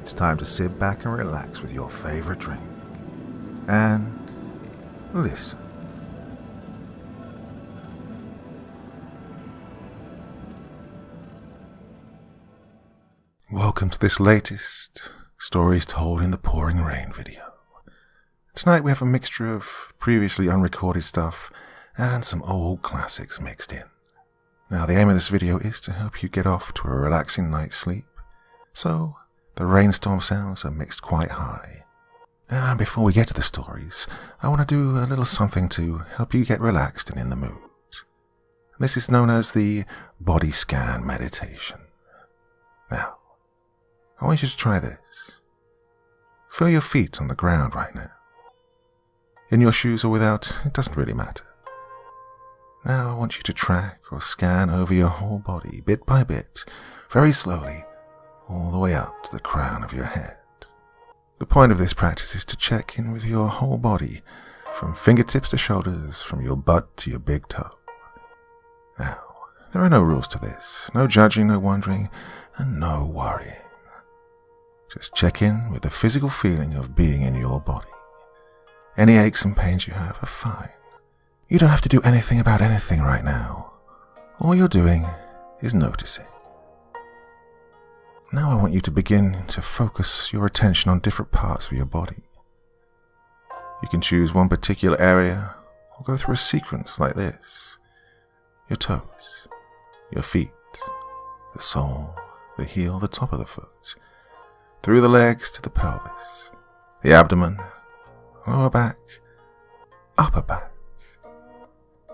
it's time to sit back and relax with your favorite drink. And listen. Welcome to this latest Stories Told in the Pouring Rain video. Tonight we have a mixture of previously unrecorded stuff and some old classics mixed in. Now the aim of this video is to help you get off to a relaxing night's sleep, so the rainstorm sounds are mixed quite high. And before we get to the stories, I want to do a little something to help you get relaxed and in the mood. This is known as the body scan meditation. Now, I want you to try this. Feel your feet on the ground right now. In your shoes or without, it doesn't really matter. Now I want you to track or scan over your whole body, bit by bit, very slowly, all the way up to the crown of your head. The point of this practice is to check in with your whole body, from fingertips to shoulders, from your butt to your big toe. Now, there are no rules to this, no judging, no wondering, and no worrying. Just check in with the physical feeling of being in your body. Any aches and pains you have are fine. You don't have to do anything about anything right now. All you're doing is noticing. Now I want you to begin to focus your attention on different parts of your body. You can choose one particular area or go through a sequence like this. Your toes, your feet, the sole, the heel, the top of the foot, through the legs to the pelvis, the abdomen, lower back, upper back,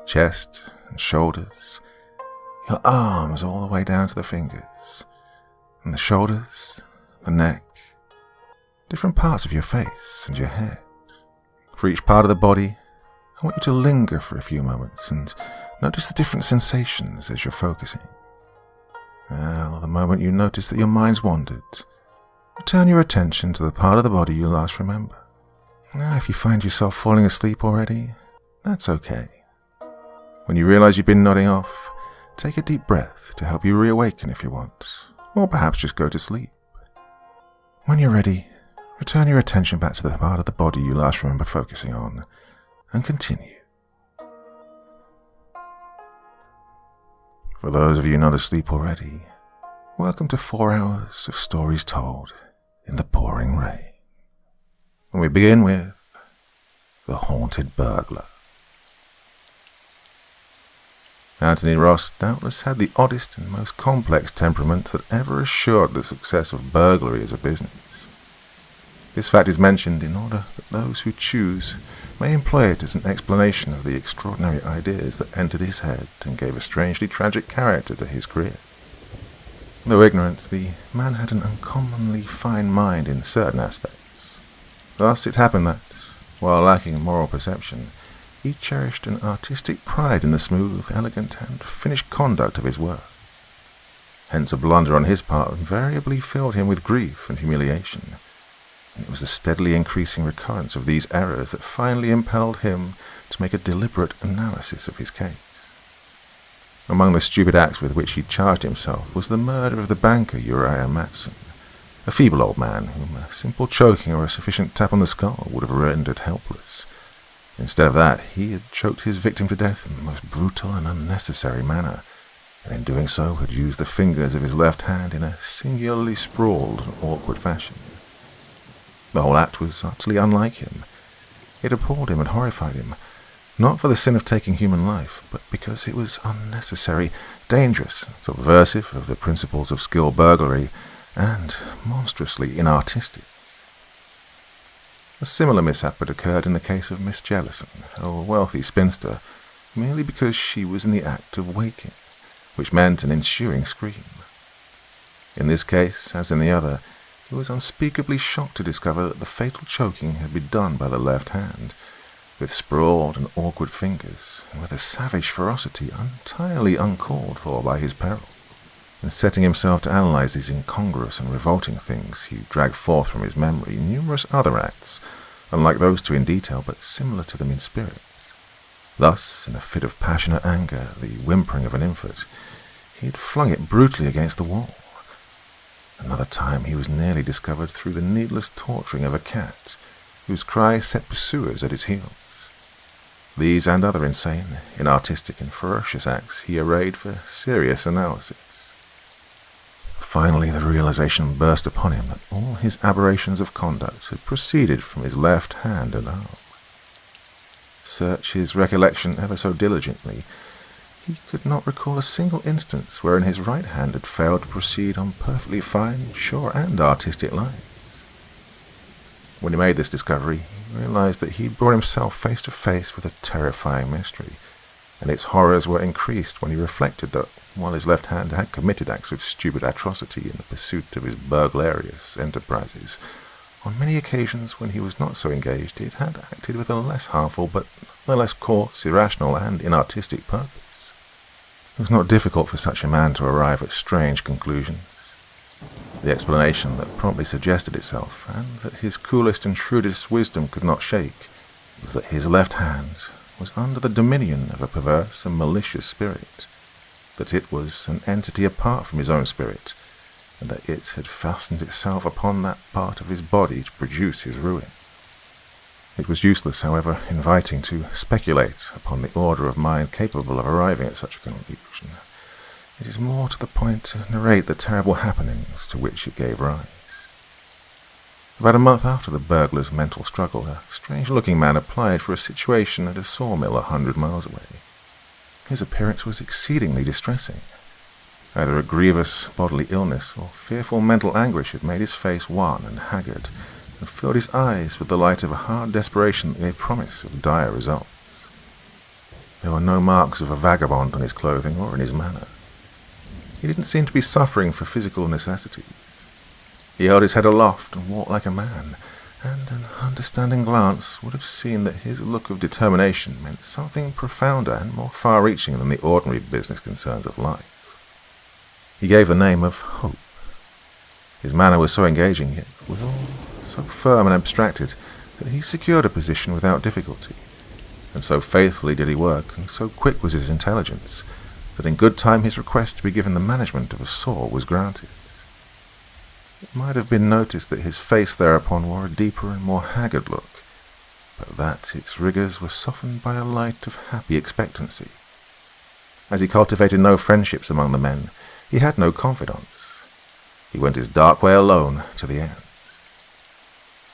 chest and shoulders, your arms all the way down to the fingers, and the shoulders, the neck, different parts of your face and your head. For each part of the body, I want you to linger for a few moments and notice the different sensations as you're focusing. Now, the moment you notice that your mind's wandered, return your attention to the part of the body you last remember. Now, if you find yourself falling asleep already, that's okay. When you realize you've been nodding off, take a deep breath to help you reawaken if you want, or perhaps just go to sleep. When you're ready, return your attention back to the part of the body you last remember focusing on, and continue. For those of you not asleep already, welcome to 4 hours of stories told in the pouring rain. And we begin with The Haunted Burglar. Anthony Ross doubtless had the oddest and most complex temperament that ever assured the success of burglary as a business. This fact is mentioned in order that those who choose may employ it as an explanation of the extraordinary ideas that entered his head and gave a strangely tragic character to his career. Though ignorant, the man had an uncommonly fine mind in certain aspects. Thus it happened that, while lacking moral perception, he cherished an artistic pride in the smooth, elegant, and finished conduct of his work. Hence a blunder on his part invariably filled him with grief and humiliation, and it was the steadily increasing recurrence of these errors that finally impelled him to make a deliberate analysis of his case. Among the stupid acts with which he charged himself was the murder of the banker Uriah Matson, a feeble old man whom a simple choking or a sufficient tap on the skull would have rendered helpless. Instead of that, he had choked his victim to death in the most brutal and unnecessary manner, and in doing so had used the fingers of his left hand in a singularly sprawled and awkward fashion. The whole act was utterly unlike him. It appalled him and horrified him, not for the sin of taking human life, but because it was unnecessary, dangerous, subversive of the principles of skilled burglary, and monstrously inartistic. A similar mishap had occurred in the case of Miss Jellison, a wealthy spinster, merely because she was in the act of waking, which meant an ensuing scream. In this case, as in the other, he was unspeakably shocked to discover that the fatal choking had been done by the left hand, with sprawled and awkward fingers, and with a savage ferocity entirely uncalled for by his peril. In setting himself to analyze these incongruous and revolting things, he dragged forth from his memory numerous other acts, unlike those two in detail, but similar to them in spirit. Thus, in a fit of passionate anger, the whimpering of an infant, he had flung it brutally against the wall. Another time he was nearly discovered through the needless torturing of a cat, whose cries set pursuers at his heels. These and other insane, inartistic and ferocious acts he arrayed for serious analysis. Finally, the realization burst upon him that all his aberrations of conduct had proceeded from his left hand and arm. Search his recollection ever so diligently, he could not recall a single instance wherein his right hand had failed to proceed on perfectly fine, sure and artistic lines. When he made this discovery, he realized that he had brought himself face to face with a terrifying mystery, and its horrors were increased when he reflected that, while his left hand had committed acts of stupid atrocity in the pursuit of his burglarious enterprises, on many occasions when he was not so engaged it had acted with a less harmful but a less coarse, irrational, and inartistic purpose. It was not difficult for such a man to arrive at strange conclusions. The explanation that promptly suggested itself, and that his coolest and shrewdest wisdom could not shake, was that his left hand was under the dominion of a perverse and malicious spirit, that it was an entity apart from his own spirit, and that it had fastened itself upon that part of his body to produce his ruin. It was useless, however, inviting to speculate upon the order of mind capable of arriving at such a conclusion. It is more to the point to narrate the terrible happenings to which it gave rise. About a month after the burglar's mental struggle, a strange-looking man applied for a situation at a sawmill 100 miles away. His appearance was exceedingly distressing. Either a grievous bodily illness or fearful mental anguish had made his face wan and haggard, and filled his eyes with the light of a hard desperation that gave promise of dire results. There were no marks of a vagabond on his clothing or in his manner. He didn't seem to be suffering for physical necessities. He held his head aloft and walked like a man, and an understanding glance would have seen that his look of determination meant something profounder and more far-reaching than the ordinary business concerns of life. He gave the name of Hope. His manner was so engaging, yet withal so firm and abstracted, that he secured a position without difficulty, and so faithfully did he work, and so quick was his intelligence, that in good time his request to be given the management of a saw was granted. It might have been noticed that his face thereupon wore a deeper and more haggard look, but that its rigours were softened by a light of happy expectancy. As he cultivated no friendships among the men, he had no confidants. He went his dark way alone to the end.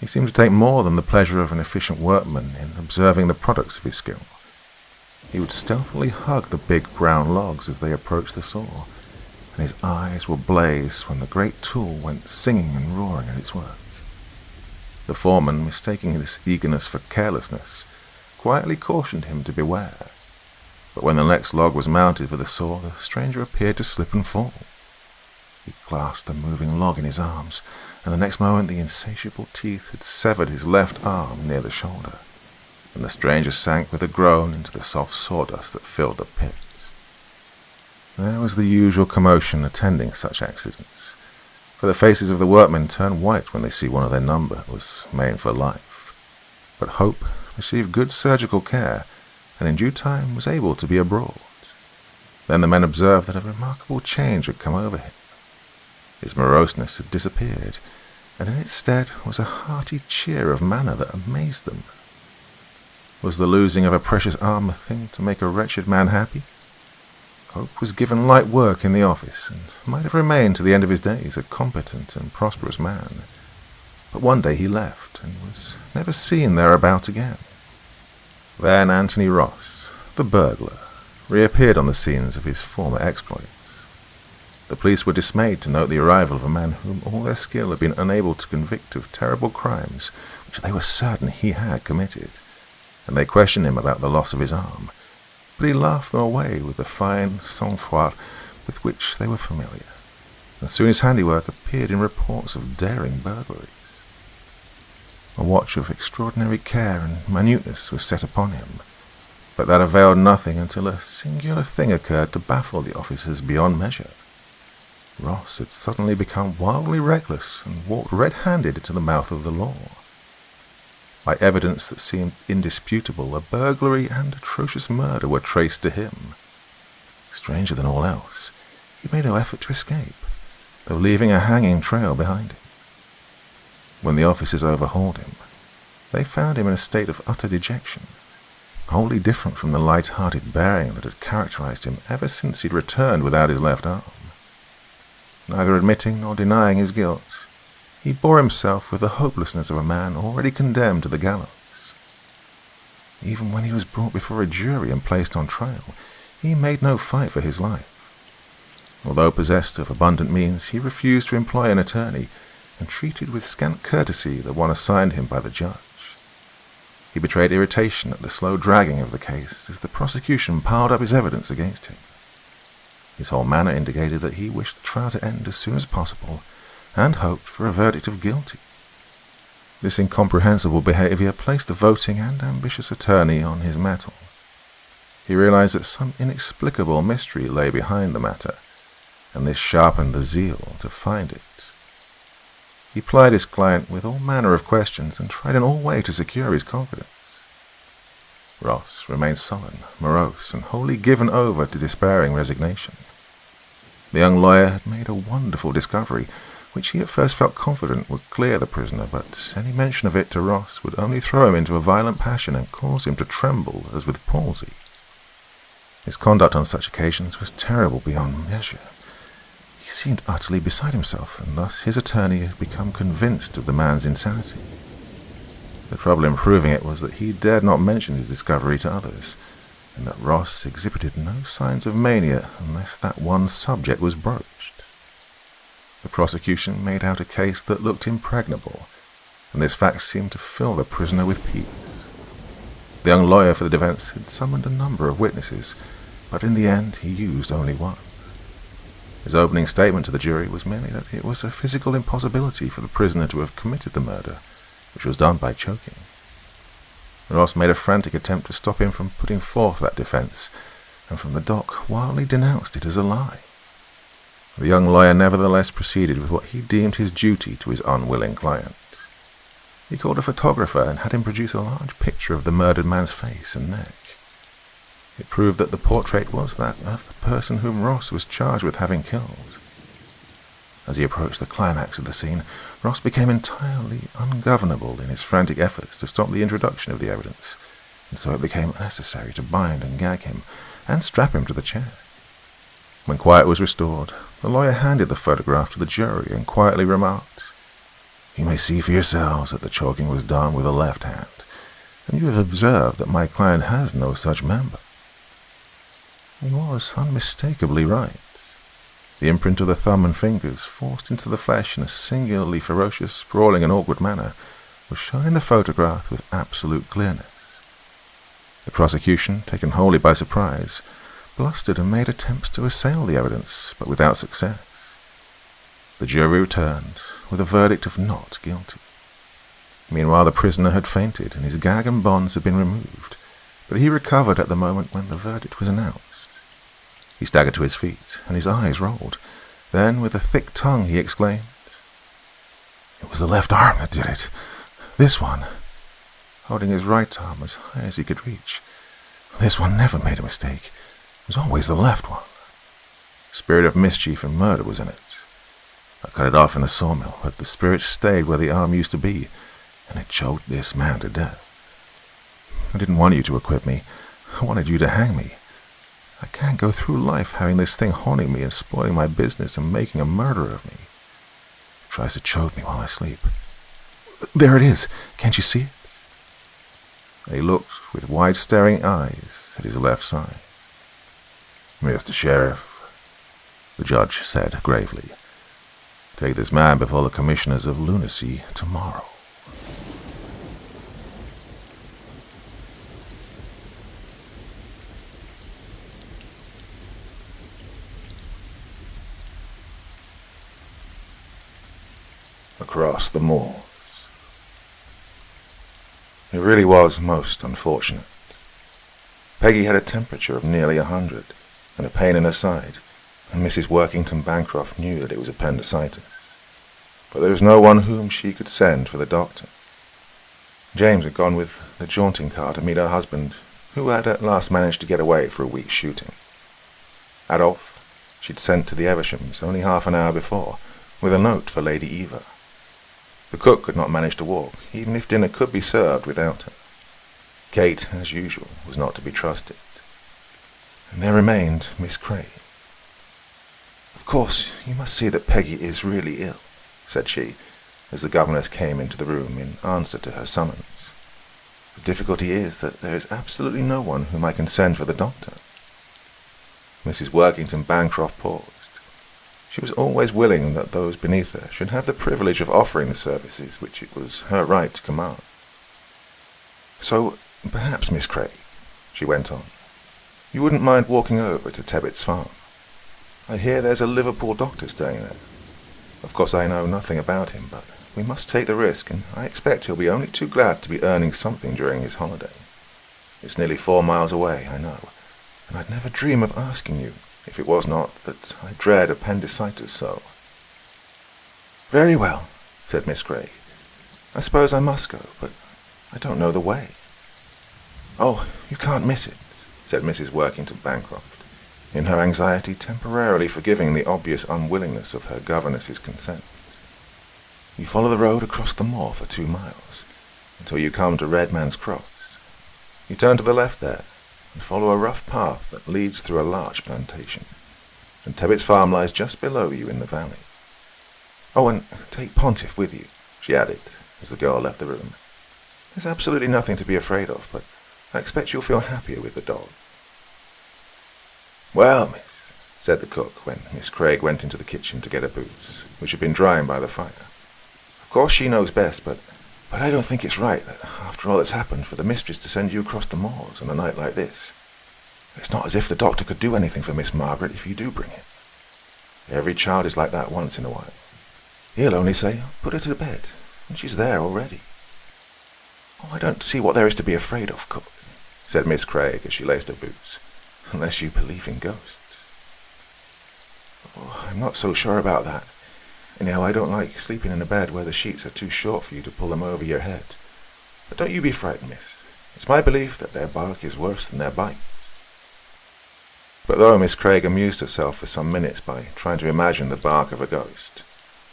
He seemed to take more than the pleasure of an efficient workman in observing the products of his skill. He would stealthily hug the big brown logs as they approached the saw, and his eyes were ablaze when the great tool went singing and roaring at its work. The foreman, mistaking this eagerness for carelessness, quietly cautioned him to beware. But when the next log was mounted for the saw, the stranger appeared to slip and fall. He clasped the moving log in his arms, and the next moment the insatiable teeth had severed his left arm near the shoulder, and the stranger sank with a groan into the soft sawdust that filled the pit. There was the usual commotion attending such accidents, for the faces of the workmen turn white when they see one of their number was maimed for life. But Hope received good surgical care, and in due time was able to be abroad. Then the men observed that a remarkable change had come over him. His moroseness had disappeared, and in its stead was a hearty cheer of manner that amazed them. Was the losing of a precious arm a thing to make a wretched man happy? Hope was given light work in the office, and might have remained to the end of his days a competent and prosperous man. But one day he left, and was never seen thereabout again. Then Anthony Ross, the burglar, reappeared on the scenes of his former exploits. The police were dismayed to note the arrival of a man whom all their skill had been unable to convict of terrible crimes which they were certain he had committed, and they questioned him about the loss of his arm, but he laughed them away with the fine sang-froid with which they were familiar, and soon his handiwork appeared in reports of daring burglaries. A watch of extraordinary care and minuteness was set upon him, but that availed nothing until a singular thing occurred to baffle the officers beyond measure. Ross had suddenly become wildly reckless and walked red-handed into the mouth of the law. By evidence that seemed indisputable, a burglary and atrocious murder were traced to him. Stranger than all else, he made no effort to escape, though leaving a hanging trail behind him. When the officers overhauled him, they found him in a state of utter dejection, wholly different from the light-hearted bearing that had characterized him ever since he'd returned without his left arm. Neither admitting nor denying his guilt, he bore himself with the hopelessness of a man already condemned to the gallows. Even when he was brought before a jury and placed on trial, he made no fight for his life. Although possessed of abundant means, he refused to employ an attorney and treated with scant courtesy the one assigned him by the judge. He betrayed irritation at the slow dragging of the case as the prosecution piled up his evidence against him. His whole manner indicated that he wished the trial to end as soon as possible and hoped for a verdict of guilty. This incomprehensible behavior placed the voting and ambitious attorney on his mettle. He realized that some inexplicable mystery lay behind the matter, and this sharpened the zeal to find it. He plied his client with all manner of questions and tried in all ways to secure his confidence. Ross remained sullen, morose, and wholly given over to despairing resignation. The young lawyer had made a wonderful discovery, which he at first felt confident would clear the prisoner, but any mention of it to Ross would only throw him into a violent passion and cause him to tremble as with palsy. His conduct on such occasions was terrible beyond measure. He seemed utterly beside himself, and thus his attorney had become convinced of the man's insanity. The trouble in proving it was that he dared not mention his discovery to others, and that Ross exhibited no signs of mania unless that one subject was broached. The prosecution made out a case that looked impregnable, and this fact seemed to fill the prisoner with peace. The young lawyer for the defense had summoned a number of witnesses, but in the end he used only one. His opening statement to the jury was merely that it was a physical impossibility for the prisoner to have committed the murder, which was done by choking. Ross made a frantic attempt to stop him from putting forth that defense, and from the dock wildly denounced it as a lie. The young lawyer nevertheless proceeded with what he deemed his duty to his unwilling client. He called a photographer and had him produce a large picture of the murdered man's face and neck. It proved that the portrait was that of the person whom Ross was charged with having killed. As he approached the climax of the scene, Ross became entirely ungovernable in his frantic efforts to stop the introduction of the evidence, and so it became necessary to bind and gag him and strap him to the chair. When quiet was restored, the lawyer handed the photograph to the jury and quietly remarked, "You may see for yourselves that the choking was done with the left hand, and you have observed that my client has no such member." He was unmistakably right. The imprint of the thumb and fingers, forced into the flesh in a singularly ferocious, sprawling and awkward manner, was shown in the photograph with absolute clearness. The prosecution, taken wholly by surprise, blustered and made attempts to assail the evidence, but without success. The jury returned with a verdict of not guilty. Meanwhile, the prisoner had fainted, and his gag and bonds had been removed, but he recovered at the moment when the verdict was announced. He staggered to his feet, and his eyes rolled. Then, with a thick tongue, he exclaimed, "It was the left arm that did it. This one," holding his right arm as high as he could reach. "This one never made a mistake. It was always the left one. Spirit of mischief and murder was in it. I cut it off in a sawmill, but the spirit stayed where the arm used to be, and it choked this man to death. I didn't want you to acquit me. I wanted you to hang me. I can't go through life having this thing haunting me and spoiling my business and making a murderer of me. It tries to choke me while I sleep. There it is. Can't you see it?" He looked with wide staring eyes at his left side. "Mr. Sheriff," the judge said gravely, "take this man before the commissioners of lunacy tomorrow." Across the moors. It really was most unfortunate. Peggy had a temperature of nearly 100 and a pain in her side, and Mrs. Workington Bancroft knew that it was appendicitis. But there was no one whom she could send for the doctor. James had gone with the jaunting car to meet her husband, who had at last managed to get away for a week's shooting. Adolphe she'd sent to the Evershams only half an hour before, with a note for Lady Eva. The cook could not manage to walk, even if dinner could be served without her. Kate, as usual, was not to be trusted. And there remained Miss Craig. "Of course, you must see that Peggy is really ill," said she, as the governess came into the room in answer to her summons. "The difficulty is that there is absolutely no one whom I can send for the doctor." Mrs. Workington Bancroft paused. She was always willing that those beneath her should have the privilege of offering the services which it was her right to command. "So, perhaps, Miss Craig," she went on, "you wouldn't mind walking over to Tebbit's farm. I hear there's a Liverpool doctor staying there. Of course I know nothing about him, but we must take the risk, and I expect he'll be only too glad to be earning something during his holiday. It's nearly 4 miles away, I know, and I'd never dream of asking you, if it was not that I dread appendicitis so." "Very well," said Miss Craig. "I suppose I must go, but I don't know the way." "Oh, you can't miss it," said Mrs. Workington Bancroft, in her anxiety temporarily forgiving the obvious unwillingness of her governess's consent. "You follow the road across the moor for 2 miles, until you come to Redman's Cross. You turn to the left there, and follow a rough path that leads through a large plantation, and Tebbit's farm lies just below you in the valley. Oh, and take Pontiff with you," she added, as the girl left the room. "There's absolutely nothing to be afraid of, but I expect you'll feel happier with the dog." "Well, miss," said the cook, when Miss Craig went into the kitchen to get her boots, which had been drying by the fire. "Of course she knows best, but I don't think it's right that, after all that's happened, for the mistress to send you across the moors on a night like this. It's not as if the doctor could do anything for Miss Margaret if you do bring it. Every child is like that once in a while. He'll only say, 'Put her to bed,' and she's there already." "Oh, I don't see what there is to be afraid of, cook," said Miss Craig as she laced her boots, "unless you believe in ghosts." "Oh, I'm not so sure about that. Anyhow, I don't like sleeping in a bed where the sheets are too short for you to pull them over your head. But don't you be frightened, miss. It's my belief that their bark is worse than their bite." But though Miss Craig amused herself for some minutes by trying to imagine the bark of a ghost,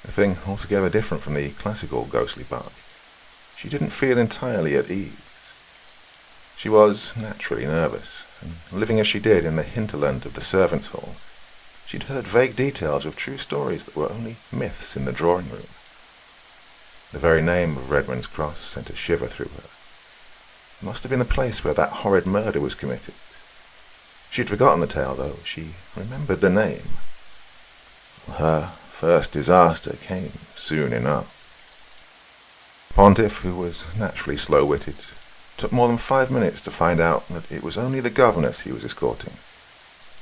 a thing altogether different from the classical ghostly bark, she didn't feel entirely at ease. She was naturally nervous, and living as she did in the hinterland of the servants' hall, she'd heard vague details of true stories that were only myths in the drawing-room. The very name of Redman's Cross sent a shiver through her. It must have been the place where that horrid murder was committed. She'd forgotten the tale, though she remembered the name. Her first disaster came soon enough. Pontiff, who was naturally slow-witted, took more than 5 minutes to find out that it was only the governess he was escorting.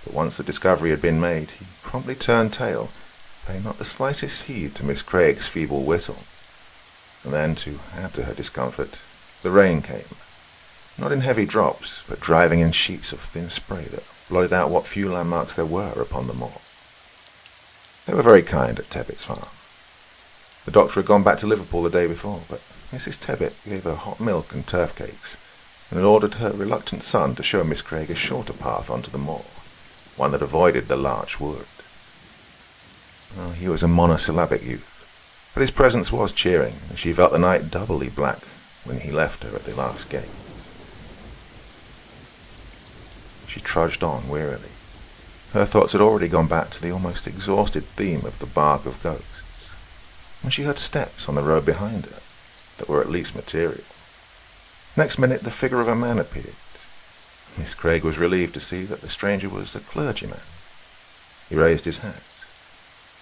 But once the discovery had been made, he promptly turned tail, paying not the slightest heed to Miss Craig's feeble whistle. And then, to add to her discomfort, the rain came, not in heavy drops, but driving in sheets of thin spray that blotted out what few landmarks there were upon the moor. They were very kind at Tebbit's farm. The doctor had gone back to Liverpool the day before, but Mrs. Tebbit gave her hot milk and turf cakes, and had ordered her reluctant son to show Miss Craig a shorter path onto the moor, one that avoided the larch wood. Oh, he was a monosyllabic youth, but his presence was cheering, and she felt the night doubly black when he left her at the last gate. She trudged on wearily. Her thoughts had already gone back to the almost exhausted theme of the bark of ghosts, when she heard steps on the road behind her that were at least material. Next minute the figure of a man appeared. Miss Craig was relieved to see that the stranger was a clergyman. He raised his hat.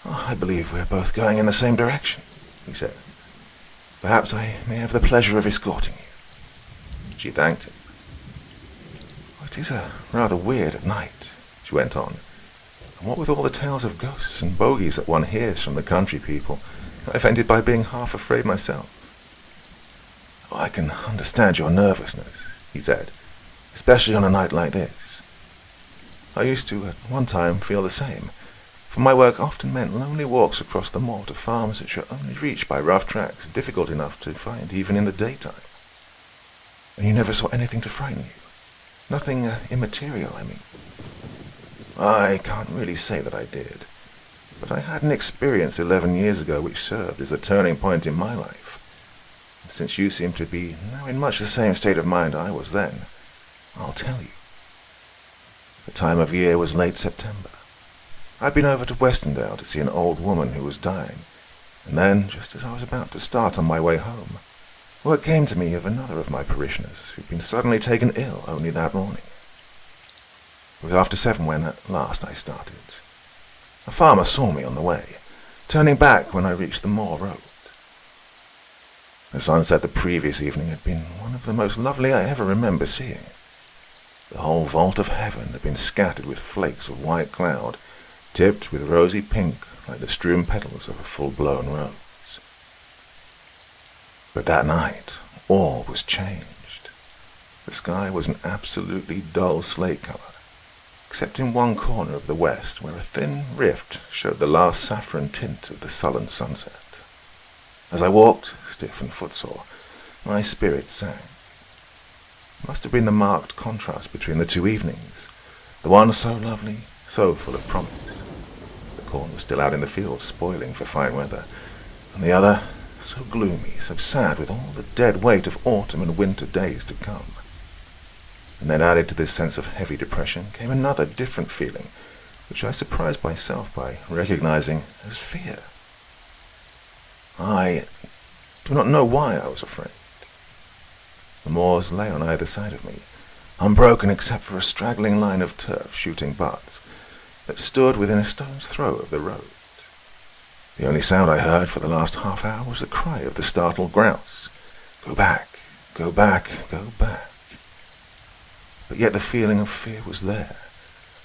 "Oh, I believe we're both going in the same direction," he said. "Perhaps I may have the pleasure of escorting you." She thanked him. "It is rather weird at night," she went on, "and what with all the tales of ghosts and bogies that one hears from the country people, I've ended by being half afraid myself." "Oh, I can understand your nervousness," he said, "especially on a night like this. I used to, at one time, feel the same, for my work often meant lonely walks across the moor to farms which were only reached by rough tracks, difficult enough to find even in the daytime." "And you never saw anything to frighten you? Nothing immaterial, I mean?" "I can't really say that I did. But I had an experience 11 years ago which served as a turning point in my life. And since you seem to be now in much the same state of mind I was then, I'll tell you. The time of year was late September. I'd been over to Westendale to see an old woman who was dying, and then, just as I was about to start on my way home, word came to me of another of my parishioners who'd been suddenly taken ill only that morning. It was after 7 when at last I started. A farmer saw me on the way, turning back when I reached the moor road. The sunset the previous evening had been one of the most lovely I ever remember seeing. The whole vault of heaven had been scattered with flakes of white cloud, tipped with rosy pink like the strewn petals of a full-blown rose. But that night, all was changed. The sky was an absolutely dull slate color, except in one corner of the west where a thin rift showed the last saffron tint of the sullen sunset. As I walked, stiff and footsore, my spirits sank. It must have been the marked contrast between the 2 evenings, the one so lovely, so full of promise. The corn was still out in the fields, spoiling for fine weather, and the other so gloomy, so sad with all the dead weight of autumn and winter days to come. And then added to this sense of heavy depression came another different feeling, which I surprised myself by recognizing as fear. I do not know why I was afraid. The moors lay on either side of me, unbroken except for a straggling line of turf shooting butts that stood within a stone's throw of the road. The only sound I heard for the last half hour was the cry of the startled grouse. Go back, go back, go back. But yet the feeling of fear was there,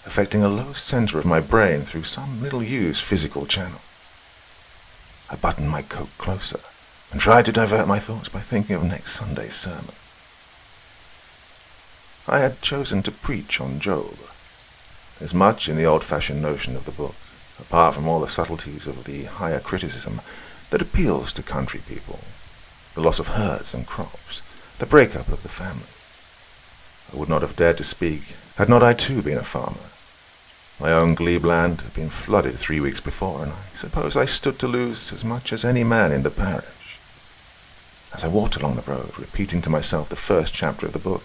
affecting a low center of my brain through some little-used physical channel. I buttoned my coat closer and tried to divert my thoughts by thinking of next Sunday's sermon. I had chosen to preach on Job. There's much in the old-fashioned notion of the book, apart from all the subtleties of the higher criticism, that appeals to country people. The loss of herds and crops, the breakup of the family. I would not have dared to speak had not I too been a farmer. My own glebe land had been flooded 3 weeks before, and I suppose I stood to lose as much as any man in the parish. As I walked along the road, repeating to myself the first chapter of the book,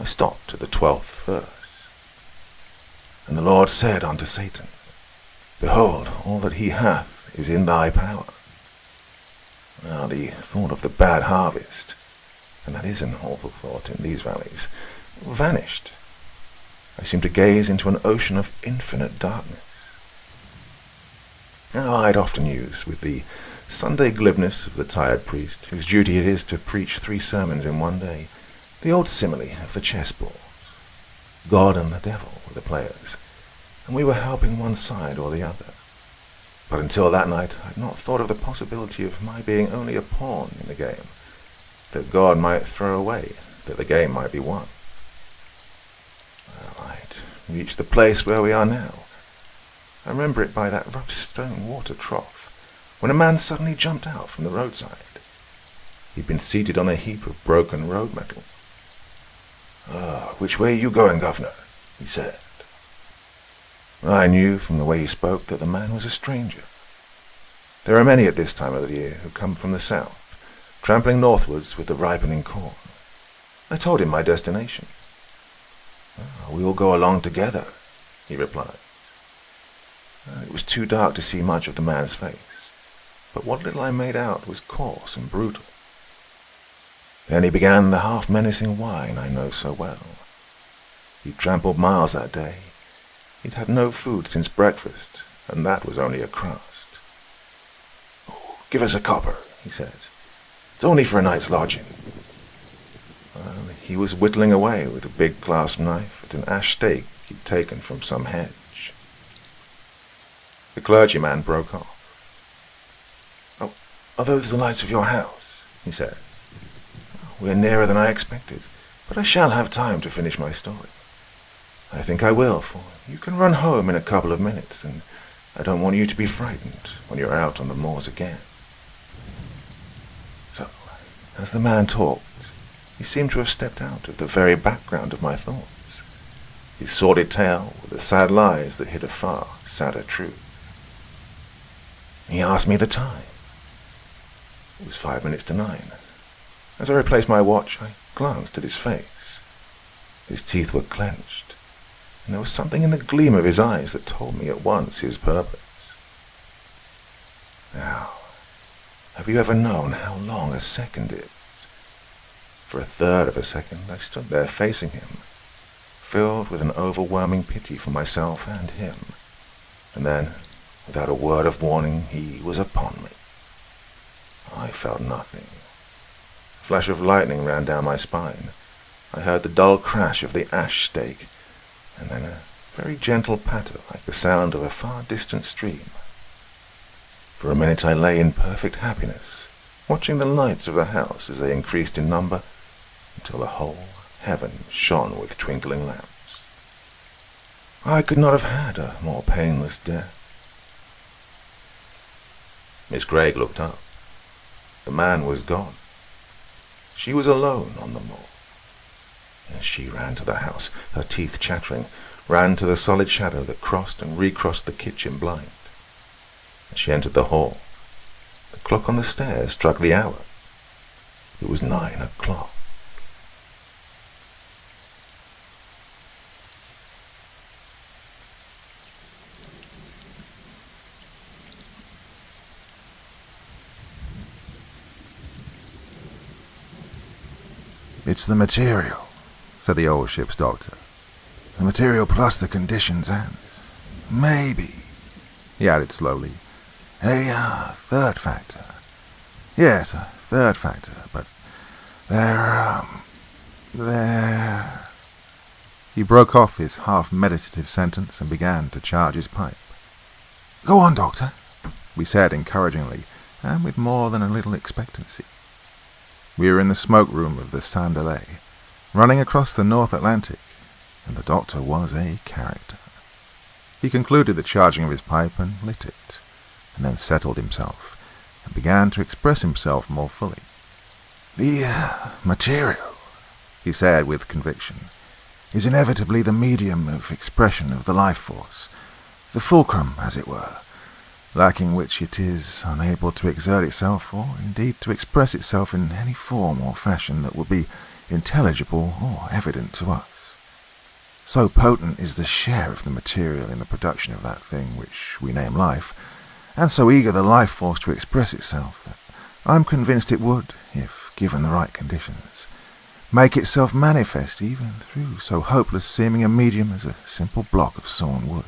I stopped at the 12th verse. And the Lord said unto Satan, Behold, all that he hath is in thy power. Now the thought of the bad harvest, and that is an awful thought in these valleys, vanished. I seemed to gaze into an ocean of infinite darkness. Now I'd often use, with the Sunday glibness of the tired priest, whose duty it is to preach 3 sermons in one day, the old simile of the chessboard. God and the devil were the players, and we were helping one side or the other. But until that night I'd not thought of the possibility of my being only a pawn in the game, that God might throw away, that the game might be won. Well, I'd reached the place where we are now. I remember it by that rough stone water trough, when a man suddenly jumped out from the roadside. He'd been seated on a heap of broken road metal. Which way are you going, governor?" he said. I knew from the way he spoke that the man was a stranger. There are many at this time of the year who come from the south, trampling northwards with the ripening corn. I told him my destination. "We will go along together," he replied. It was too dark to see much of the man's face, but what little I made out was coarse and brutal. Then he began the half-menacing whine I know so well. He'd trampled miles that day. He'd had no food since breakfast, and that was only a crust. "Oh, give us a copper," he said. "It's only for a night's lodging." Well, he was whittling away with a big clasp knife at an ash stake he'd taken from some hedge. The clergyman broke off. "Oh, are those the lights of your house?" he said. "We're nearer than I expected, but I shall have time to finish my story. I think I will, for you can run home in a couple of minutes, and I don't want you to be frightened when you're out on the moors again." So, as the man talked, he seemed to have stepped out of the very background of my thoughts. His sordid tale were the sad lies that hid a far sadder truth. He asked me the time. It was 5 minutes to 9. As I replaced my watch, I glanced at his face. His teeth were clenched, and there was something in the gleam of his eyes that told me at once his purpose. Now, have you ever known how long a second is? For a third of a second, I stood there facing him, filled with an overwhelming pity for myself and him. And then, without a word of warning, he was upon me. I felt nothing. A flash of lightning ran down my spine. I heard the dull crash of the ash stake, and then a very gentle patter like the sound of a far-distant stream. For a minute I lay in perfect happiness, watching the lights of the house as they increased in number, until the whole heaven shone with twinkling lamps. I could not have had a more painless death. Miss Gregg looked up. The man was gone. She was alone on the moor. She ran to the house, her teeth chattering, ran to the solid shadow that crossed and recrossed the kitchen blind. As she entered the hall, the clock on the stairs struck the hour. It was 9 o'clock. It's the material, said the old ship's doctor. The material plus the conditions and, maybe, he added slowly, a third factor. Yes, a third factor, but they're... He broke off his half-meditative sentence and began to charge his pipe. Go on, doctor, we said encouragingly, and with more than a little expectancy. We were in the smoke room of the Sandelay, running across the North Atlantic, and the doctor was a character. He concluded the charging of his pipe and lit it, and then settled himself, and began to express himself more fully. The material, he said with conviction, is inevitably the medium of expression of the life force, the fulcrum, as it were, lacking which it is unable to exert itself or indeed to express itself in any form or fashion that would be intelligible or evident to us. So potent is the share of the material in the production of that thing which we name life, and so eager the life force to express itself, that I'm convinced it would, if given the right conditions, make itself manifest even through so hopeless seeming a medium as a simple block of sawn wood.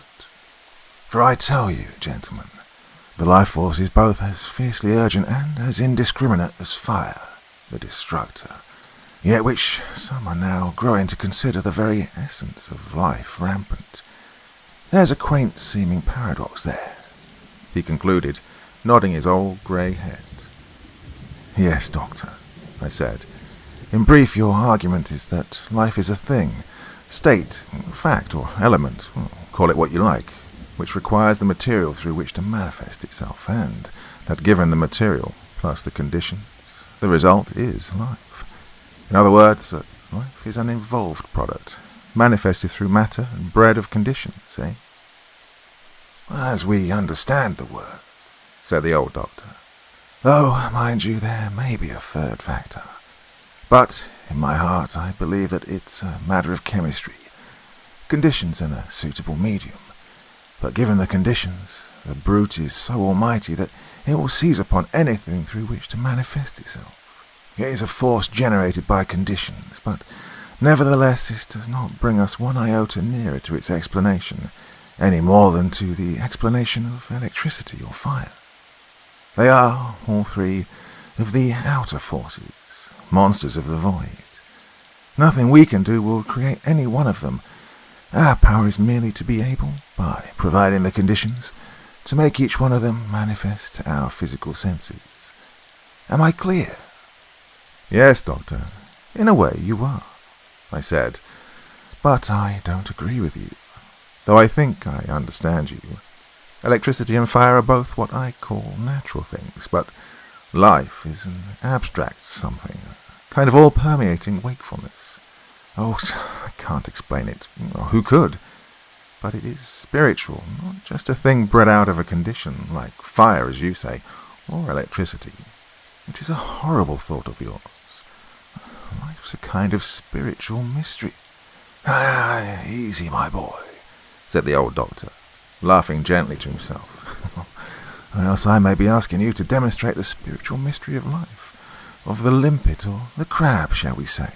For I tell you, gentlemen, the life force is both as fiercely urgent and as indiscriminate as fire, the destructor, yet which some are now growing to consider the very essence of life rampant. There's a quaint seeming paradox there, he concluded, nodding his old grey head. Yes, doctor, I said. In brief, your argument is that life is a thing, state, fact, or element, call it what you like, which requires the material through which to manifest itself, and that given the material plus the conditions, the result is life. In other words, that life is an evolved product, manifested through matter and bred of conditions, eh? As we understand the word, said the old doctor. Though, mind you, there may be a third factor. But, in my heart, I believe that it's a matter of chemistry, conditions in a suitable medium. But given the conditions, the brute is so almighty that it will seize upon anything through which to manifest itself. It is a force generated by conditions, but nevertheless this does not bring us one iota nearer to its explanation, any more than to the explanation of electricity or fire. They are, all three, of the outer forces, monsters of the void. Nothing we can do will create any one of them. Our power is merely to be able, by providing the conditions, to make each one of them manifest to our physical senses. Am I clear? Yes, Doctor. In a way you are, I said. But I don't agree with you, though I think I understand you. Electricity and fire are both what I call natural things, but life is an abstract something, a kind of all-permeating wakefulness. Oh, I can't explain it. Who could? but it is spiritual, not just a thing bred out of a condition like fire, as you say, or electricity. It is a horrible thought of yours. Life's a kind of spiritual mystery. Ah, easy, my boy, said the old doctor, laughing gently to himself. Or else I may be asking you to demonstrate the spiritual mystery of life, of the limpet or the crab, shall we say.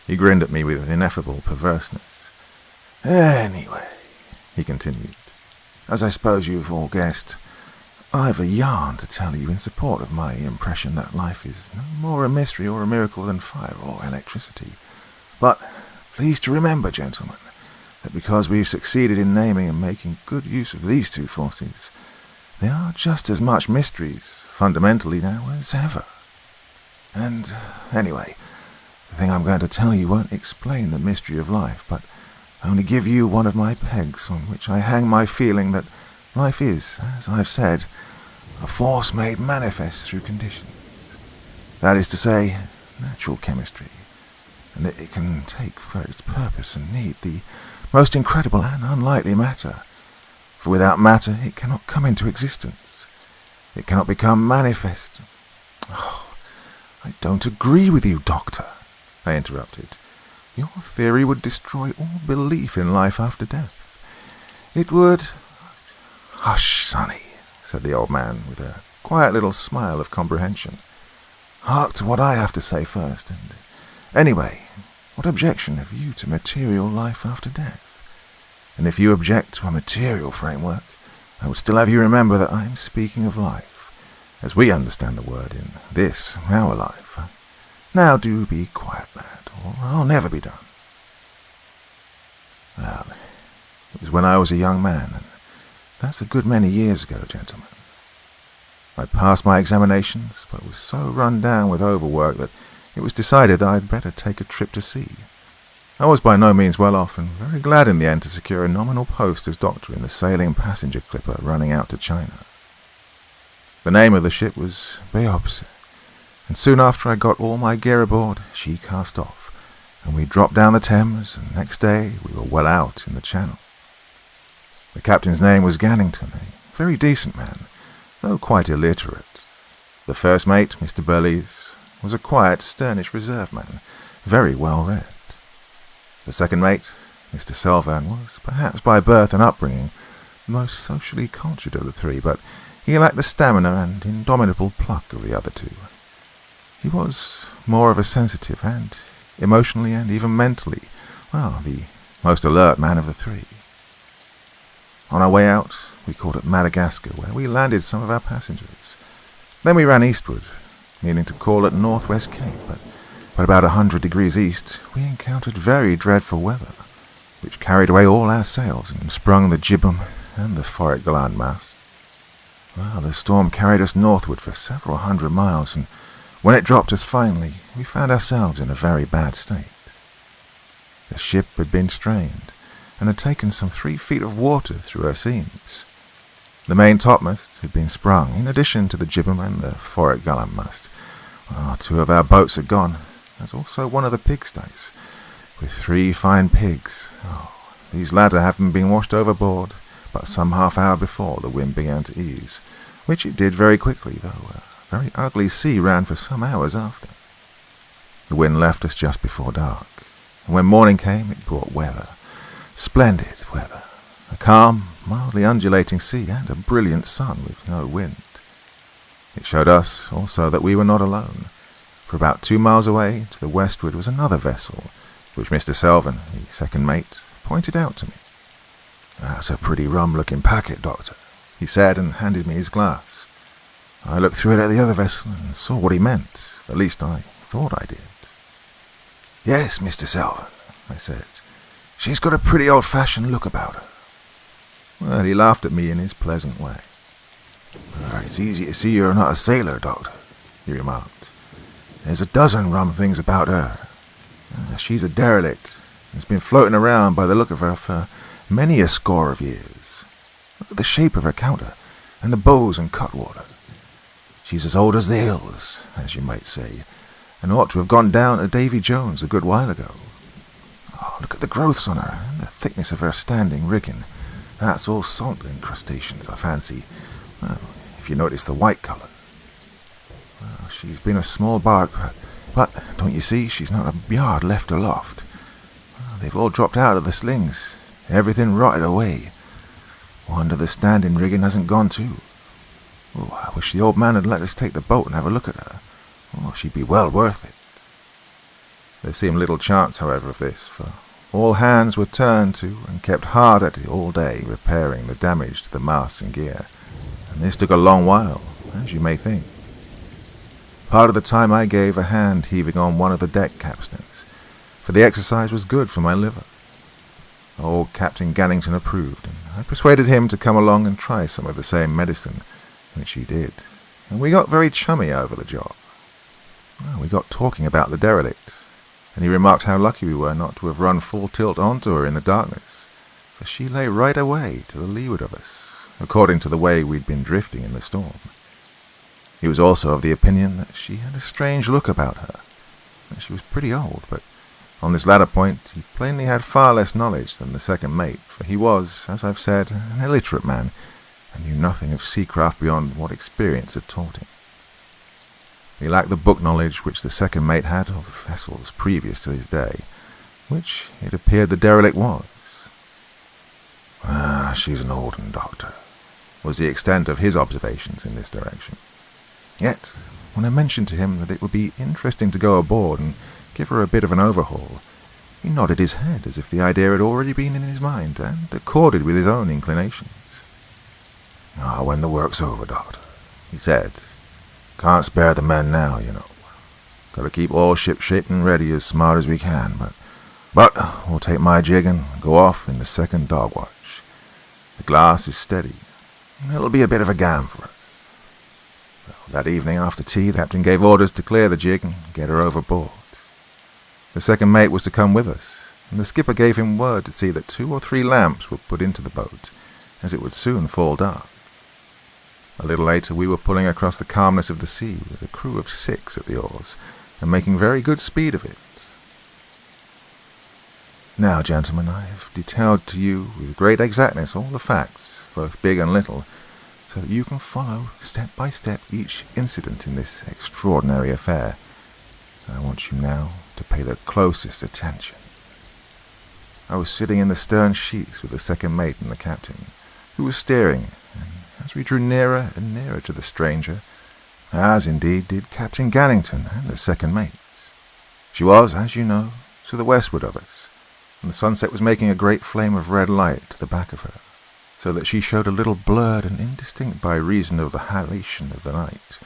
He grinned at me with ineffable perverseness. Anyway, he continued, as I suppose you've all guessed, I've a yarn to tell you in support of my impression that life is no more a mystery or a miracle than fire or electricity. But please to remember, gentlemen, that because we've succeeded in naming and making good use of these two forces, they are just as much mysteries, fundamentally now, as ever. And, anyway, the thing I'm going to tell you won't explain the mystery of life, but only give you one of my pegs on which I hang my feeling that life is, as I've said, a force made manifest through conditions. That is to say, natural chemistry, and that it can take for its purpose and need the most incredible and unlikely matter. For without matter it cannot come into existence. It cannot become manifest. Oh, I don't agree with you, Doctor, I interrupted. Your theory would destroy all belief in life after death. It would... Hush, Sonny, said the old man with a quiet little smile of comprehension. Hark to what I have to say first, and anyway, what objection have you to material life after death? And if you object to a material framework, I would still have you remember that I am speaking of life, as we understand the word in this, our life. Now do be quiet, lad, or I'll never be done. Well, it was when I was a young man, and that's a good many years ago, gentlemen. I passed my examinations, but was so run down with overwork that it was decided that I'd better take a trip to sea. I was by no means well off, and very glad in the end to secure a nominal post as doctor in the sailing passenger clipper running out to China. The name of the ship was Beopse, and soon after I got all my gear aboard, she cast off, and we dropped down the Thames, and next day we were well out in the Channel. The captain's name was Gannington, a very decent man, though quite illiterate. The first mate, Mr. Burlees, was a quiet, sternish reserve man, very well read. The second mate, Mr. Selvan, was, perhaps by birth and upbringing, the most socially cultured of the three, but he lacked the stamina and indomitable pluck of the other two. He was more of a sensitive and, emotionally and even mentally, the most alert man of the three. On our way out, we called at Madagascar, where we landed some of our passengers. Then we ran eastward, meaning to call at Northwest Cape, but about 100 degrees east, we encountered very dreadful weather, which carried away all our sails and sprung the jibboom and the forward mast. Well, the storm carried us northward for several hundred miles, and when it dropped us finally, we found ourselves in a very bad state. The ship had been strained, and had taken some 3 feet of water through her seams. The main topmast had been sprung, in addition to the jibboom and the forward mast. 2 of our boats had gone, as also one of the pigstays, with 3 fine pigs. These latter having been washed overboard, but some half-hour before the wind began to ease, which it did very quickly, though a very ugly sea ran for some hours after. The wind left us just before dark, and when morning came it brought weather, splendid weather, a calm, mildly undulating sea and a brilliant sun with no wind. It showed us also that we were not alone, for about 2 miles away to the westward was another vessel, which Mr. Selvan, the second mate, pointed out to me. That's a pretty rum-looking packet, Doctor, he said, and handed me his glass. I looked through it at the other vessel and saw what he meant, at least I thought I did. Yes, Mr. Selvan, I said, she's got a pretty old-fashioned look about her. Well, he laughed at me in his pleasant way. It's easy to see you're not a sailor, Doctor, he remarked. There's a dozen rum things about her. She's a derelict, and has been floating around by the look of her for many a score of years. Look at the shape of her counter, and the bows and cutwater. She's as old as the hills, as you might say, and ought to have gone down to Davy Jones a good while ago. Oh, look at the growths on her, and the thickness of her standing rigging. That's all salt incrustations, I fancy. Well, if you notice the white colour. Well, she's been a small bark, but don't you see, she's not a yard left aloft. Well, they've all dropped out of the slings, everything rotted away. Wonder the standing rigging hasn't gone too. Oh, I wish the old man had let us take the boat and have a look at her. Oh, she'd be well worth it. There seemed little chance, however, of this, for all hands were turned to and kept hard at it all day, repairing the damage to the masts and gear, and this took a long while, as you may think. Part of the time I gave a hand heaving on one of the deck capstans, for the exercise was good for my liver. Old Captain Gannington approved, and I persuaded him to come along and try some of the same medicine, which he did, and we got very chummy over the job. Well, we got talking about the derelict, and he remarked how lucky we were not to have run full tilt onto her in the darkness, for she lay right away to the leeward of us, according to the way we'd been drifting in the storm. He was also of the opinion that she had a strange look about her, that she was pretty old, but on this latter point he plainly had far less knowledge than the second mate, for he was, as I've said, an illiterate man, and knew nothing of seacraft beyond what experience had taught him. He lacked the book knowledge which the second mate had of vessels previous to his day, which it appeared the derelict was. She's an old un, Doctor, was the extent of his observations in this direction. Yet, when I mentioned to him that it would be interesting to go aboard and give her a bit of an overhaul, he nodded his head as if the idea had already been in his mind and accorded with his own inclinations. When the work's over, Doctor, he said. Can't spare the men now, you know. Got to keep all ship-shape and ready as smart as we can, but we'll take my jig and go off in the second dog watch. The glass is steady. It'll be a bit of a gam for us. Well, that evening after tea, the captain gave orders to clear the jig and get her overboard. The second mate was to come with us, and the skipper gave him word to see that 2 or 3 lamps were put into the boat, as it would soon fall dark. A little later we were pulling across the calmness of the sea with a crew of 6 at the oars, and making very good speed of it. Now, gentlemen, I have detailed to you with great exactness all the facts, both big and little, so that you can follow step by step each incident in this extraordinary affair. I want you now to pay the closest attention. I was sitting in the stern sheets with the second mate and the captain, who was steering, and as we drew nearer and nearer to the stranger, as indeed did Captain Gannington and the second mate. She was, as you know, to the westward of us, and the sunset was making a great flame of red light to the back of her, so that she showed a little blurred and indistinct by reason of the halation of the night,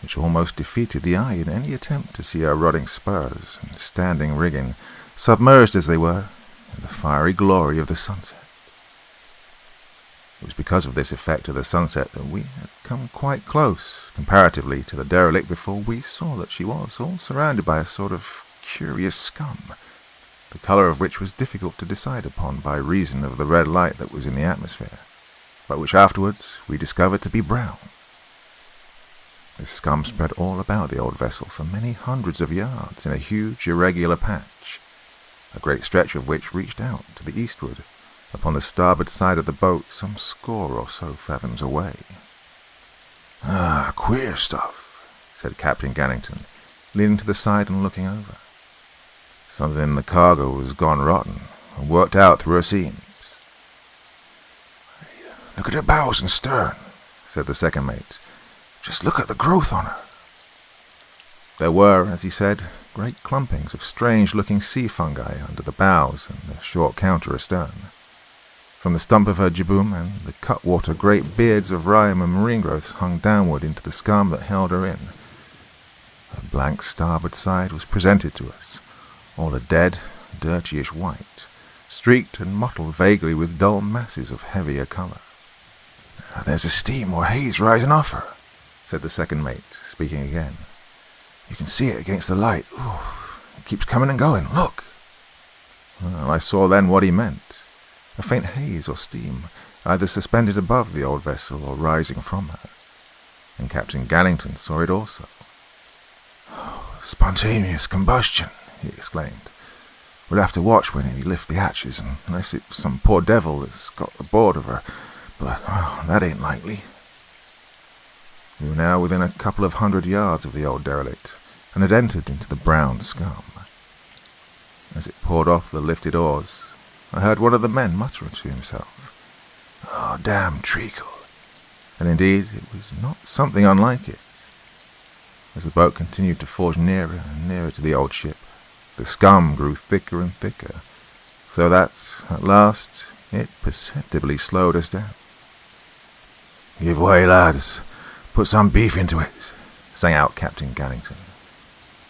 which almost defeated the eye in any attempt to see our rotting spars and standing rigging, submerged as they were in the fiery glory of the sunset. It was because of this effect of the sunset that we had come quite close, comparatively, to the derelict before we saw that she was all surrounded by a sort of curious scum, the colour of which was difficult to decide upon by reason of the red light that was in the atmosphere, but which afterwards we discovered to be brown. This scum spread all about the old vessel for many hundreds of yards in a huge irregular patch, a great stretch of which reached out to the eastward, upon the starboard side of the boat some score or so fathoms away. Queer stuff, said Captain Gannington, leaning to the side and looking over. Something in the cargo was gone rotten and worked out through her seams. Look at her bows and stern, said the second mate. Just look at the growth on her. There were, as he said, great clumpings of strange-looking sea fungi under the bows and the short counter astern. From the stump of her jibboom and the cutwater, great beards of rime and marine growths hung downward into the scum that held her in. Her blank starboard side was presented to us, all a dead, dirtyish white, streaked and mottled vaguely with dull masses of heavier colour. There's a steam or haze rising off her, said the second mate, speaking again. You can see it against the light. Ooh, it keeps coming and going. Look! Well, I saw then what he meant. A faint haze or steam, either suspended above the old vessel or rising from her. And Captain Gannington saw it also. Spontaneous combustion, he exclaimed. We'll have to watch when he lift the hatches, unless it's some poor devil that's got aboard of her. But that ain't likely. We were now within a couple of 100 yards of the old derelict, and had entered into the brown scum. As it poured off the lifted oars, I heard one of the men mutter to himself, "Oh, damn treacle." And indeed it was not something unlike it. As the boat continued to forge nearer and nearer to the old ship, the scum grew thicker and thicker, so that, at last, it perceptibly slowed us down. "Give way, lads. Put some beef into it," sang out Captain Gannington.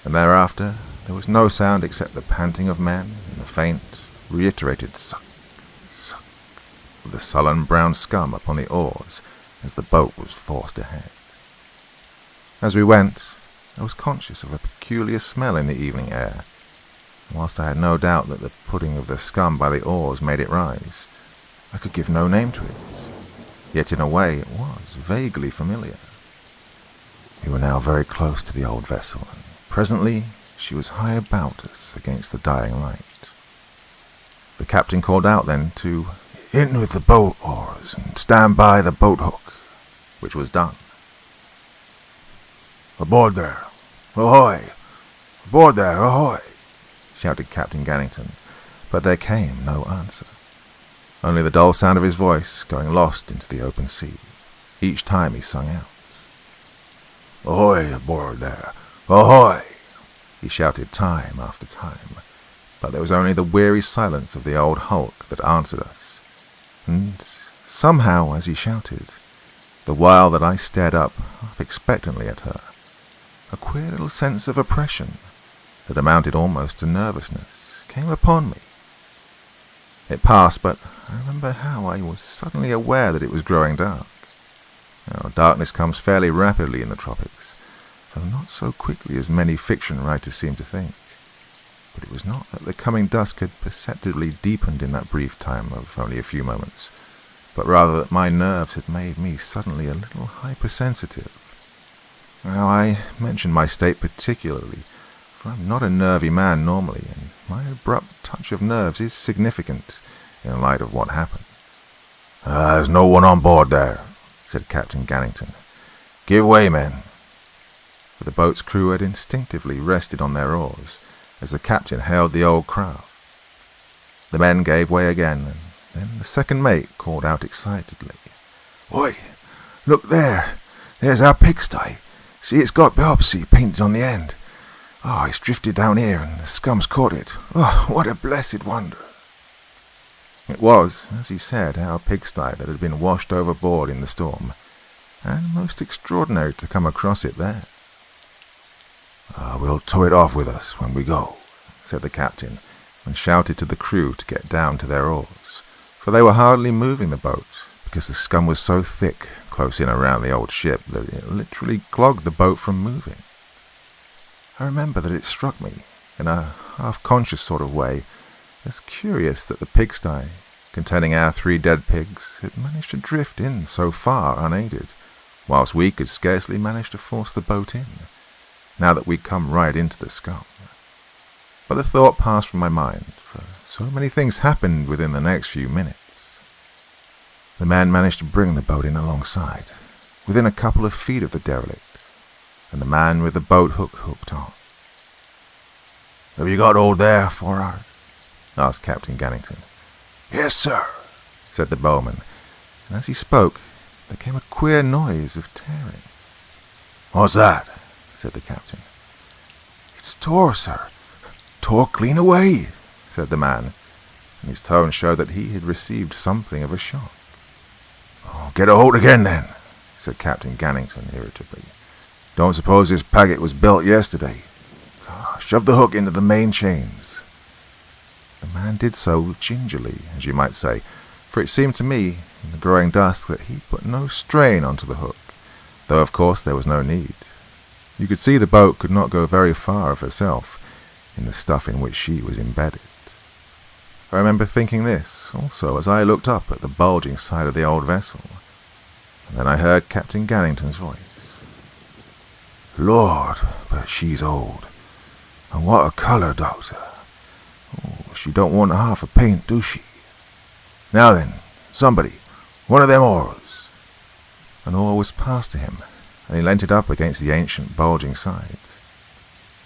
And thereafter there was no sound except the panting of men and the faint, reiterated suck, suck of the sullen brown scum upon the oars as the boat was forced ahead. As we went, I was conscious of a peculiar smell in the evening air, and whilst I had no doubt that the putting of the scum by the oars made it rise, I could give no name to it. Yet in a way it was vaguely familiar. We were now very close to the old vessel, and presently she was high about us against the dying light. The captain called out then to "In with the boat oars and stand by the boat hook," which was done. "Aboard there! Ahoy! Aboard there! Ahoy!" shouted Captain Gannington, but there came no answer. Only the dull sound of his voice going lost into the open sea, each time he sung out. "Ahoy aboard there! Ahoy!" he shouted time after time, but there was only the weary silence of the old hulk that answered us, and somehow as he shouted, the while that I stared up half expectantly at her, a queer little sense of oppression, that amounted almost to nervousness, came upon me. It passed, but I remember how I was suddenly aware that it was growing dark. Now, darkness comes fairly rapidly in the tropics, though not so quickly as many fiction writers seem to think. But it was not that the coming dusk had perceptibly deepened in that brief time of only a few moments, but rather that my nerves had made me suddenly a little hypersensitive. Now, I mention my state particularly, for I'm not a nervy man normally, and my abrupt touch of nerves is significant in light of what happened. "There's no one on board there," said Captain Gannington. "Give way, men." For the boat's crew had instinctively rested on their oars as the captain hailed the old craft. The men gave way again, and then the second mate called out excitedly, "Oi, look there! There's our pigsty. See, it's got biopsy painted on the end. Oh, it's drifted down here and the scum's caught it. Oh, what a blessed wonder." It was, as he said, our pigsty that had been washed overboard in the storm, and most extraordinary to come across it there. "We'll tow it off with us when we go," said the captain, and shouted to the crew to get down to their oars, for they were hardly moving the boat, because the scum was so thick close in around the old ship that it literally clogged the boat from moving. I remember that it struck me, in a half-conscious sort of way, as curious that the pigsty, containing our 3 dead pigs, had managed to drift in so far unaided, whilst we could scarcely manage to force the boat in, now that we'd come right into the scum. But the thought passed from my mind, for so many things happened within the next few minutes. The man managed to bring the boat in alongside, within a couple of feet of the derelict, and the man with the boat hook hooked on. "Have you got hold there, for'ard?" asked Captain Gannington. "Yes, sir," said the bowman, and as he spoke there came a queer noise of tearing. "What's that?" said the captain. "It's tore, sir. Tore clean away," said the man, and his tone showed that he had received something of a shock. "Oh, get a hold again, then," said Captain Gannington irritably. "Don't suppose this packet was built yesterday. Shove the hook into the main chains." The man did so gingerly, as you might say, for it seemed to me, in the growing dusk, that he put no strain onto the hook, though of course there was no need. You could see the boat could not go very far of herself, in the stuff in which she was embedded. I remember thinking this, also, as I looked up at the bulging side of the old vessel, and then I heard Captain Gannington's voice. "Lord, but she's old. And what a colour, Doctor. Oh, She don't want half a pint, do she? Now then, somebody, one of them oars." An oar was passed to him, and he leant it up against the ancient, bulging side.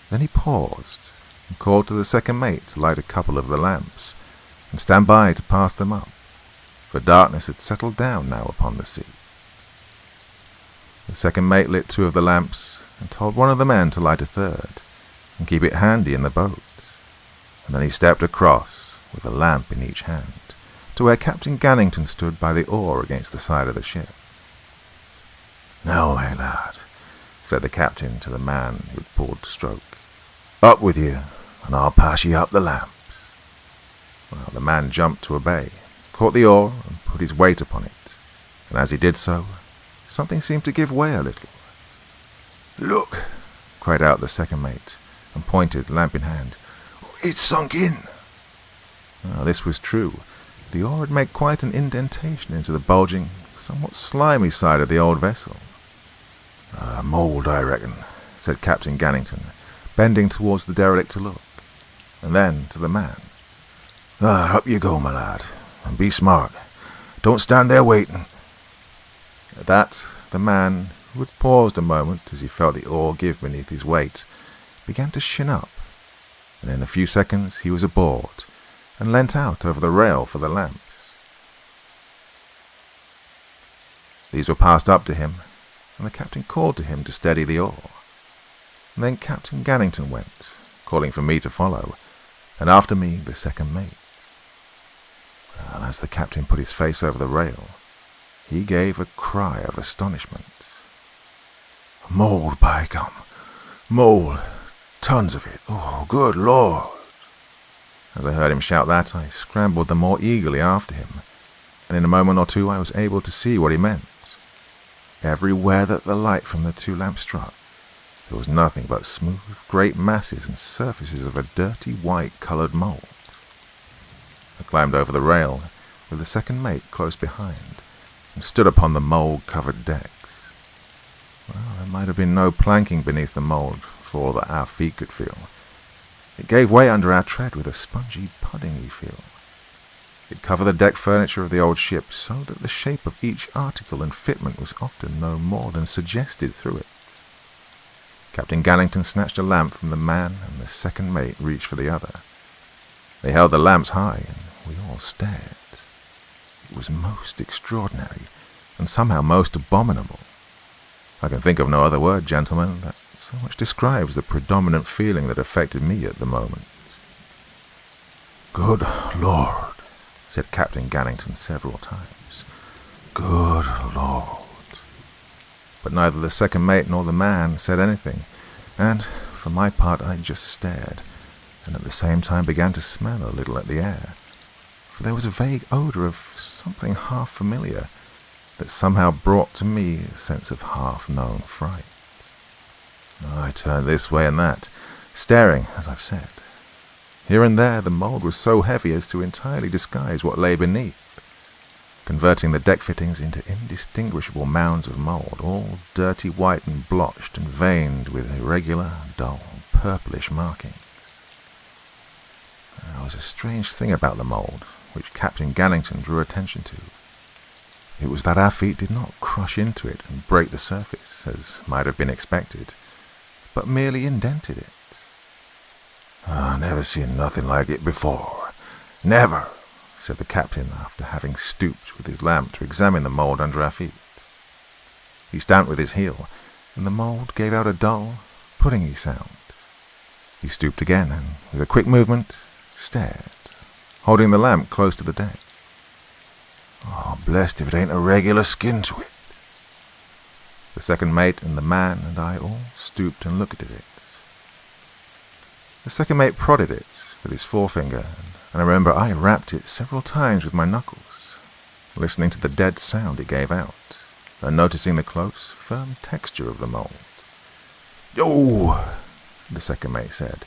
Then he paused and called to the second mate to light a couple of the lamps and stand by to pass them up, for darkness had settled down now upon the sea. The second mate lit 2 of the lamps and told one of the men to light a third and keep it handy in the boat, and then he stepped across, with a lamp in each hand, to where Captain Gannington stood by the oar against the side of the ship. "Now, my lad," said the captain to the man who had pulled the stroke, "up with you, and I'll pass you up the lamps." Well, the man jumped to obey, caught the oar and put his weight upon it, and as he did so, something seemed to give way a little. "Look," cried out the second mate, and pointed, lamp in hand. "It's sunk in." Well, this was true. The oar had made quite an indentation into the bulging, somewhat slimy side of the old vessel. "Mould, I reckon," said Captain Gannington, bending towards the derelict to look, and then to the man. "Up you go, my lad, and be smart. Don't stand there waiting." At that, the man, who had paused a moment as he felt the oar give beneath his weight, began to shin up, and in a few seconds he was aboard, and leant out over the rail for the lamps. These were passed up to him, and the captain called to him to steady the oar. And then Captain Gannington went, calling for me to follow, and after me the second mate. And as the captain put his face over the rail, he gave a cry of astonishment. "Mould, by gum! Mould! Tons of it! Oh, good Lord!" As I heard him shout that, I scrambled the more eagerly after him, and in a moment or two I was able to see what he meant. Everywhere that the light from the 2 lamps struck, there was nothing but smooth, great masses and surfaces of a dirty white-coloured mould. I climbed over the rail, with the second mate close behind, and stood upon the mould-covered decks. Well, there might have been no planking beneath the mould, for all that our feet could feel. It gave way under our tread with a spongy, puddingy feel. It covered the deck furniture of the old ship so that the shape of each article and fitment was often no more than suggested through it. Captain Gannington snatched a lamp from the man, and the second mate reached for the other. They held the lamps high, and we all stared. It was most extraordinary, and somehow most abominable. I can think of no other word, gentlemen, that so much describes the predominant feeling that affected me at the moment. "Good Lord," said Captain Gannington several times. "Good Lord." But neither the second mate nor the man said anything, and, for my part, I just stared, and at the same time began to smell a little at the air, for there was a vague odour of something half familiar that somehow brought to me a sense of half-known fright. I turned this way and that, staring, as I've said. Here and there the mould was so heavy as to entirely disguise what lay beneath, converting the deck fittings into indistinguishable mounds of mould, all dirty white and blotched and veined with irregular, dull, purplish markings. There was a strange thing about the mould, which Captain Gannington drew attention to. It was that our feet did not crush into it and break the surface, as might have been expected, but merely indented it. "I never seen nothing like it before. Never," said the captain after having stooped with his lamp to examine the mould under our feet. He stamped with his heel, and the mould gave out a dull, puddingy sound. He stooped again, and with a quick movement, stared, holding the lamp close to the deck. "Oh, blessed if it ain't a regular skin to it." The second mate and the man and I all stooped and looked at it. The second mate prodded it with his forefinger, and I remember I rapped it several times with my knuckles, listening to the dead sound it gave out, and noticing the close, firm texture of the mould. "Oh," the second mate said.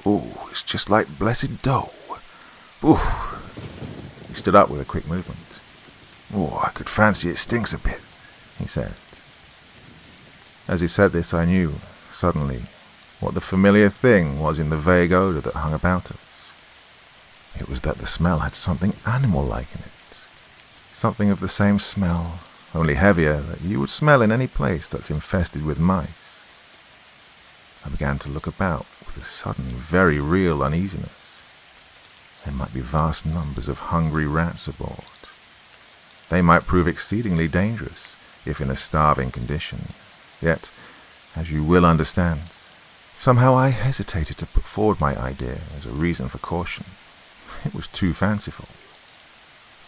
"Oh, it's just like blessed dough. Oof." He stood up with a quick movement. "Oh, I could fancy it stinks a bit," he said. As he said this, I knew, suddenly, what the familiar thing was in the vague odour that hung about us. It was that the smell had something animal-like in it. Something of the same smell, only heavier, that you would smell in any place that's infested with mice. I began to look about with a sudden, very real uneasiness. There might be vast numbers of hungry rats aboard. They might prove exceedingly dangerous, if in a starving condition. Yet, as you will understand, somehow I hesitated to put forward my idea as a reason for caution. It was too fanciful.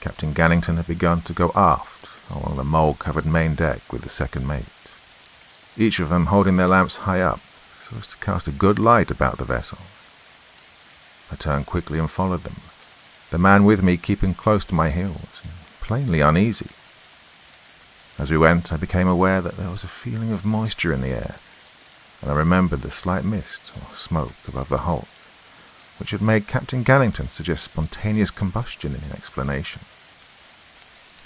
Captain Gannington had begun to go aft along the mould-covered main deck with the second mate, each of them holding their lamps high up so as to cast a good light about the vessel. I turned quickly and followed them, the man with me keeping close to my heels, and plainly uneasy. As we went, I became aware that there was a feeling of moisture in the air, and I remembered the slight mist or smoke above the hulk, which had made Captain Gannington suggest spontaneous combustion in explanation.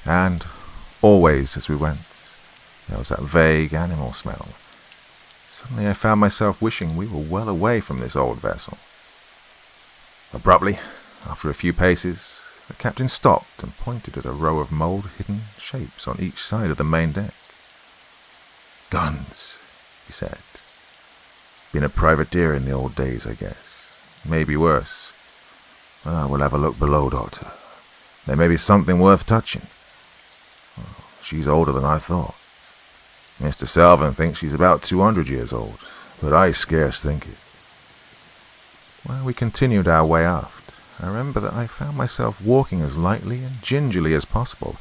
And, always as we went, there was that vague animal smell. Suddenly I found myself wishing we were well away from this old vessel. Abruptly, after a few paces, the captain stopped and pointed at a row of mould-hidden shapes on each side of the main deck. "Guns," he said. "Been a privateer in the old days, I guess. Maybe worse. We'll have a look below, Doctor. There may be something worth touching. She's older than I thought. Mr. Salvin thinks she's about 200 years old, but I scarce think it." While we continued our way aft, I remember that I found myself walking as lightly and gingerly as possible,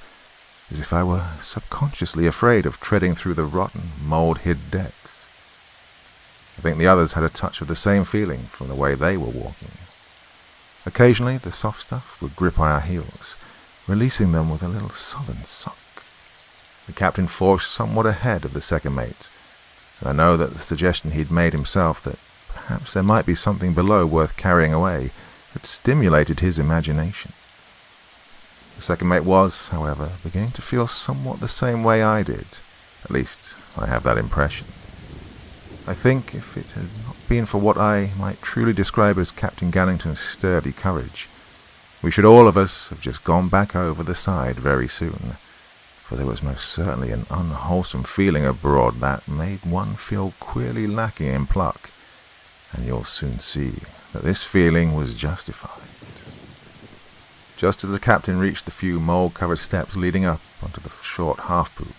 as if I were subconsciously afraid of treading through the rotten, mould-hid decks. I think the others had a touch of the same feeling from the way they were walking. Occasionally the soft stuff would grip on our heels, releasing them with a little sullen suck. The captain forged somewhat ahead of the second mate, and I know that the suggestion he'd made himself that perhaps there might be something below worth carrying away had stimulated his imagination. The second mate was, however, beginning to feel somewhat the same way I did. At least, I have that impression. I think if it had not been for what I might truly describe as Captain Gannington's sturdy courage, we should all of us have just gone back over the side very soon, for there was most certainly an unwholesome feeling abroad that made one feel queerly lacking in pluck, and you'll soon see that this feeling was justified. Just as the captain reached the few mould-covered steps leading up onto the short half-poop,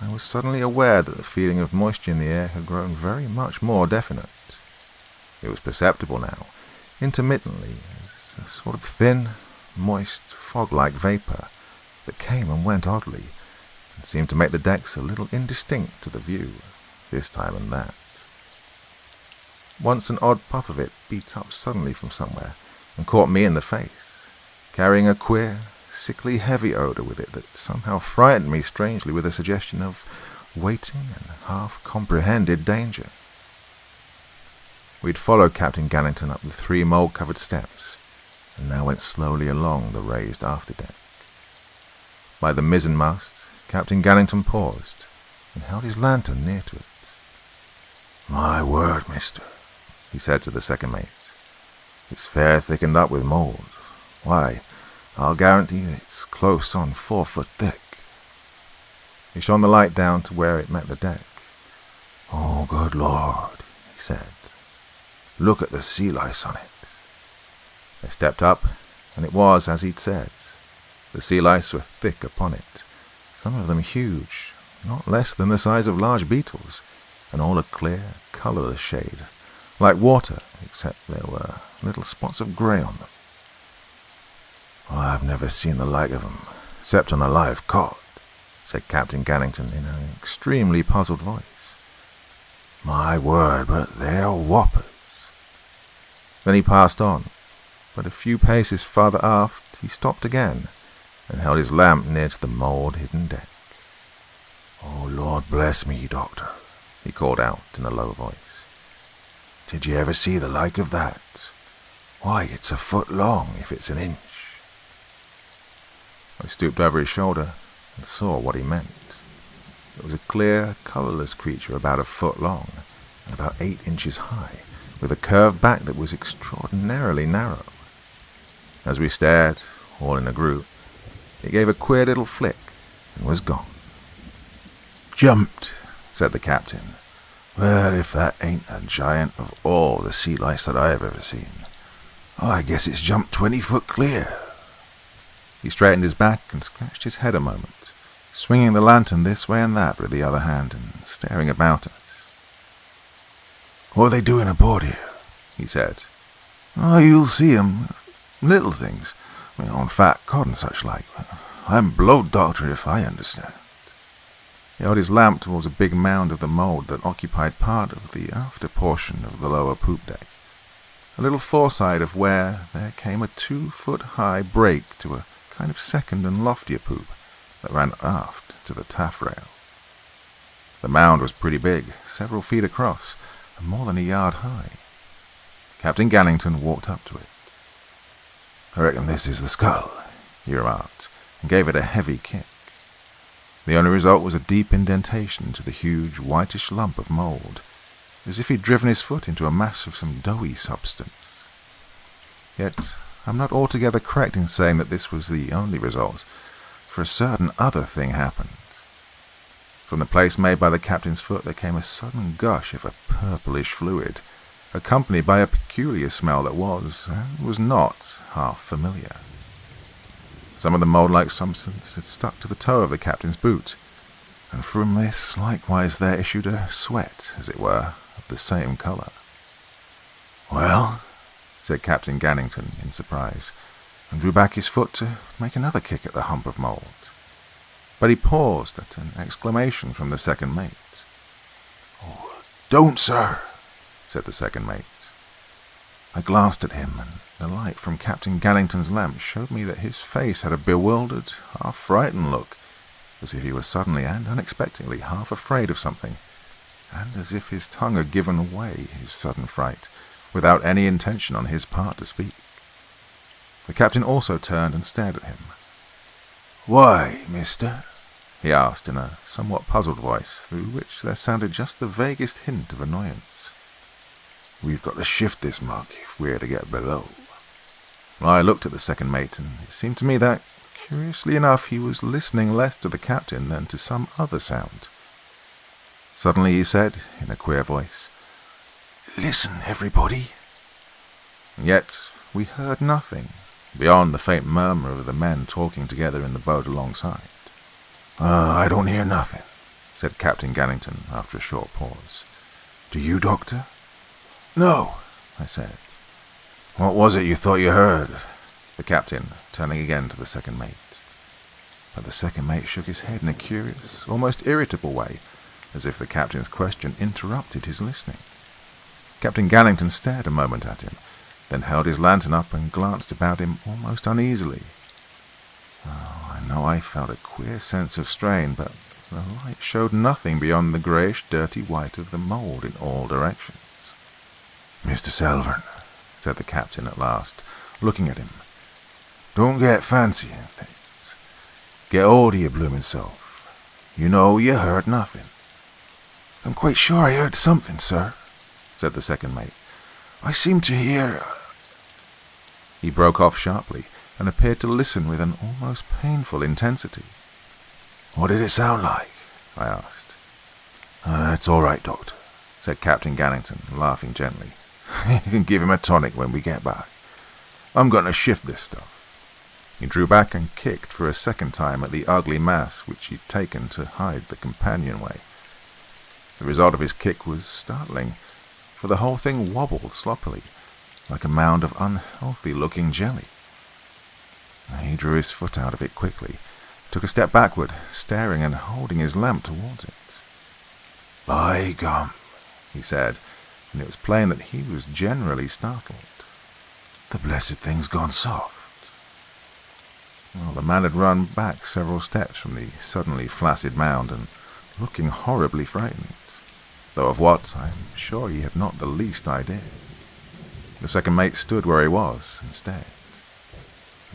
I was suddenly aware that the feeling of moisture in the air had grown very much more definite. It was perceptible now, intermittently, as a sort of thin, moist, fog-like vapour that came and went oddly, and seemed to make the decks a little indistinct to the view, this time and that. Once an odd puff of it beat up suddenly from somewhere and caught me in the face, carrying a queer, sickly heavy odour with it that somehow frightened me strangely with a suggestion of waiting and half-comprehended danger. We'd followed Captain Gannington up the 3 mould-covered steps, and now went slowly along the raised afterdeck. By the mizzenmast, Captain Gannington paused, and held his lantern near to it. "My word, mister," he said to the second mate, "it's fair thickened up with mould. Why, I'll guarantee it's close on 4 foot thick." He shone the light down to where it met the deck. "Oh, good Lord," he said. "Look at the sea lice on it." They stepped up, and it was as he'd said. The sea lice were thick upon it, some of them huge, not less than the size of large beetles, and all a clear, colourless shade, like water, except there were little spots of grey on them. "I've never seen the like of 'em, except on a live cod," said Captain Gannington in an extremely puzzled voice. "My word, but they're whoppers." Then he passed on, but a few paces farther aft he stopped again, and held his lamp near to the mould-hidden deck. "Oh, Lord bless me, Doctor," he called out in a low voice. "Did you ever see the like of that? Why, it's a foot long if it's an inch." I stooped over his shoulder and saw what he meant. It was a clear, colourless creature about a foot long and about 8 inches high, with a curved back that was extraordinarily narrow. As we stared, all in a group, it gave a queer little flick and was gone. "Jumped," said the captain. "Well, if that ain't a giant of all the sea lice that I have ever seen. I guess it's jumped 20 foot clear." He straightened his back and scratched his head a moment, swinging the lantern this way and that with the other hand and staring about us. "What are they doing aboard here?" he said. "Oh, you'll see 'em. Little things. On fat cod and such like. I'm blowed, doctor, if I understand." He held his lamp towards a big mound of the mould that occupied part of the after portion of the lower poop deck, a little foreside of where there came a 2-foot-high break to a kind of second and loftier poop that ran aft to the taffrail. The mound was pretty big, several feet across, and more than a yard high. Captain Gannington walked up to it. "I reckon this is the skull," he remarked, and gave it a heavy kick. The only result was a deep indentation to the huge whitish lump of mould, as if he'd driven his foot into a mass of some doughy substance. Yet I'm not altogether correct in saying that this was the only result, for a certain other thing happened. From the place made by the captain's foot there came a sudden gush of a purplish fluid, accompanied by a peculiar smell that was, and was not, half familiar. Some of the mould-like substance had stuck to the toe of the captain's boot, and from this likewise there issued a sweat, as it were, of the same colour. "Well," said Captain Gannington in surprise, and drew back his foot to make another kick at the hump of mould. But he paused at an exclamation from the second mate. "Oh, don't, sir," said the second mate. I glanced at him, and the light from Captain Gannington's lamp showed me that his face had a bewildered, half-frightened look, as if he were suddenly and unexpectedly half afraid of something, and as if his tongue had given way his sudden fright, without any intention on his part to speak. The captain also turned and stared at him. "Why, mister?" he asked in a somewhat puzzled voice, through which there sounded just the vaguest hint of annoyance. "We've got to shift this mug if we're to get below." I looked at the second mate, and it seemed to me that, curiously enough, he was listening less to the captain than to some other sound. Suddenly he said, in a queer voice, "Listen, everybody." Yet we heard nothing, beyond the faint murmur of the men talking together in the boat alongside. I don't hear nothing," said Captain Gannington after a short pause. "Do you, doctor?" "No," I said. "What was it you thought you heard?" the captain, turning again to the second mate. But the second mate shook his head in a curious, almost irritable way, as if the captain's question interrupted his listening. Captain Gannington stared a moment at him, then held his lantern up and glanced about him almost uneasily. Oh, I know I felt a queer sense of strain, but the light showed nothing beyond the greyish, dirty white of the mould in all directions. "Mr. Selvern," said the captain at last, looking at him, "don't get fancying things. Get hold of your bloomin' self. You know you heard nothing." "I'm quite sure I heard something, sir," said the second mate. "I seem to hear—" He broke off sharply and appeared to listen with an almost painful intensity. "What did it sound like?" I asked. "It's all right, doctor," said Captain Gannington, laughing gently. "You can give him a tonic when we get back. I'm going to shift this stuff." He drew back and kicked for a second time at the ugly mass which he'd taken to hide the companionway. The result of his kick was startling, for the whole thing wobbled sloppily, like a mound of unhealthy-looking jelly. He drew his foot out of it quickly, took a step backward, staring and holding his lamp towards it. "By gum," he said, and it was plain that he was generally startled. "The blessed thing's gone soft." Well, the man had run back several steps from the suddenly flaccid mound, and looking horribly frightened, though of what, I'm sure he had not the least idea. The second mate stood where he was and stared.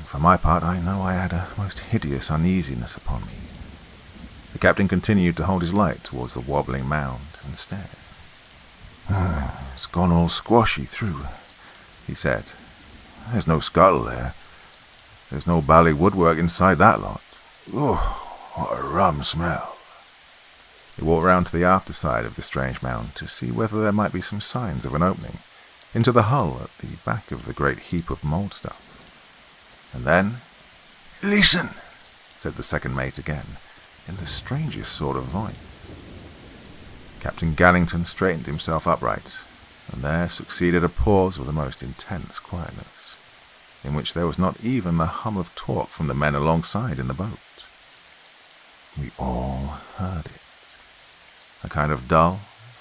For my part, I know I had a most hideous uneasiness upon me. The captain continued to hold his light towards the wobbling mound and stared. "It's gone all squashy through," he said. "There's no skull there, There's no bally woodwork inside that lot. Oh, what a rum smell. He walked round to the after side of the strange mound to see whether there might be some signs of an opening into the hull at the back of the great heap of mould stuff. And then, "Listen," said the second mate again, in the strangest sort of voice. Captain Gallington straightened himself upright, and there succeeded a pause of the most intense quietness, in which there was not even the hum of talk from the men alongside in the boat. We all heard it. A kind of dull,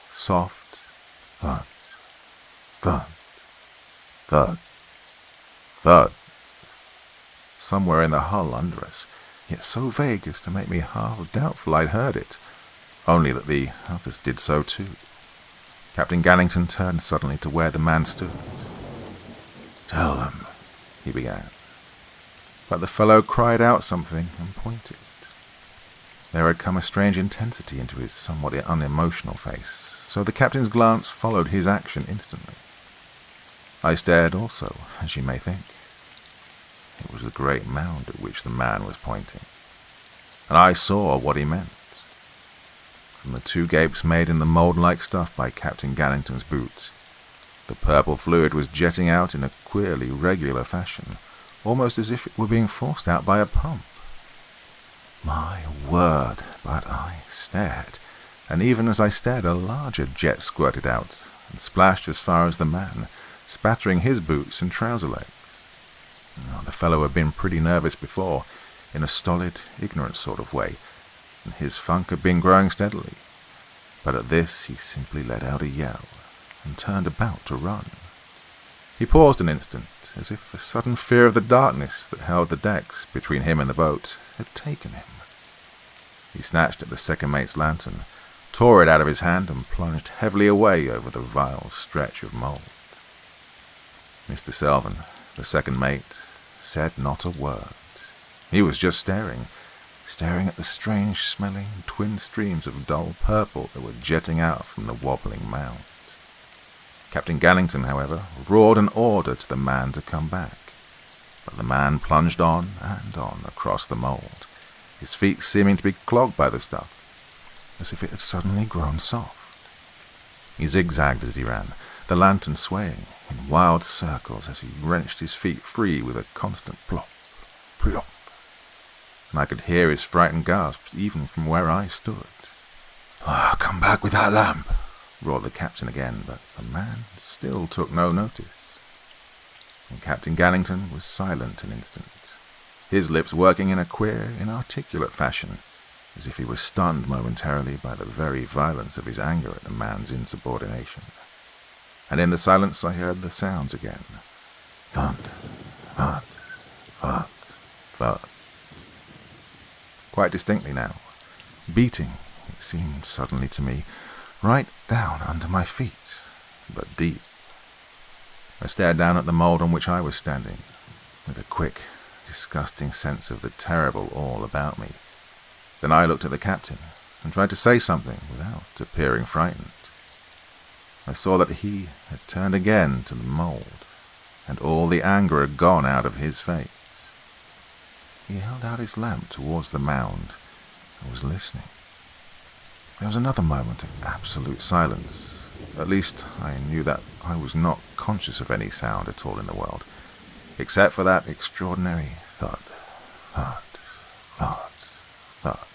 soft thud, thud, thud, thud, somewhere in the hull under us, yet so vague as to make me half doubtful I'd heard it, only that the others did so too. Captain Gallington turned suddenly to where the man stood. "Tell them," he began. But the fellow cried out something and pointed. There had come a strange intensity into his somewhat unemotional face, so the captain's glance followed his action instantly. I stared also, as you may think. It was the great mound at which the man was pointing, and I saw what he meant. From the two gapes made in the mould-like stuff by Captain Gallington's boots, the purple fluid was jetting out in a queerly regular fashion, almost as if it were being forced out by a pump. My word, but I stared, and even as I stared a larger jet squirted out and splashed as far as the man, spattering his boots and trouser legs. The fellow had been pretty nervous before, in a stolid, ignorant sort of way, and his funk had been growing steadily. But at this he simply let out a yell and turned about to run. He paused an instant, as if a sudden fear of the darkness that held the decks between him and the boat had taken him. He snatched at the second mate's lantern, tore it out of his hand, and plunged heavily away over the vile stretch of mould. Mr. Selvin, the second mate, said not a word. He was just staring at the strange-smelling twin streams of dull purple that were jetting out from the wobbling mound. Captain Gallington, however, roared an order to the man to come back, but the man plunged on and on across the mould, his feet seeming to be clogged by the stuff, as if it had suddenly grown soft. He zigzagged as he ran, the lantern swaying in wild circles as he wrenched his feet free with a constant plop, plop, and I could hear his frightened gasps even from where I stood. "Come back with that lamp," roared the captain again, but the man still took no notice. And Captain Gallington was silent an instant, his lips working in a queer, inarticulate fashion, as if he were stunned momentarily by the very violence of his anger at the man's insubordination. And in the silence I heard the sounds again. Thud, thud, thud, thud. Quite distinctly now, beating, it seemed suddenly to me, right down under my feet, but deep. I stared down at the mould on which I was standing, with a quick, disgusting sense of the terrible all about me. Then I looked at the captain and tried to say something without appearing frightened. I saw that he had turned again to the mould, and all the anger had gone out of his face. He held out his lamp towards the mound and was listening. There was another moment of absolute silence. At least I knew that I was not conscious of any sound at all in the world, except for that extraordinary thud, thud, thud, thud,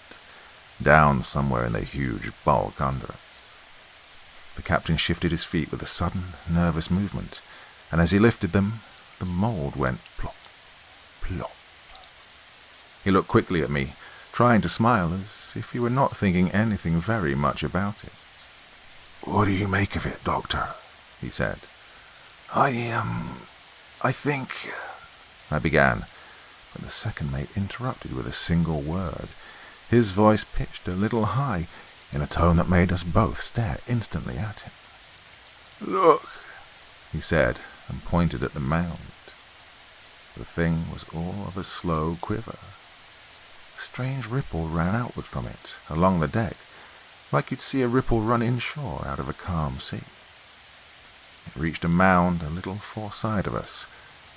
down somewhere in the huge bulk under us. The captain shifted his feet with a sudden, nervous movement, and as he lifted them, the mould went plop, plop. He looked quickly at me, trying to smile as if he were not thinking anything very much about it. "What do you make of it, Doctor?" he said. I think," I began, but the second mate interrupted with a single word, his voice pitched a little high, in a tone that made us both stare instantly at him. "Look," he said, and pointed at the mound. The thing was all of a slow quiver. A strange ripple ran outward from it, along the deck, like you'd see a ripple run inshore out of a calm sea. It reached a mound a little foreside of us,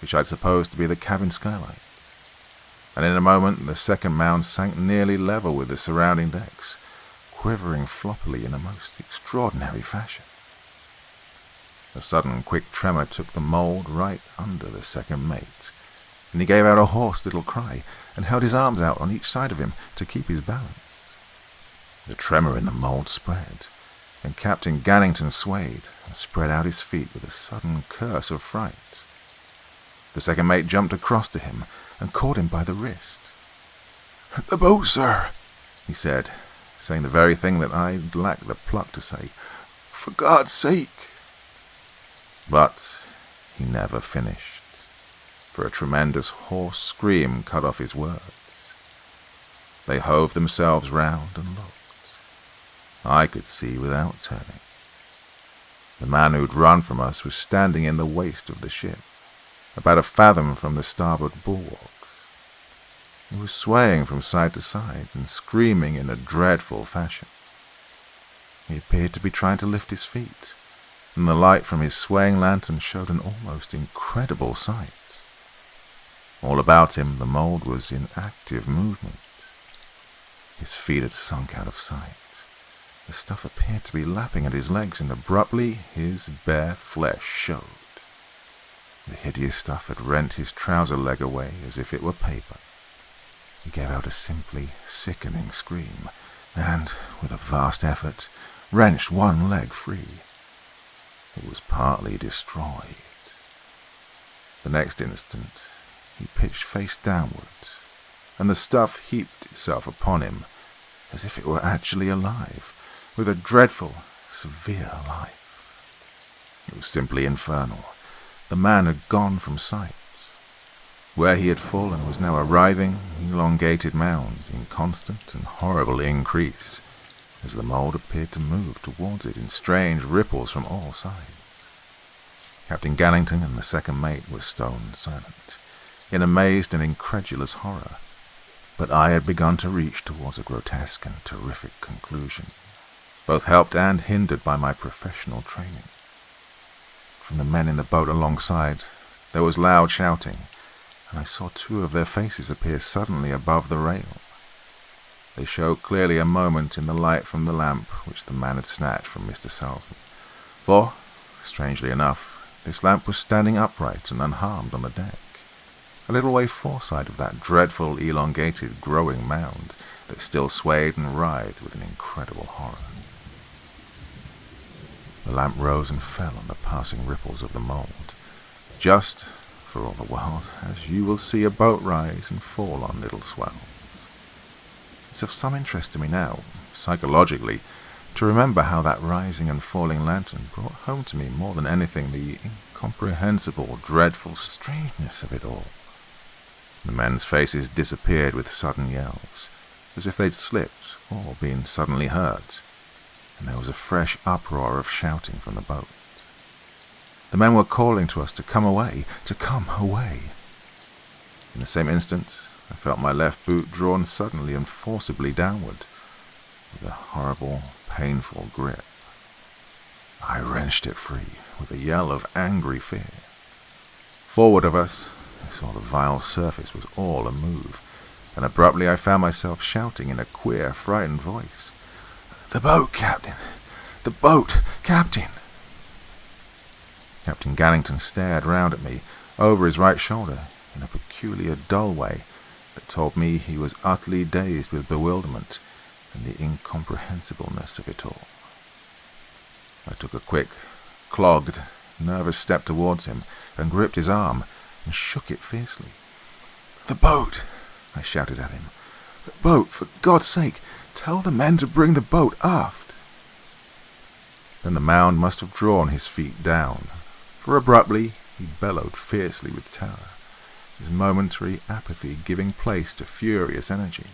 which I'd supposed to be the cabin skylight. and in a moment the second mound sank nearly level with the surrounding decks, quivering floppily in a most extraordinary fashion. A sudden quick tremor took the mould right under the second mate, and he gave out a hoarse little cry and held his arms out on each side of him to keep his balance. The tremor in the mould spread, and Captain Gannington swayed and spread out his feet with a sudden curse of fright. The second mate jumped across to him and caught him by the wrist. "The boat, sir," he said, saying the very thing that I lacked the pluck to say. "For God's sake." But he never finished, for a tremendous hoarse scream cut off his words. They hove themselves round and looked. I could see without turning. The man who'd run from us was standing in the waist of the ship, about a fathom from the starboard bulwarks. He was swaying from side to side and screaming in a dreadful fashion. He appeared to be trying to lift his feet, and the light from his swaying lantern showed an almost incredible sight. All about him the mould was in active movement. His feet had sunk out of sight. The stuff appeared to be lapping at his legs, and abruptly his bare flesh showed. The hideous stuff had rent his trouser leg away as if it were paper. He gave out a simply sickening scream, and, with a vast effort, wrenched one leg free. It was partly destroyed. The next instant, he pitched face downward, and the stuff heaped itself upon him as if it were actually alive, with a dreadful, severe life. It was simply infernal. The man had gone from sight. Where he had fallen was now a writhing, elongated mound in constant and horrible increase, as the mould appeared to move towards it in strange ripples from all sides. Captain Gannington and the second mate were stone silent, in amazed and incredulous horror, but I had begun to reach towards a grotesque and terrific conclusion, both helped and hindered by my professional training. From the men in the boat alongside, there was loud shouting, and I saw two of their faces appear suddenly above the rail. They showed clearly a moment in the light from the lamp which the man had snatched from Mr. Selden, for, strangely enough, this lamp was standing upright and unharmed on the deck, a little way foreside of that dreadful, elongated, growing mound that still swayed and writhed with an incredible horror. The lamp rose and fell on the passing ripples of the mould, just, for all the world, as you will see a boat rise and fall on little swells. It's of some interest to me now, psychologically, to remember how that rising and falling lantern brought home to me more than anything the incomprehensible, dreadful strangeness of it all. The men's faces disappeared with sudden yells, as if they'd slipped or been suddenly hurt, and there was a fresh uproar of shouting from the boat. The men were calling to us to come away, to come away. In the same instant, I felt my left boot drawn suddenly and forcibly downward, with a horrible, painful grip. I wrenched it free with a yell of angry fear. Forward of us, I saw the vile surface was all a move, and abruptly I found myself shouting in a queer, frightened voice, "The boat, Captain! The boat, Captain!" Captain Gannington stared round at me, over his right shoulder, in a peculiar dull way that told me he was utterly dazed with bewilderment and the incomprehensibleness of it all. I took a quick, clogged, nervous step towards him and gripped his arm and shook it fiercely. "The boat!" I shouted at him. "The boat! For God's sake, tell the men to bring the boat aft!" Then the mound must have drawn his feet down, for abruptly he bellowed fiercely with terror, his momentary apathy giving place to furious energy.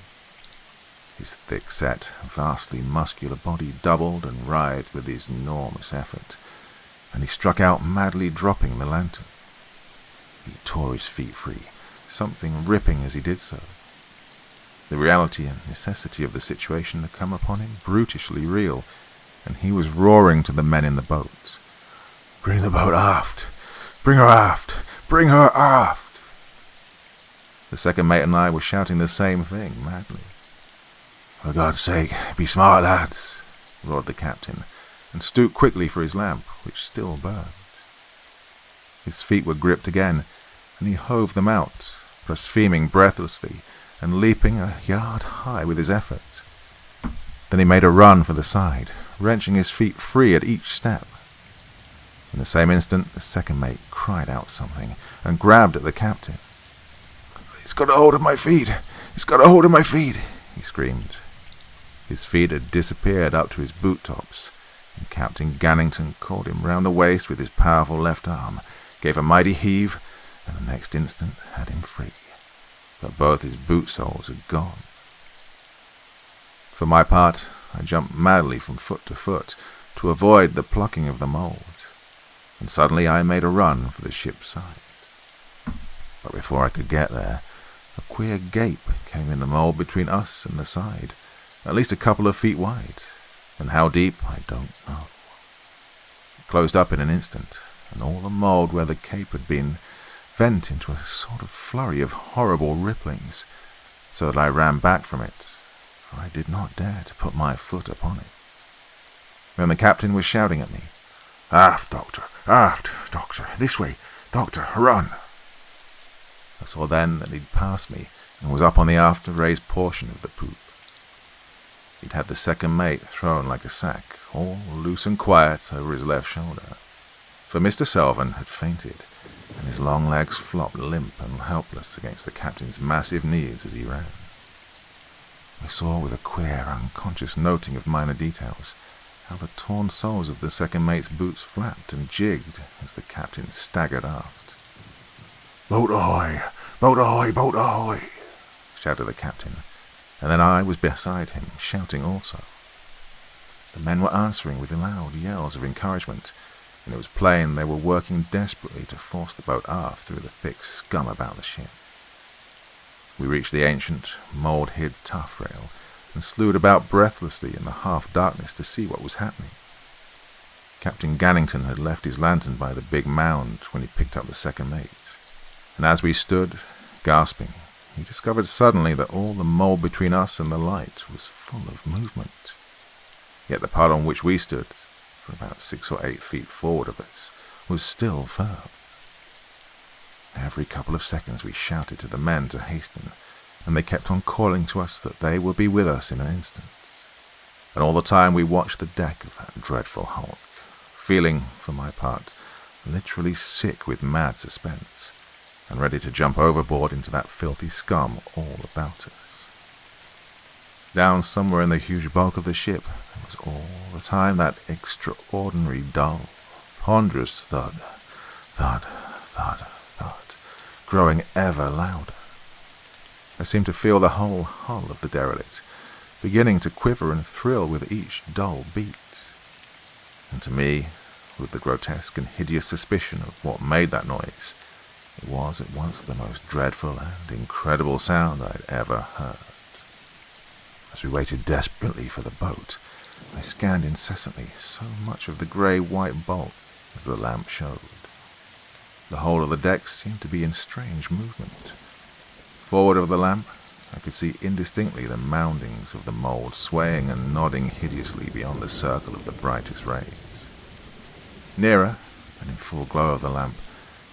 His thick-set, vastly muscular body doubled and writhed with his enormous effort, and he struck out madly, dropping the lantern. He tore his feet free, something ripping as he did so. The reality and necessity of the situation had come upon him brutishly real, and he was roaring to the men in the boat, "Bring the boat aft! Bring her aft! Bring her aft!" The second mate and I were shouting the same thing madly. "For God's sake, be smart, lads," roared the captain, and stooped quickly for his lamp, which still burned. His feet were gripped again, and he hove them out, blaspheming breathlessly and leaping a yard high with his effort. Then he made a run for the side, wrenching his feet free at each step. In the same instant, the second mate cried out something and grabbed at the captain. "He's got a hold of my feet! He's got a hold of my feet!" he screamed. His feet had disappeared up to his boot tops, and Captain Gannington caught him round the waist with his powerful left arm, gave a mighty heave, and the next instant had him free. But both his boot soles had gone. For my part, I jumped madly from foot to foot to avoid the plucking of the mould, and suddenly I made a run for the ship's side. But before I could get there, a queer gape came in the mould between us and the side, at least a couple of feet wide, and how deep I don't know. It closed up in an instant, and all the mould where the cape had been vent into a sort of flurry of horrible ripplings, so that I ran back from it, for I did not dare to put my foot upon it. Then the captain was shouting at me, Aft, Doctor, this way, Doctor, run!" I saw then that he'd passed me and was up on the after raised portion of the poop. He'd had the second mate thrown like a sack, all loose and quiet over his left shoulder, for Mr. Selvin had fainted, and his long legs flopped limp and helpless against the captain's massive knees as he ran. I saw with a queer, unconscious noting of minor details how the torn soles of the second mate's boots flapped and jigged as the captain staggered aft. "Boat ahoy! Boat ahoy! Boat ahoy!" shouted the captain, and then I was beside him, shouting also. The men were answering with loud yells of encouragement, and it was plain they were working desperately to force the boat aft through the thick scum about the ship. We reached the ancient, mould-hid taffrail, and slewed about breathlessly in the half-darkness to see what was happening. Captain Gannington had left his lantern by the big mound when he picked up the second mate, and as we stood, gasping, we discovered suddenly that all the mould between us and the light was full of movement. Yet the part on which we stood, for about 6 or 8 feet forward of us, was still firm. Every couple of seconds we shouted to the men to hasten, and they kept on calling to us that they would be with us in an instant. And all the time we watched the deck of that dreadful hulk, feeling, for my part, literally sick with mad suspense, and ready to jump overboard into that filthy scum all about us. Down somewhere in the huge bulk of the ship, there was all the time that extraordinary dull, ponderous thud, thud, thud, thud, growing ever louder. I seemed to feel the whole hull of the derelict beginning to quiver and thrill with each dull beat. And to me, with the grotesque and hideous suspicion of what made that noise, it was at once the most dreadful and incredible sound I had ever heard. As we waited desperately for the boat, I scanned incessantly so much of the grey-white bulk as the lamp showed. The whole of the deck seemed to be in strange movement. Forward of the lamp, I could see indistinctly the moundings of the mould swaying and nodding hideously beyond the circle of the brightest rays. Nearer, and in full glow of the lamp,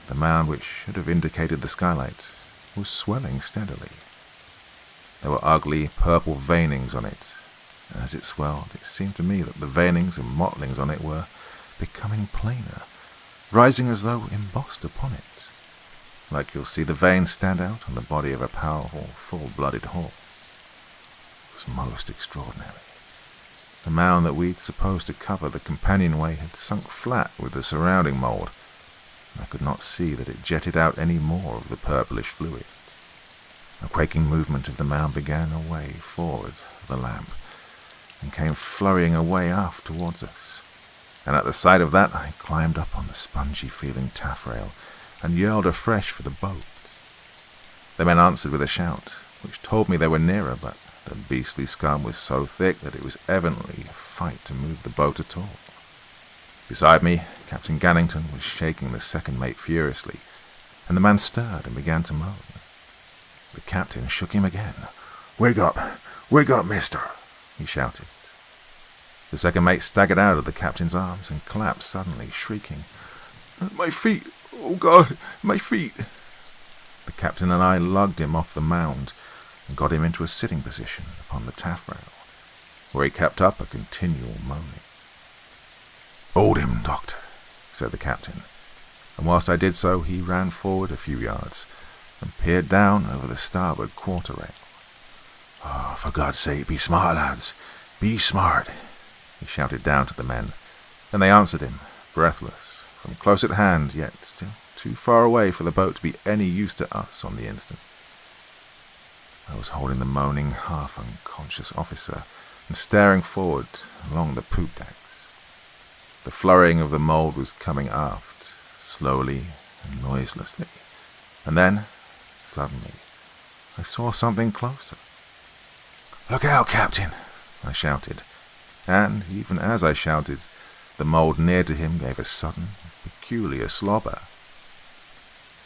the mound which should have indicated the skylight was swelling steadily. There were ugly purple veinings on it, and as it swelled, it seemed to me that the veinings and mottlings on it were becoming plainer, rising as though embossed upon it, like you'll see the veins stand out on the body of a powerful, full-blooded horse. It was most extraordinary. The mound that we'd supposed to cover the companionway had sunk flat with the surrounding mould, and I could not see that it jetted out any more of the purplish fluid. A quaking movement of the mound began away forward of the lamp, and came flurrying away aft towards us, and at the sight of that I climbed up on the spongy-feeling taffrail, and yelled afresh for the boat. The men answered with a shout, which told me they were nearer, but the beastly scum was so thick that it was evidently a fight to move the boat at all. Beside me, Captain Gannington was shaking the second mate furiously, and the man stirred and began to moan. The captain shook him again. Wake up, mister, he shouted. The second mate staggered out of the captain's arms and collapsed suddenly, shrieking, My feet! Oh God, my feet! The captain and I lugged him off the mound and got him into a sitting position upon the taffrail, where he kept up a continual moaning. Hold him, doctor, said the captain, and whilst I did so, he ran forward a few yards and peered down over the starboard quarter rail. Oh, for God's sake, be smart, lads, be smart, he shouted down to the men, and they answered him, breathless, from close at hand, yet still too far away for the boat to be any use to us on the instant. I was holding the moaning, half-unconscious officer and staring forward along the poop decks. The flurrying of the mould was coming aft, slowly and noiselessly, and then, suddenly, I saw something closer. Look out, Captain, I shouted, and, even as I shouted, the mould near to him gave a sudden, peculiar slobber.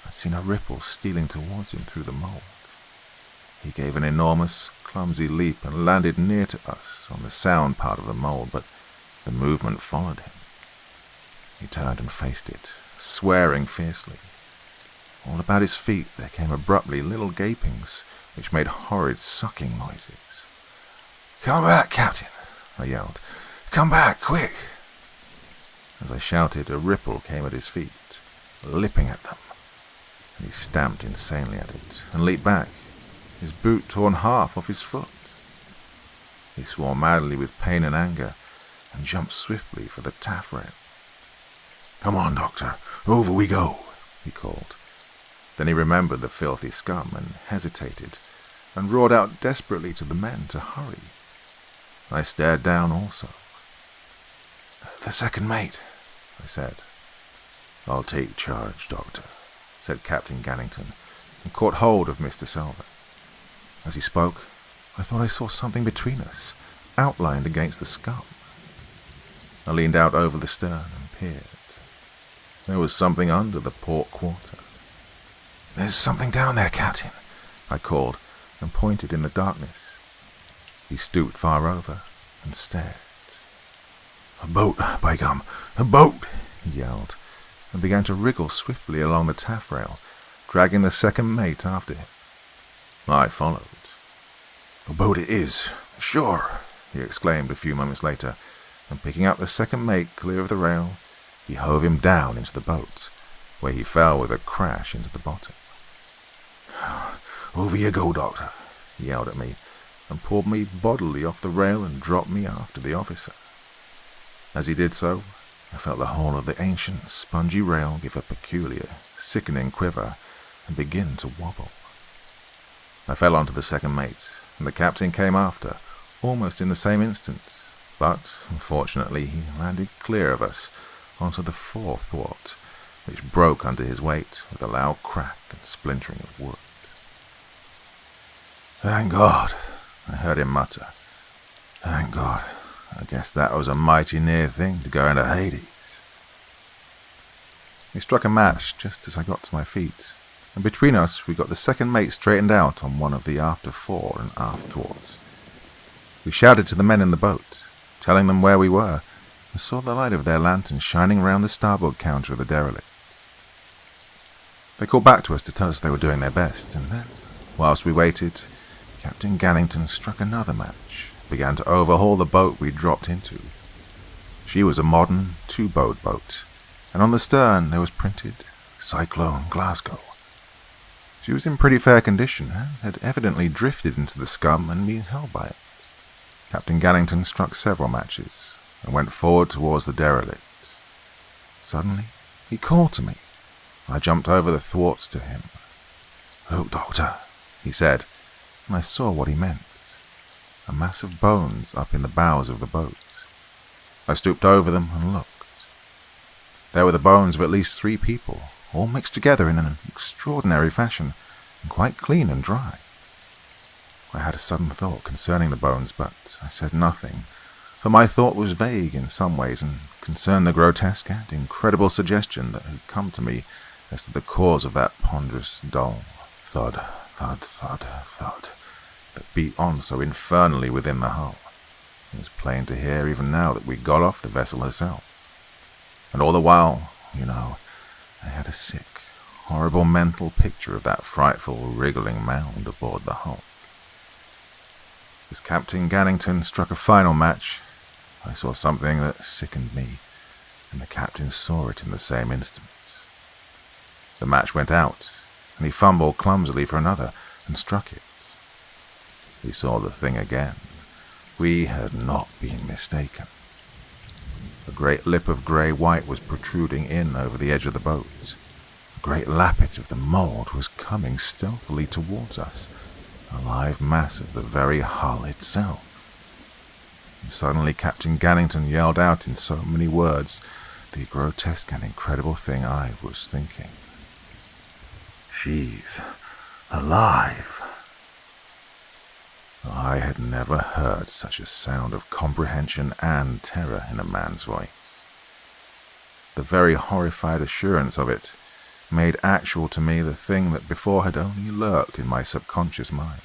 I'd seen a ripple stealing towards him through the mould. He gave an enormous, clumsy leap and landed near to us on the sound part of the mould, but the movement followed him. He turned and faced it, swearing fiercely. All about his feet there came abruptly little gapings, which made horrid sucking noises. Come back, Captain, I yelled. Come back, quick! As I shouted, a ripple came at his feet, lipping at them, and he stamped insanely at it and leaped back, his boot torn half off his foot. He swore madly with pain and anger and jumped swiftly for the taffrail. Come on, doctor, over we go, he called. Then he remembered the filthy scum and hesitated and roared out desperately to the men to hurry. I stared down also. The second mate, I said. I'll take charge, doctor, said Captain Gannington, and caught hold of Mr. Selver. As he spoke, I thought I saw something between us, outlined against the scum. I leaned out over the stern and peered. There was something under the port quarter. There's something down there, Captain, I called, and pointed in the darkness. He stooped far over and stared. A boat, by gum, a boat, he yelled, and began to wriggle swiftly along the taffrail, dragging the second mate after him. I followed. A boat it is, sure, he exclaimed a few moments later, and picking up the second mate clear of the rail, he hove him down into the boat, where he fell with a crash into the bottom. Over you go, doctor, he yelled at me, and pulled me bodily off the rail and dropped me after the officer. As he did so, I felt the whole of the ancient, spongy rail give a peculiar, sickening quiver and begin to wobble. I fell onto the second mate, and the captain came after, almost in the same instant, but, unfortunately, he landed clear of us onto the fore thwart, which broke under his weight with a loud crack and splintering of wood. Thank God, I heard him mutter. Thank God. I guess that was a mighty near thing to go into Hades. He struck a match just as I got to my feet, and between us we got the second mate straightened out on one of the after fore and aft thwarts. We shouted to the men in the boat, telling them where we were, and saw the light of their lantern shining round the starboard counter of the derelict. They called back to us to tell us they were doing their best, and then, whilst we waited, Captain Gannington struck another match, began to overhaul the boat we dropped into. She was a modern two-boat boat, and on the stern there was printed Cyclone Glasgow. She was in pretty fair condition, and had evidently drifted into the scum and been held by it. Captain Gannington struck several matches, and went forward towards the derelict. Suddenly, he called to me. I jumped over the thwarts to him. Look, doctor, he said, and I saw what he meant. A mass of bones up in the bows of the boat. I stooped over them and looked. There were the bones of at least 3 people, all mixed together in an extraordinary fashion, and quite clean and dry. I had a sudden thought concerning the bones, but I said nothing, for my thought was vague in some ways and concerned the grotesque and incredible suggestion that had come to me as to the cause of that ponderous, dull thud, thud, thud, thud, that beat on so infernally within the hull. It was plain to hear even now that we'd got off the vessel herself. And all the while, I had a sick, horrible mental picture of that frightful, wriggling mound aboard the hulk. As Captain Gannington struck a final match, I saw something that sickened me, and the captain saw it in the same instant. The match went out, and he fumbled clumsily for another, and struck it. We saw the thing again. We had not been mistaken. A great lip of grey-white was protruding in over the edge of the boat. A great lappet of the mould was coming stealthily towards us, a live mass of the very hull itself. And suddenly Captain Gannington yelled out in so many words the grotesque and incredible thing I was thinking. "She's alive." I had never heard such a sound of comprehension and terror in a man's voice. The very horrified assurance of it made actual to me the thing that before had only lurked in my subconscious mind.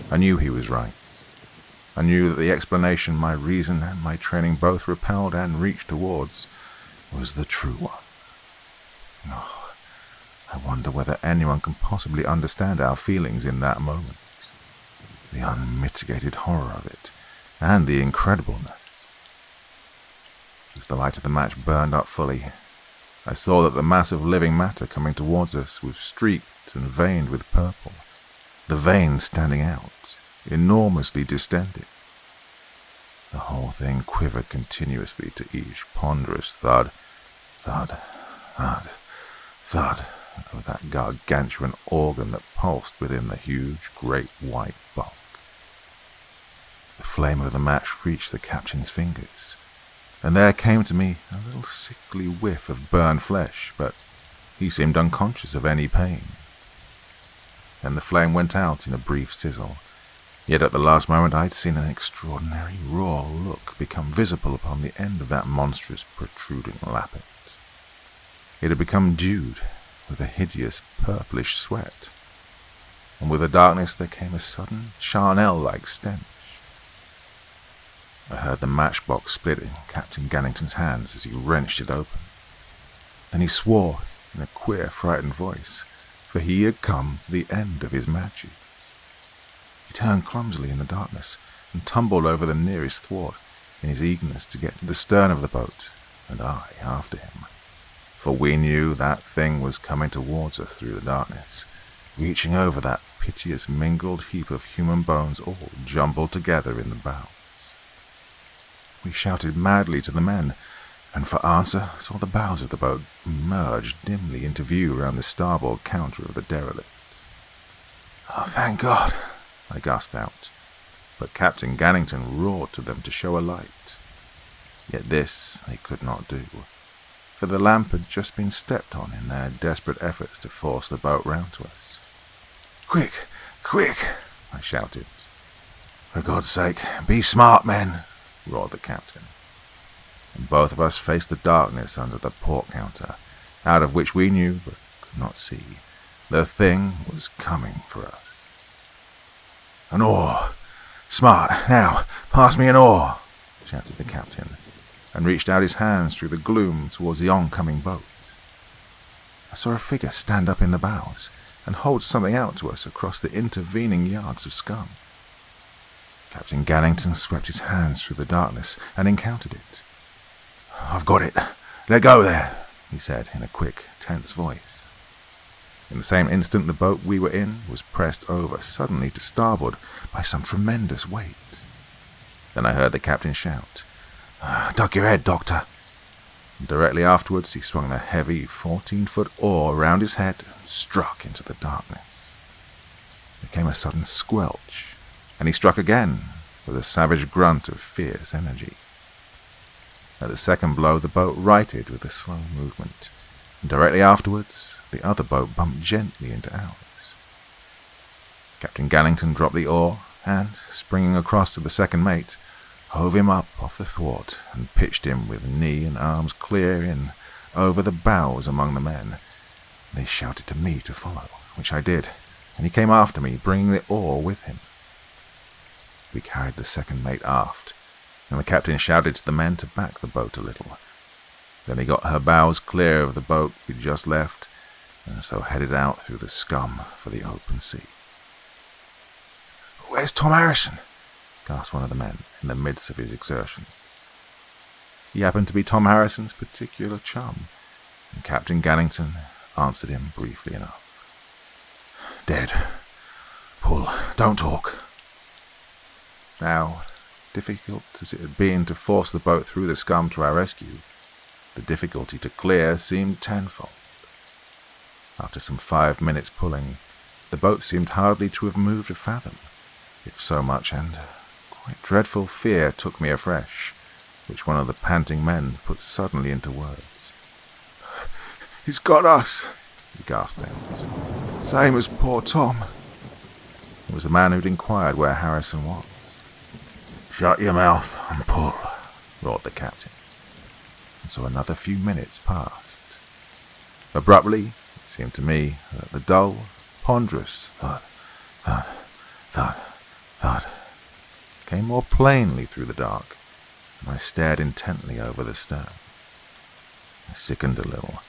I knew he was right. I knew that the explanation my reason and my training both repelled and reached towards was the true one. Oh, I wonder whether anyone can possibly understand our feelings in that moment. The unmitigated horror of it, and the incredibleness. As the light of the match burned up fully, I saw that the mass of living matter coming towards us was streaked and veined with purple, the veins standing out, enormously distended. The whole thing quivered continuously to each ponderous thud, thud, thud, thud of that gargantuan organ that pulsed within the huge, great white bulk. The flame of the match reached the captain's fingers, and there came to me a little sickly whiff of burned flesh, but he seemed unconscious of any pain. Then the flame went out in a brief sizzle, yet at the last moment I'd seen an extraordinary raw look become visible upon the end of that monstrous protruding lappet. It had become dewed with a hideous purplish sweat, and with the darkness there came a sudden charnel-like stench. I heard the matchbox split in Captain Gannington's hands as he wrenched it open. Then he swore in a queer, frightened voice, for he had come to the end of his matches. He turned clumsily in the darkness and tumbled over the nearest thwart in his eagerness to get to the stern of the boat, and I after him. For we knew that thing was coming towards us through the darkness, reaching over that piteous mingled heap of human bones all jumbled together in the bows. We shouted madly to the men, and for answer saw the bows of the boat merge dimly into view round the starboard counter of the derelict. "Oh, thank God!" I gasped out, but Captain Gannington roared to them to show a light. Yet this they could not do, for the lamp had just been stepped on in their desperate efforts to force the boat round to us. "Quick, quick!" I shouted. "For God's sake, be smart, men!" roared the captain. And both of us faced the darkness under the port counter, out of which we knew, but could not see, the thing was coming for us. "An oar! Smart! Now, pass me an oar!" shouted the captain, and reached out his hands through the gloom towards the oncoming boat. I saw a figure stand up in the bows and hold something out to us across the intervening yards of scum. Captain Gannington swept his hands through the darkness and encountered it. "I've got it. Let go there," he said in a quick, tense voice. In the same instant the boat we were in was pressed over suddenly to starboard by some tremendous weight. Then I heard the captain shout, "Duck your head, Doctor." And directly afterwards he swung the heavy 14-foot oar round his head and struck into the darkness. There came a sudden squelch, and he struck again with a savage grunt of fierce energy. At the second blow the boat righted with a slow movement, and directly afterwards the other boat bumped gently into ours. Captain Gannington dropped the oar, and, springing across to the second mate, hove him up off the thwart and pitched him with knee and arms clear in over the bows among the men. They shouted to me to follow, which I did, and he came after me, bringing the oar with him. We carried the second mate aft, and the captain shouted to the men to back the boat a little. Then he got her bows clear of the boat we'd just left, and so headed out through the scum for the open sea. "Where's Tom Harrison?" gasped one of the men in the midst of his exertions. He happened to be Tom Harrison's particular chum, and Captain Gannington answered him briefly enough. "Dead. Pull. Don't talk." Now, difficult as it had been to force the boat through the scum to our rescue, the difficulty to clear seemed tenfold. After some 5 minutes pulling, the boat seemed hardly to have moved a fathom, if so much, and quite dreadful fear took me afresh, which one of the panting men put suddenly into words. "He's got us," he gasped out. "Same as poor Tom." It was the man who'd inquired where Harrison was. "Shut your mouth and pull," roared the captain. And so another few minutes passed. Abruptly, it seemed to me that the dull, ponderous thud, thud, thud, thud came more plainly through the dark, and I stared intently over the stern. I sickened a little,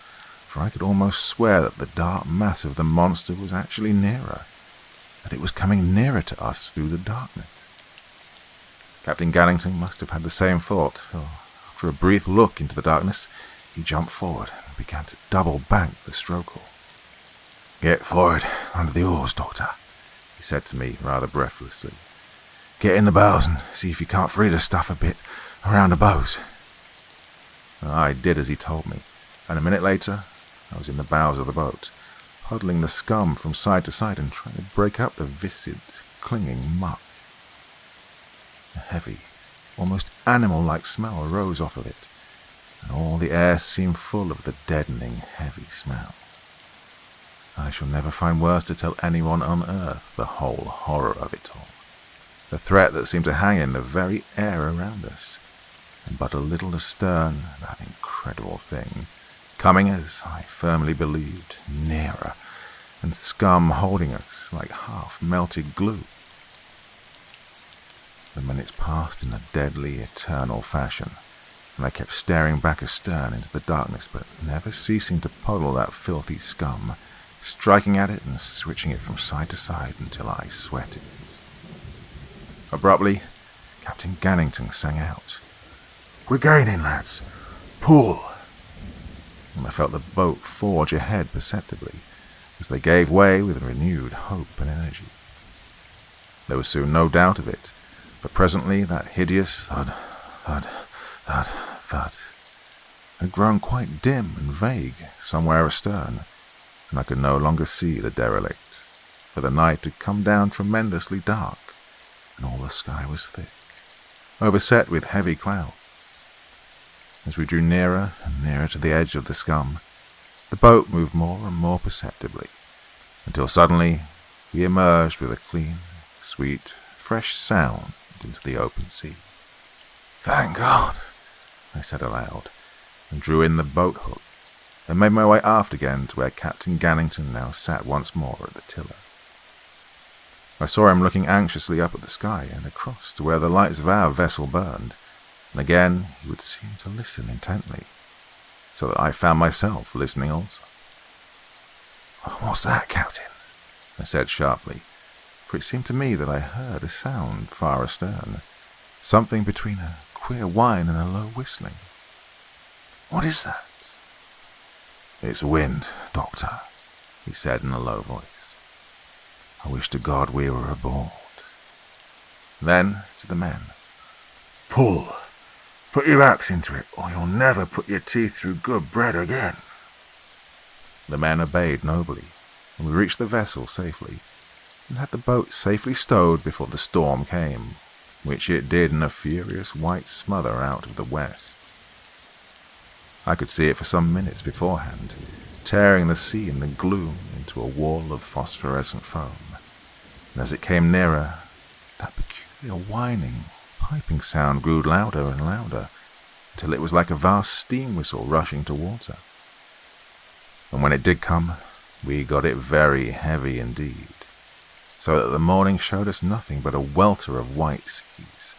for I could almost swear that the dark mass of the monster was actually nearer, that it was coming nearer to us through the darkness. Captain Gannington must have had the same thought, for after a brief look into the darkness, he jumped forward and began to double bank the stroke oar. "Get forward under the oars, Doctor," he said to me rather breathlessly. "Get in the bows and see if you can't free the stuff a bit around the bows." I did as he told me, and a minute later I was in the bows of the boat, puddling the scum from side to side and trying to break up the viscid, clinging muck. A heavy, almost animal-like smell arose off of it, and all the air seemed full of the deadening, heavy smell. I shall never find words to tell anyone on earth the whole horror of it all. The threat that seemed to hang in the very air around us, and but a little astern, that incredible thing, coming, as I firmly believed, nearer, and scum holding us like half-melted glue. The minutes passed in a deadly, eternal fashion, and I kept staring back astern into the darkness, but never ceasing to puddle that filthy scum, striking at it and switching it from side to side until I sweated. Abruptly, Captain Gannington sang out, "We're gaining, lads. Pull." And I felt the boat forge ahead perceptibly, as they gave way with renewed hope and energy. There was soon no doubt of it, for presently that hideous thud, thud, thud, thud had grown quite dim and vague somewhere astern, and I could no longer see the derelict, for the night had come down tremendously dark, and all the sky was thick, overset with heavy clouds. As we drew nearer and nearer to the edge of the scum, the boat moved more and more perceptibly, until suddenly we emerged with a clean, sweet, fresh sound into the open sea. "Thank God," I said aloud, and drew in the boat hook, and made my way aft again to where Captain Gannington now sat once more at the tiller. I saw him looking anxiously up at the sky and across to where the lights of our vessel burned, and again he would seem to listen intently, so that I found myself listening also. "What's that, Captain?" I said sharply, for it seemed to me that I heard a sound far astern, something between a queer whine and a low whistling. "What is that?" "It's wind, Doctor," he said in a low voice. "I wish to God we were aboard." Then, to the men, "Pull. Put your axe into it, or you'll never put your teeth through good bread again." The men obeyed nobly, and we reached the vessel safely, and had the boat safely stowed before the storm came, which it did in a furious white smother out of the west. I could see it for some minutes beforehand, tearing the sea in the gloom into a wall of phosphorescent foam, and as it came nearer, that peculiar whining, piping sound grew louder and louder, until it was like a vast steam whistle rushing towards her. And when it did come, we got it very heavy indeed, so that the morning showed us nothing but a welter of white seas,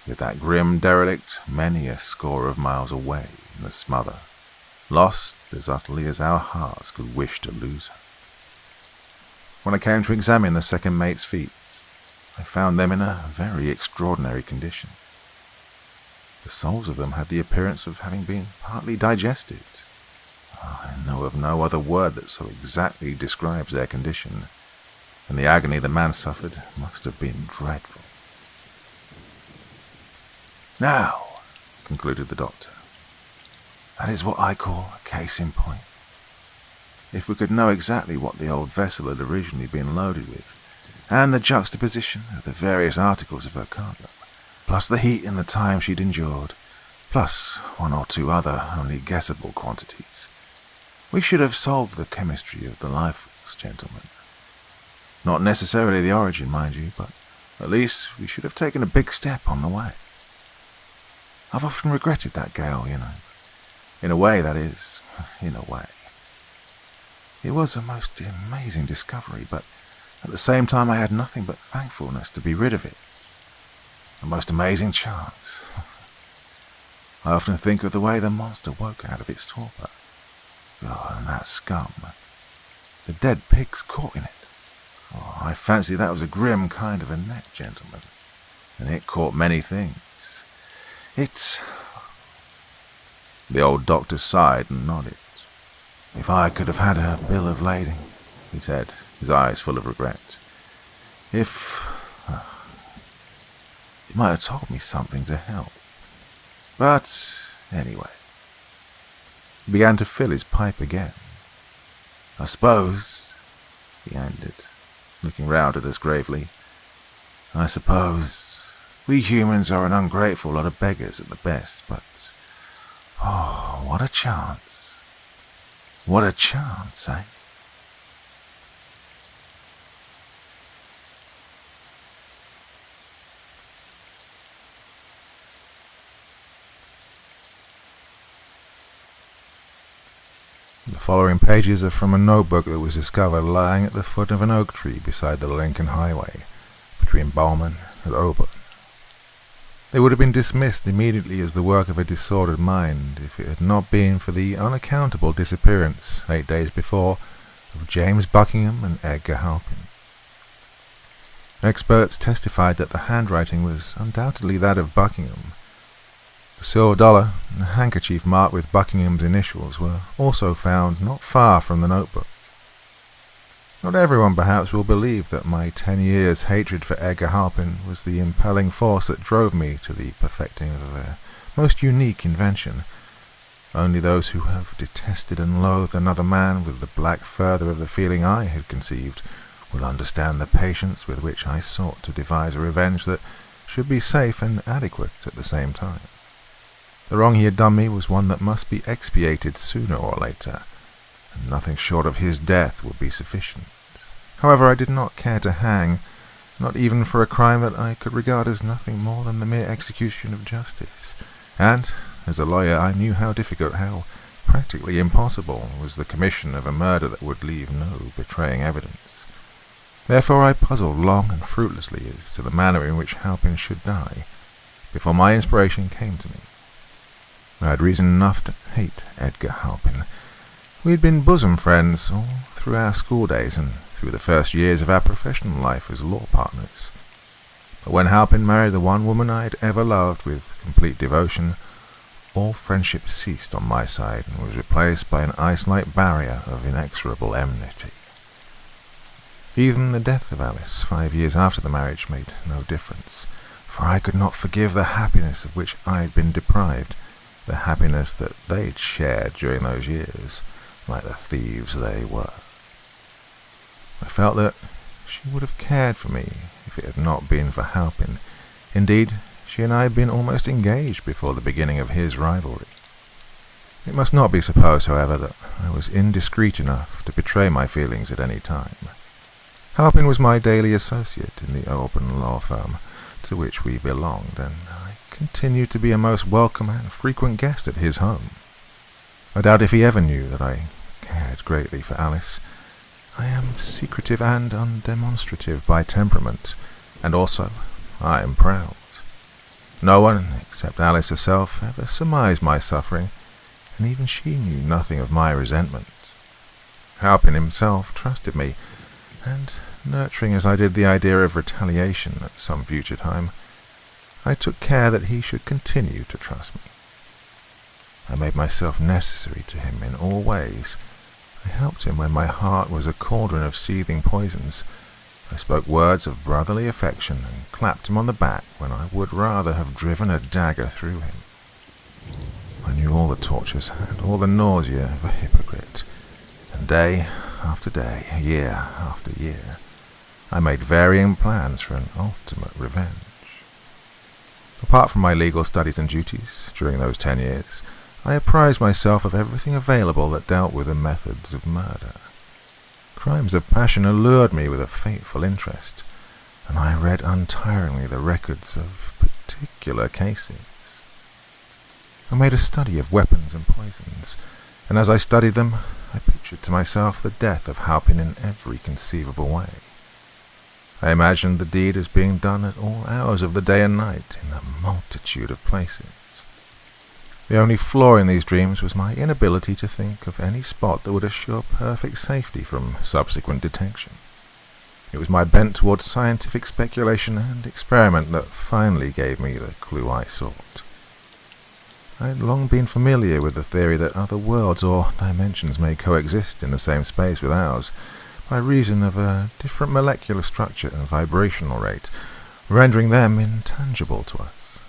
with that grim derelict many a score of miles away in the smother, lost as utterly as our hearts could wish to lose her. When I came to examine the second mate's feet, I found them in a very extraordinary condition. The soles of them had the appearance of having been partly digested. I know of no other word that so exactly describes their condition, and the agony the man suffered must have been dreadful. "Now," concluded the doctor, "that is what I call a case in point. If we could know exactly what the old vessel had originally been loaded with, and the juxtaposition of the various articles of her cargo, plus the heat and the time she'd endured, plus one or two other only guessable quantities, we should have solved the chemistry of the life force, gentlemen. Not necessarily the origin, mind you, but at least we should have taken a big step on the way. I've often regretted that gale, you know. In a way, that is, in a way. It was a most amazing discovery, but at the same time I had nothing but thankfulness to be rid of it. A most amazing chance. I often think of the way the monster woke out of its torpor. Oh, and that scum. The dead pigs caught in it. Oh, I fancy that was a grim kind of a net, gentlemen. And it caught many things. The old doctor sighed and nodded. "If I could have had a bill of lading," he said, his eyes full of regret. "It might have told me something to help. But, anyway." He began to fill his pipe again. "I suppose," he ended, looking round at us gravely, "I suppose we humans are an ungrateful lot of beggars at the best, but, oh, what a chance. What a chance, eh?" The following pages are from a notebook that was discovered lying at the foot of an oak tree beside the Lincoln Highway, between Bowman and Auburn. They would have been dismissed immediately as the work of a disordered mind if it had not been for the unaccountable disappearance, 8 days before, of James Buckingham and Edgar Halpin. Experts testified that the handwriting was undoubtedly that of Buckingham. The silver dollar and a handkerchief marked with Buckingham's initials were also found not far from the notebook. Not everyone perhaps will believe that my 10 years' hatred for Edgar Halpin was the impelling force that drove me to the perfecting of a most unique invention. Only those who have detested and loathed another man with the black further of the feeling I had conceived will understand the patience with which I sought to devise a revenge that should be safe and adequate at the same time. The wrong he had done me was one that must be expiated sooner or later, and nothing short of his death would be sufficient. However, I did not care to hang, not even for a crime that I could regard as nothing more than the mere execution of justice, and, as a lawyer, I knew how difficult, how practically impossible, was the commission of a murder that would leave no betraying evidence. Therefore I puzzled long and fruitlessly as to the manner in which Halpin should die, before my inspiration came to me. I had reason enough to hate Edgar Halpin. We had been bosom friends all through our school days and through the first years of our professional life as law partners. But when Halpin married the one woman I had ever loved with complete devotion, all friendship ceased on my side and was replaced by an ice-like barrier of inexorable enmity. Even the death of Alice 5 years after the marriage made no difference, for I could not forgive the happiness of which I had been deprived, the happiness that they'd shared during those years, like the thieves they were. I felt that she would have cared for me if it had not been for Halpin. Indeed, she and I had been almost engaged before the beginning of his rivalry. It must not be supposed, however, that I was indiscreet enough to betray my feelings at any time. Halpin was my daily associate in the Auburn law firm to which we belonged, and I continued to be a most welcome and frequent guest at his home. I doubt if he ever knew that I cared greatly for Alice. I am secretive and undemonstrative by temperament, and also I am proud. No one, except Alice herself, ever surmised my suffering, and even she knew nothing of my resentment. Halpin himself trusted me, and, nurturing as I did the idea of retaliation at some future time, I took care that he should continue to trust me. I made myself necessary to him in all ways. I helped him when my heart was a cauldron of seething poisons. I spoke words of brotherly affection and clapped him on the back when I would rather have driven a dagger through him. I knew all the tortures and all the nausea of a hypocrite, and day after day, year after year, I made varying plans for an ultimate revenge. Apart from my legal studies and duties, during those 10 years, I apprised myself of everything available that dealt with the methods of murder. Crimes of passion allured me with a fateful interest, and I read untiringly the records of particular cases. I made a study of weapons and poisons, and as I studied them, I pictured to myself the death of Halpin in every conceivable way. I imagined the deed as being done at all hours of the day and night, in a multitude of places. The only flaw in these dreams was my inability to think of any spot that would assure perfect safety from subsequent detection. It was my bent towards scientific speculation and experiment that finally gave me the clue I sought. I had long been familiar with the theory that other worlds or dimensions may coexist in the same space with ours, by reason of a different molecular structure and vibrational rate, rendering them intangible to us.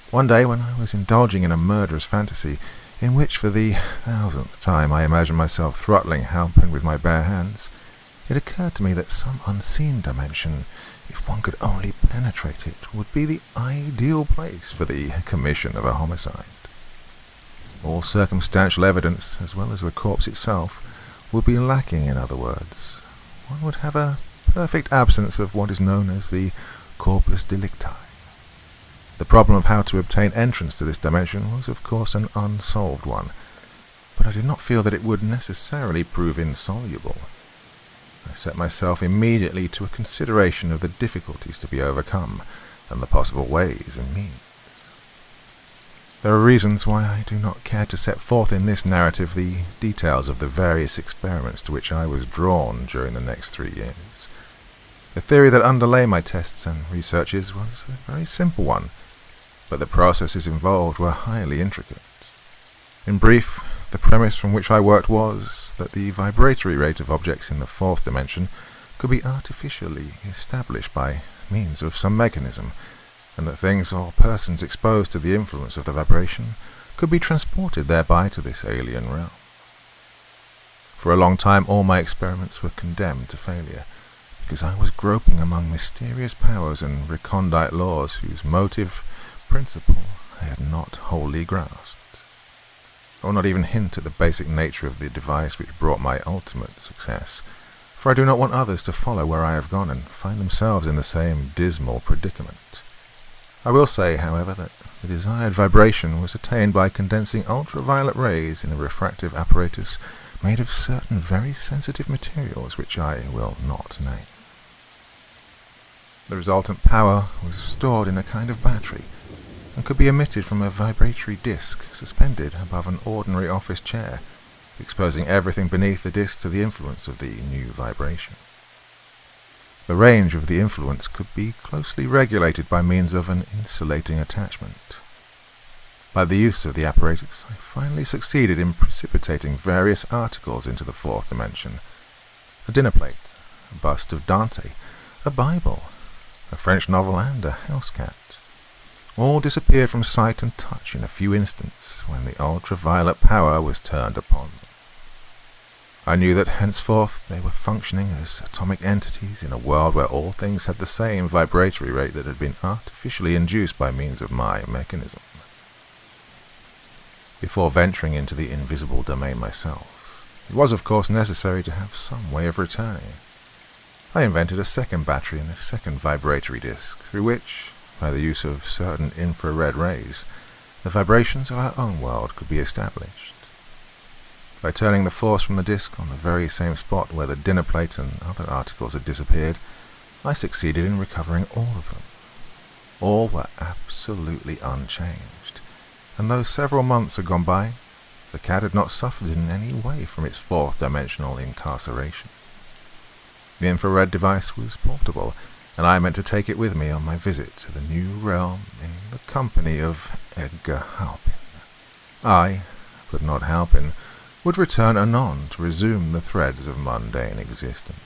One day, when I was indulging in a murderous fantasy, in which for the 1000th time I imagined myself throttling Halpin with my bare hands, it occurred to me that some unseen dimension, if one could only penetrate it, would be the ideal place for the commission of a homicide. All circumstantial evidence, as well as the corpse itself, would be lacking, in other words. One would have a perfect absence of what is known as the corpus delicti. The problem of how to obtain entrance to this dimension was, of course, an unsolved one, but I did not feel that it would necessarily prove insoluble. I set myself immediately to a consideration of the difficulties to be overcome, and the possible ways and means. There are reasons why I do not care to set forth in this narrative the details of the various experiments to which I was drawn during the next 3 years. The theory that underlay my tests and researches was a very simple one, but the processes involved were highly intricate. In brief, the premise from which I worked was that the vibratory rate of objects in the 4th dimension could be artificially established by means of some mechanism, and that things or persons exposed to the influence of the vibration could be transported thereby to this alien realm. For a long time all my experiments were condemned to failure, because I was groping among mysterious powers and recondite laws whose motive principle I had not wholly grasped. I will not even hint at the basic nature of the device which brought my ultimate success, for I do not want others to follow where I have gone and find themselves in the same dismal predicament. I will say, however, that the desired vibration was attained by condensing ultraviolet rays in a refractive apparatus made of certain very sensitive materials which I will not name. The resultant power was stored in a kind of battery, and could be emitted from a vibratory disc suspended above an ordinary office chair, exposing everything beneath the disc to the influence of the new vibration. The range of the influence could be closely regulated by means of an insulating attachment. By the use of the apparatus, I finally succeeded in precipitating various articles into the 4th dimension. A dinner plate, a bust of Dante, a Bible, a French novel, and a house cat. All disappeared from sight and touch in a few instants when the ultraviolet power was turned upon them. I knew that henceforth they were functioning as atomic entities in a world where all things had the same vibratory rate that had been artificially induced by means of my mechanism. Before venturing into the invisible domain myself, it was of course necessary to have some way of returning. I invented a second battery and a second vibratory disc, through which, by the use of certain infrared rays, the vibrations of our own world could be established. By turning the force from the disc on the very same spot where the dinner plate and other articles had disappeared, I succeeded in recovering all of them. All were absolutely unchanged, and though several months had gone by, the cat had not suffered in any way from its fourth-dimensional incarceration. The infrared device was portable, and I meant to take it with me on my visit to the new realm in the company of Edgar Halpin. I, but not Halpin, would return anon to resume the threads of mundane existence.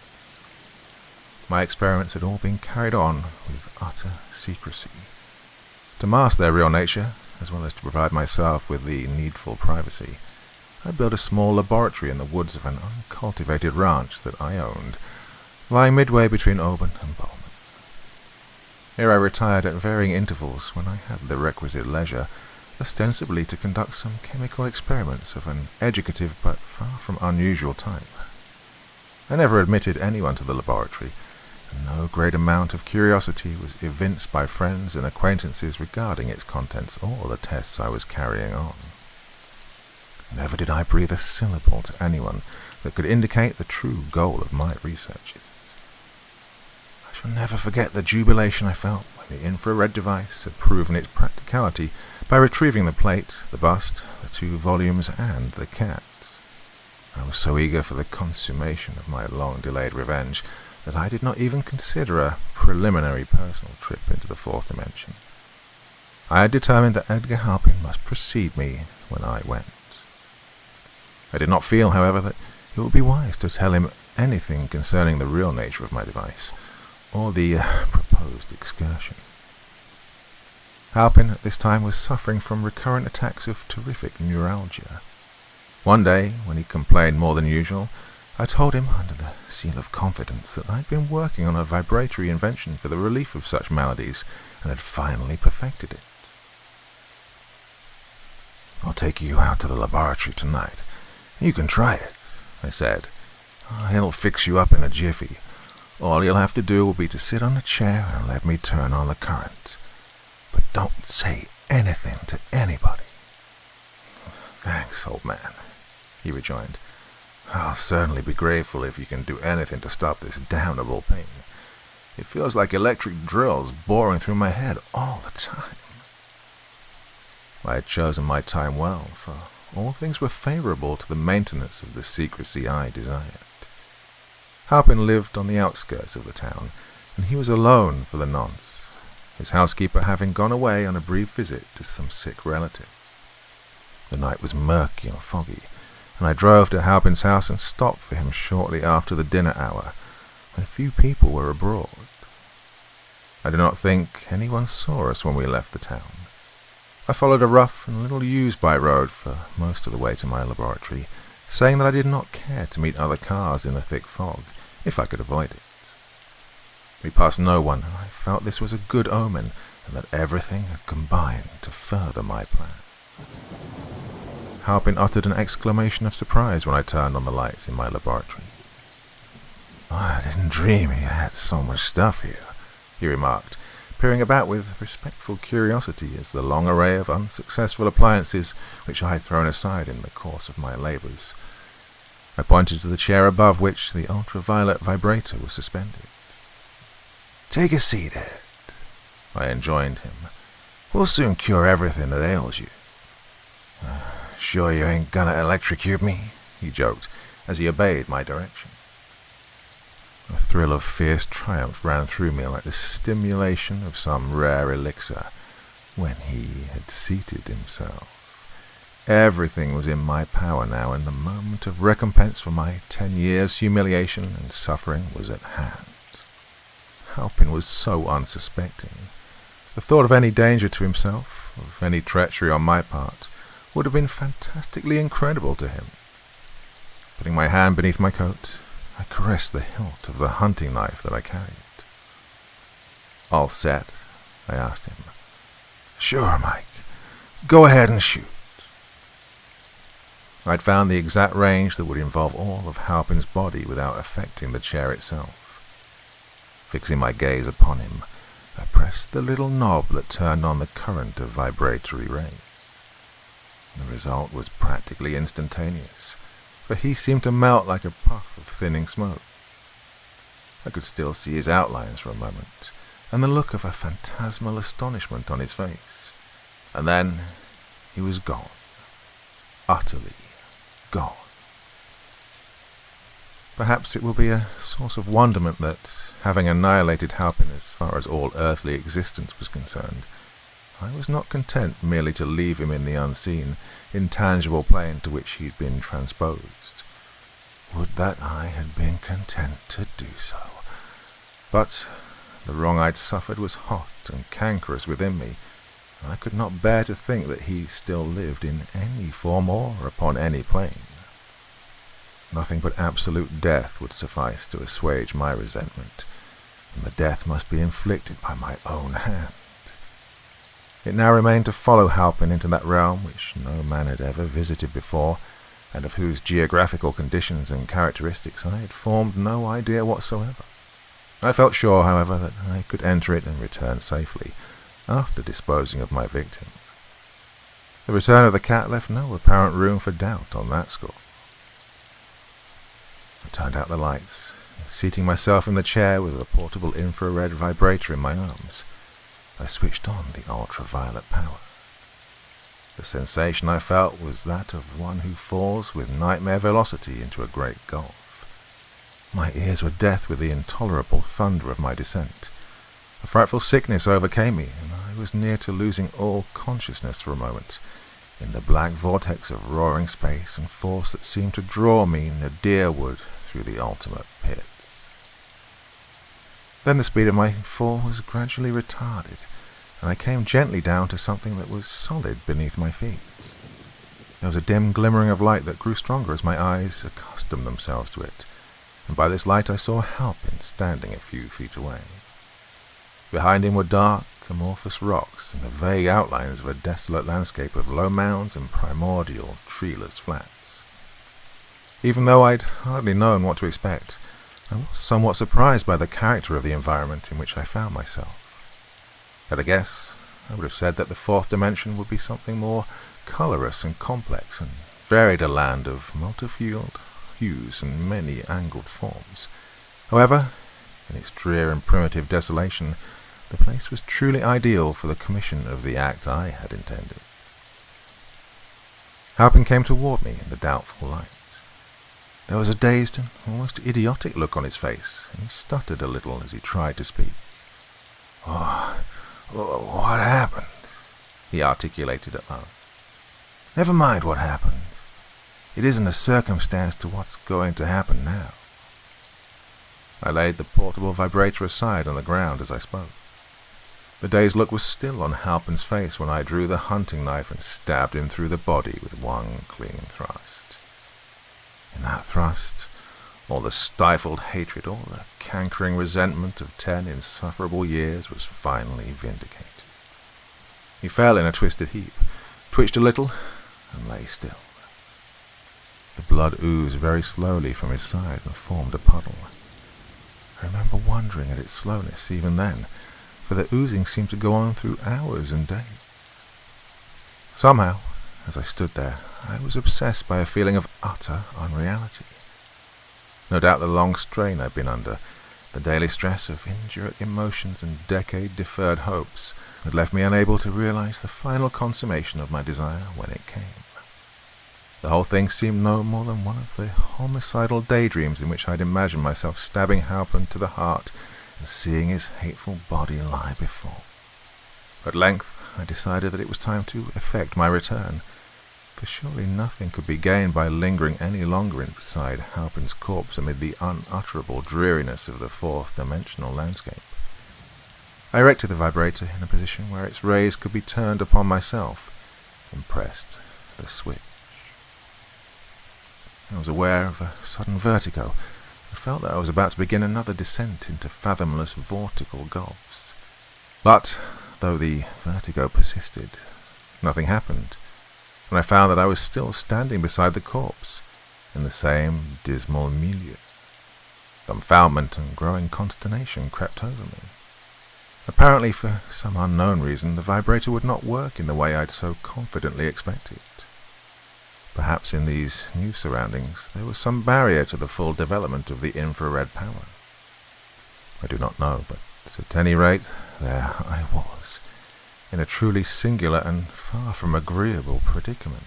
My experiments had all been carried on with utter secrecy. To mask their real nature, as well as to provide myself with the needful privacy, I built a small laboratory in the woods of an uncultivated ranch that I owned, lying midway between Auburn and Bowman. Here I retired at varying intervals when I had the requisite leisure, ostensibly to conduct some chemical experiments of an educative but far from unusual type. I never admitted anyone to the laboratory, and no great amount of curiosity was evinced by friends and acquaintances regarding its contents or the tests I was carrying on. Never did I breathe a syllable to anyone that could indicate the true goal of my researches. I shall never forget the jubilation I felt when the infrared device had proven its practicality by retrieving the plate, the bust, the 2 volumes, and the cat. I was so eager for the consummation of my long-delayed revenge that I did not even consider a preliminary personal trip into the fourth dimension. I had determined that Edgar Halpin must precede me when I went. I did not feel, however, that it would be wise to tell him anything concerning the real nature of my device, or the proposed excursion. Halpin at this time was suffering from recurrent attacks of terrific neuralgia. One day, when he complained more than usual, I told him, under the seal of confidence, that I'd been working on a vibratory invention for the relief of such maladies, and had finally perfected it. "I'll take you out to the laboratory tonight. You can try it," I said. "It'll fix you up in a jiffy. All you'll have to do will be to sit on a chair and let me turn on the current. But don't say anything to anybody." "Thanks, old man," he rejoined. "I'll certainly be grateful if you can do anything to stop this damnable pain. It feels like electric drills boring through my head all the time." I had chosen my time well, for all things were favorable to the maintenance of the secrecy I desired. Halpin lived on the outskirts of the town, and he was alone for the nonce, his housekeeper having gone away on a brief visit to some sick relative. The night was murky and foggy, and I drove to Halpin's house and stopped for him shortly after the dinner hour, when few people were abroad. I do not think anyone saw us when we left the town. I followed a rough and little used by-road for most of the way to my laboratory, saying that I did not care to meet other cars in the thick fog, if I could avoid it. We passed no one, and I felt this was a good omen, and that everything had combined to further my plan. Halpin uttered an exclamation of surprise when I turned on the lights in my laboratory. "I didn't dream you had so much stuff here," he remarked, peering about with respectful curiosity as the long array of unsuccessful appliances which I had thrown aside in the course of my labors. I pointed to the chair above which the ultraviolet vibrator was suspended. "Take a seat, Ed," I enjoined him. "We'll soon cure everything that ails you." "Sure you ain't gonna electrocute me?" he joked, as he obeyed my direction. A thrill of fierce triumph ran through me like the stimulation of some rare elixir, when he had seated himself. Everything was in my power now, and the moment of recompense for my 10 years' humiliation and suffering was at hand. Halpin was so unsuspecting. The thought of any danger to himself, of any treachery on my part, would have been fantastically incredible to him. Putting my hand beneath my coat, I caressed the hilt of the hunting knife that I carried. "All set?" I asked him. "Sure, Mike. Go ahead and shoot." I'd found the exact range that would involve all of Halpin's body without affecting the chair itself. Fixing my gaze upon him, I pressed the little knob that turned on the current of vibratory rays. The result was practically instantaneous. for he seemed to melt like a puff of thinning smoke. I could still see his outlines for a moment, and the look of a phantasmal astonishment on his face. And then he was gone. Utterly gone. Perhaps it will be a source of wonderment that, having annihilated Halpin as far as all earthly existence was concerned, I was not content merely to leave him in the unseen, intangible plane to which he had been transposed. Would that I had been content to do so. But the wrong I'd suffered was hot and cankerous within me, and I could not bear to think that he still lived in any form or upon any plane. Nothing but absolute death would suffice to assuage my resentment, and the death must be inflicted by my own hand. It now remained to follow Halpin into that realm which no man had ever visited before, and of whose geographical conditions and characteristics I had formed no idea whatsoever. I felt sure, however, that I could enter it and return safely, after disposing of my victim. The return of the cat left no apparent room for doubt on that score. I turned out the lights, and seating myself in the chair with a portable infrared vibrator in my arms, I switched on the ultraviolet power. The sensation I felt was that of one who falls with nightmare velocity into a great gulf. My ears were deaf with the intolerable thunder of my descent. A frightful sickness overcame me, and I was near to losing all consciousness for a moment, in the black vortex of roaring space and force that seemed to draw me in a deer wood through the ultimate pits. Then the speed of my fall was gradually retarded, and I came gently down to something that was solid beneath my feet. There was a dim glimmering of light that grew stronger as my eyes accustomed themselves to it, and by this light I saw Halpin standing a few feet away. Behind him were dark, amorphous rocks and the vague outlines of a desolate landscape of low mounds and primordial, treeless flats. Even though I'd hardly known what to expect, I was somewhat surprised by the character of the environment in which I found myself. At a guess, I would have said that the fourth dimension would be something more colorous and complex, and varied, a land of multified hues and many angled forms. However, in its drear and primitive desolation, the place was truly ideal for the commission of the act I had intended. Halpin came toward me in the doubtful light. There was a dazed and almost idiotic look on his face, and he stuttered a little as he tried to speak. "Oh, what happened?" he articulated at last. "Never mind what happened. It isn't a circumstance to what's going to happen now." I laid the portable vibrator aside on the ground as I spoke. The dazed look was still on Halpin's face when I drew the hunting knife and stabbed him through the body with one clean thrust. In that thrust, all the stifled hatred, all the cankering resentment of 10 insufferable years was finally vindicated. He fell in a twisted heap, twitched a little, and lay still. The blood oozed very slowly from his side and formed a puddle. I remember wondering at its slowness even then, for the oozing seemed to go on through hours and days. Somehow, as I stood there, I was obsessed by a feeling of utter unreality. No doubt the long strain I'd been under, the daily stress of indurate emotions and decade-deferred hopes, had left me unable to realize the final consummation of my desire when it came. The whole thing seemed no more than one of the homicidal daydreams in which I'd imagined myself stabbing Halpin to the heart and seeing his hateful body lie before. At length I decided that it was time to effect my return, for surely nothing could be gained by lingering any longer inside Halpin's corpse amid the unutterable dreariness of the fourth-dimensional landscape. I erected the vibrator in a position where its rays could be turned upon myself, and pressed the switch. I was aware of a sudden vertigo, and felt that I was about to begin another descent into fathomless vortical gulfs. But, though the vertigo persisted, nothing happened, and I found that I was still standing beside the corpse, in the same dismal milieu. Confoundment and growing consternation crept over me. Apparently, for some unknown reason, the vibrator would not work in the way I'd so confidently expected. Perhaps in these new surroundings there was some barrier to the full development of the infrared power. I do not know, but at any rate, there I was, in a truly singular and far from agreeable predicament.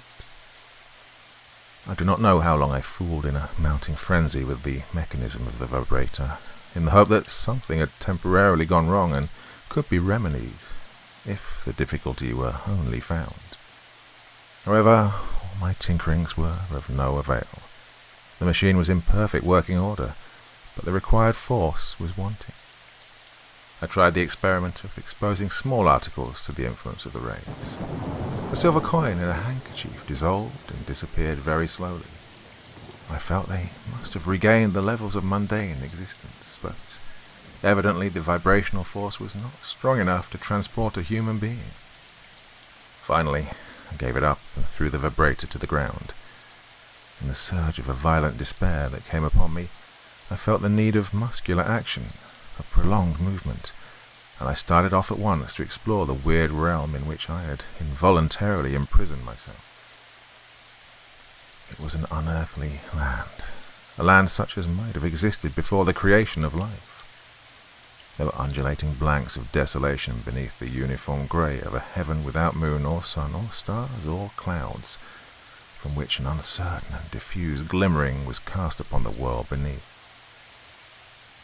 I do not know how long I fooled in a mounting frenzy with the mechanism of the vibrator, in the hope that something had temporarily gone wrong and could be remedied, if the difficulty were only found. However, all my tinkerings were of no avail. The machine was in perfect working order, but the required force was wanting. I tried the experiment of exposing small articles to the influence of the rays. A silver coin in a handkerchief dissolved and disappeared very slowly. I felt they must have regained the levels of mundane existence, but evidently the vibrational force was not strong enough to transport a human being. Finally, I gave it up and threw the vibrator to the ground. In the surge of a violent despair that came upon me, I felt the need of muscular action, of prolonged movement, and I started off at once to explore the weird realm in which I had involuntarily imprisoned myself. It was an unearthly land, a land such as might have existed before the creation of life. There were undulating blanks of desolation beneath the uniform grey of a heaven without moon or sun or stars or clouds, from which an uncertain and diffuse glimmering was cast upon the world beneath.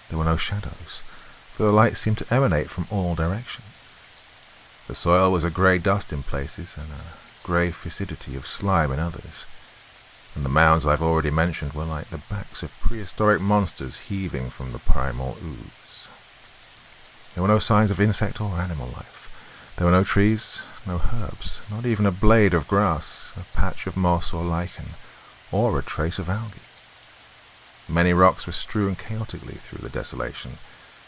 There were no shadows, for the light seemed to emanate from all directions. The soil was a grey dust in places and a grey fixity of slime in others, and the mounds I've already mentioned were like the backs of prehistoric monsters heaving from the primal ooze. There were no signs of insect or animal life. There were no trees, no herbs, not even a blade of grass, a patch of moss or lichen, or a trace of algae. Many rocks were strewn chaotically through the desolation,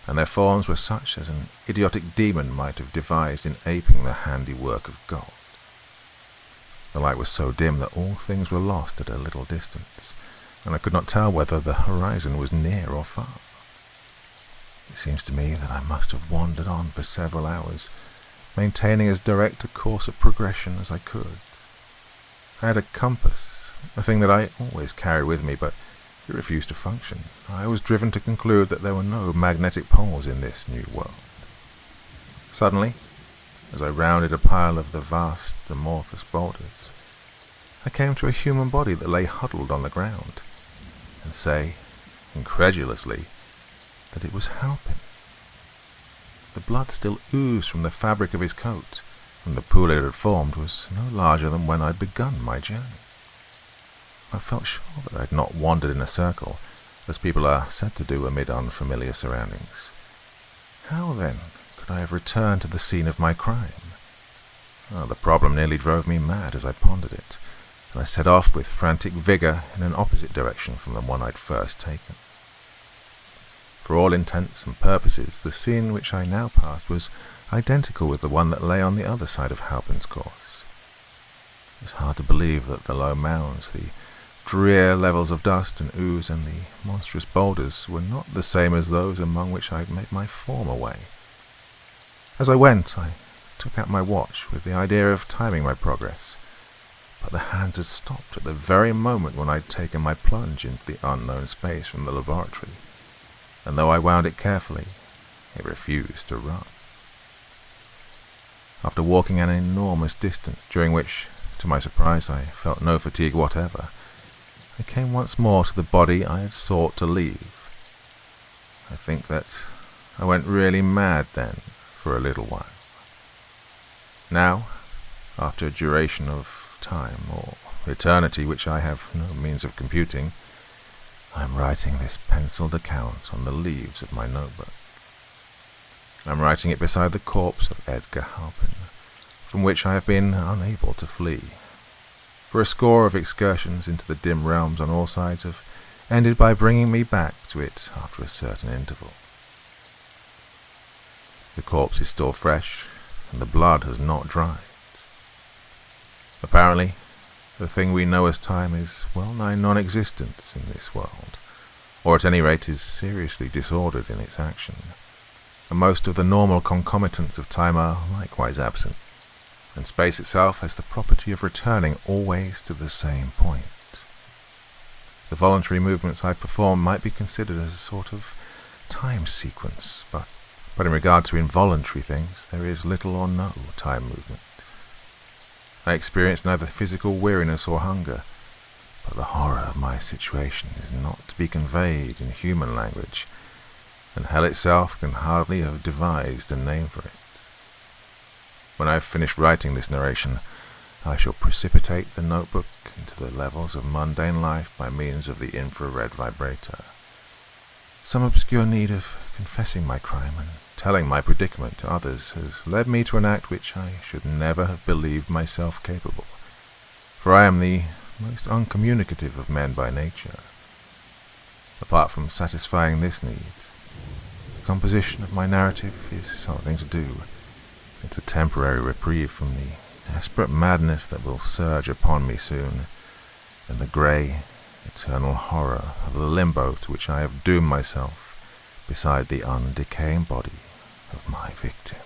and their forms were such as an idiotic demon might have devised in aping the handiwork of God. The light was so dim that all things were lost at a little distance, and I could not tell whether the horizon was near or far. It seems to me that I must have wandered on for several hours, maintaining as direct a course of progression as I could. I had a compass, a thing that I always carry with me, but it refused to function. I was driven to conclude that there were no magnetic poles in this new world. Suddenly, as I rounded a pile of the vast amorphous boulders, I came to a human body that lay huddled on the ground, and say, incredulously, that it was Halpin. The blood still oozed from the fabric of his coat, and the pool it had formed was no larger than when I'd begun my journey. I felt sure that I had not wandered in a circle, as people are said to do amid unfamiliar surroundings. How, then, could I have returned to the scene of my crime? The problem nearly drove me mad as I pondered it, and I set off with frantic vigour in an opposite direction from the one I'd first taken. For all intents and purposes, the scene which I now passed was identical with the one that lay on the other side of Halpin's course. It was hard to believe that the low mounds, the drear levels of dust and ooze, and the monstrous boulders were not the same as those among which I had made my former way. As I went, I took out my watch with the idea of timing my progress, but the hands had stopped at the very moment when I had taken my plunge into the unknown space from the laboratory, and though I wound it carefully, it refused to run. After walking an enormous distance, during which, to my surprise, I felt no fatigue whatever, I came once more to the body I had sought to leave. I think that I went really mad then, for a little while. Now, after a duration of time, or eternity which I have no means of computing, I am writing this penciled account on the leaves of my notebook. I am writing it beside the corpse of Edgar Halpin, from which I have been unable to flee. For a score of excursions into the dim realms on all sides have ended by bringing me back to it after a certain interval. The corpse is still fresh, and the blood has not dried. Apparently, the thing we know as time is well-nigh non-existent in this world, or at any rate is seriously disordered in its action, and most of the normal concomitants of time are likewise absent. and space itself has the property of returning always to the same point. The voluntary movements I perform might be considered as a sort of time sequence, but in regard to involuntary things, there is little or no time movement. I experience neither physical weariness or hunger, but the horror of my situation is not to be conveyed in human language, and hell itself can hardly have devised a name for it. When I have finished writing this narration, I shall precipitate the notebook into the levels of mundane life by means of the infrared vibrator. Some obscure need of confessing my crime and telling my predicament to others has led me to an act which I should never have believed myself capable, for I am the most uncommunicative of men by nature. Apart from satisfying this need, the composition of my narrative is something to do. It's a temporary reprieve from the desperate madness that will surge upon me soon, and the grey, eternal horror of the limbo to which I have doomed myself beside the undecaying body of my victim.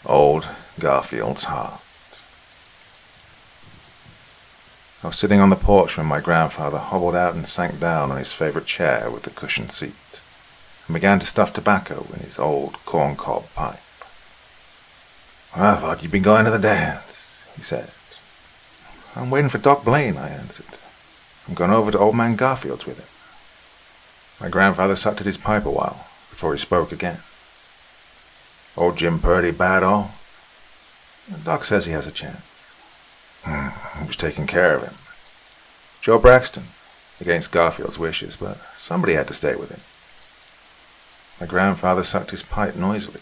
Old Garfield's Heart. I was sitting on the porch when my grandfather hobbled out and sank down on his favourite chair with the cushioned seat, and began to stuff tobacco in his old corncob pipe. "I thought you'd been going to the dance," he said. "I'm waiting for Doc Blaine," I answered. "I'm going over to old man Garfield's with him." My grandfather sucked at his pipe a while before he spoke again. "Old Jim Purdy bad all?" "Doc says he has a chance." "Who's taking care of him?" "Joe Braxton, against Garfield's wishes, but somebody had to stay with him." My grandfather sucked his pipe noisily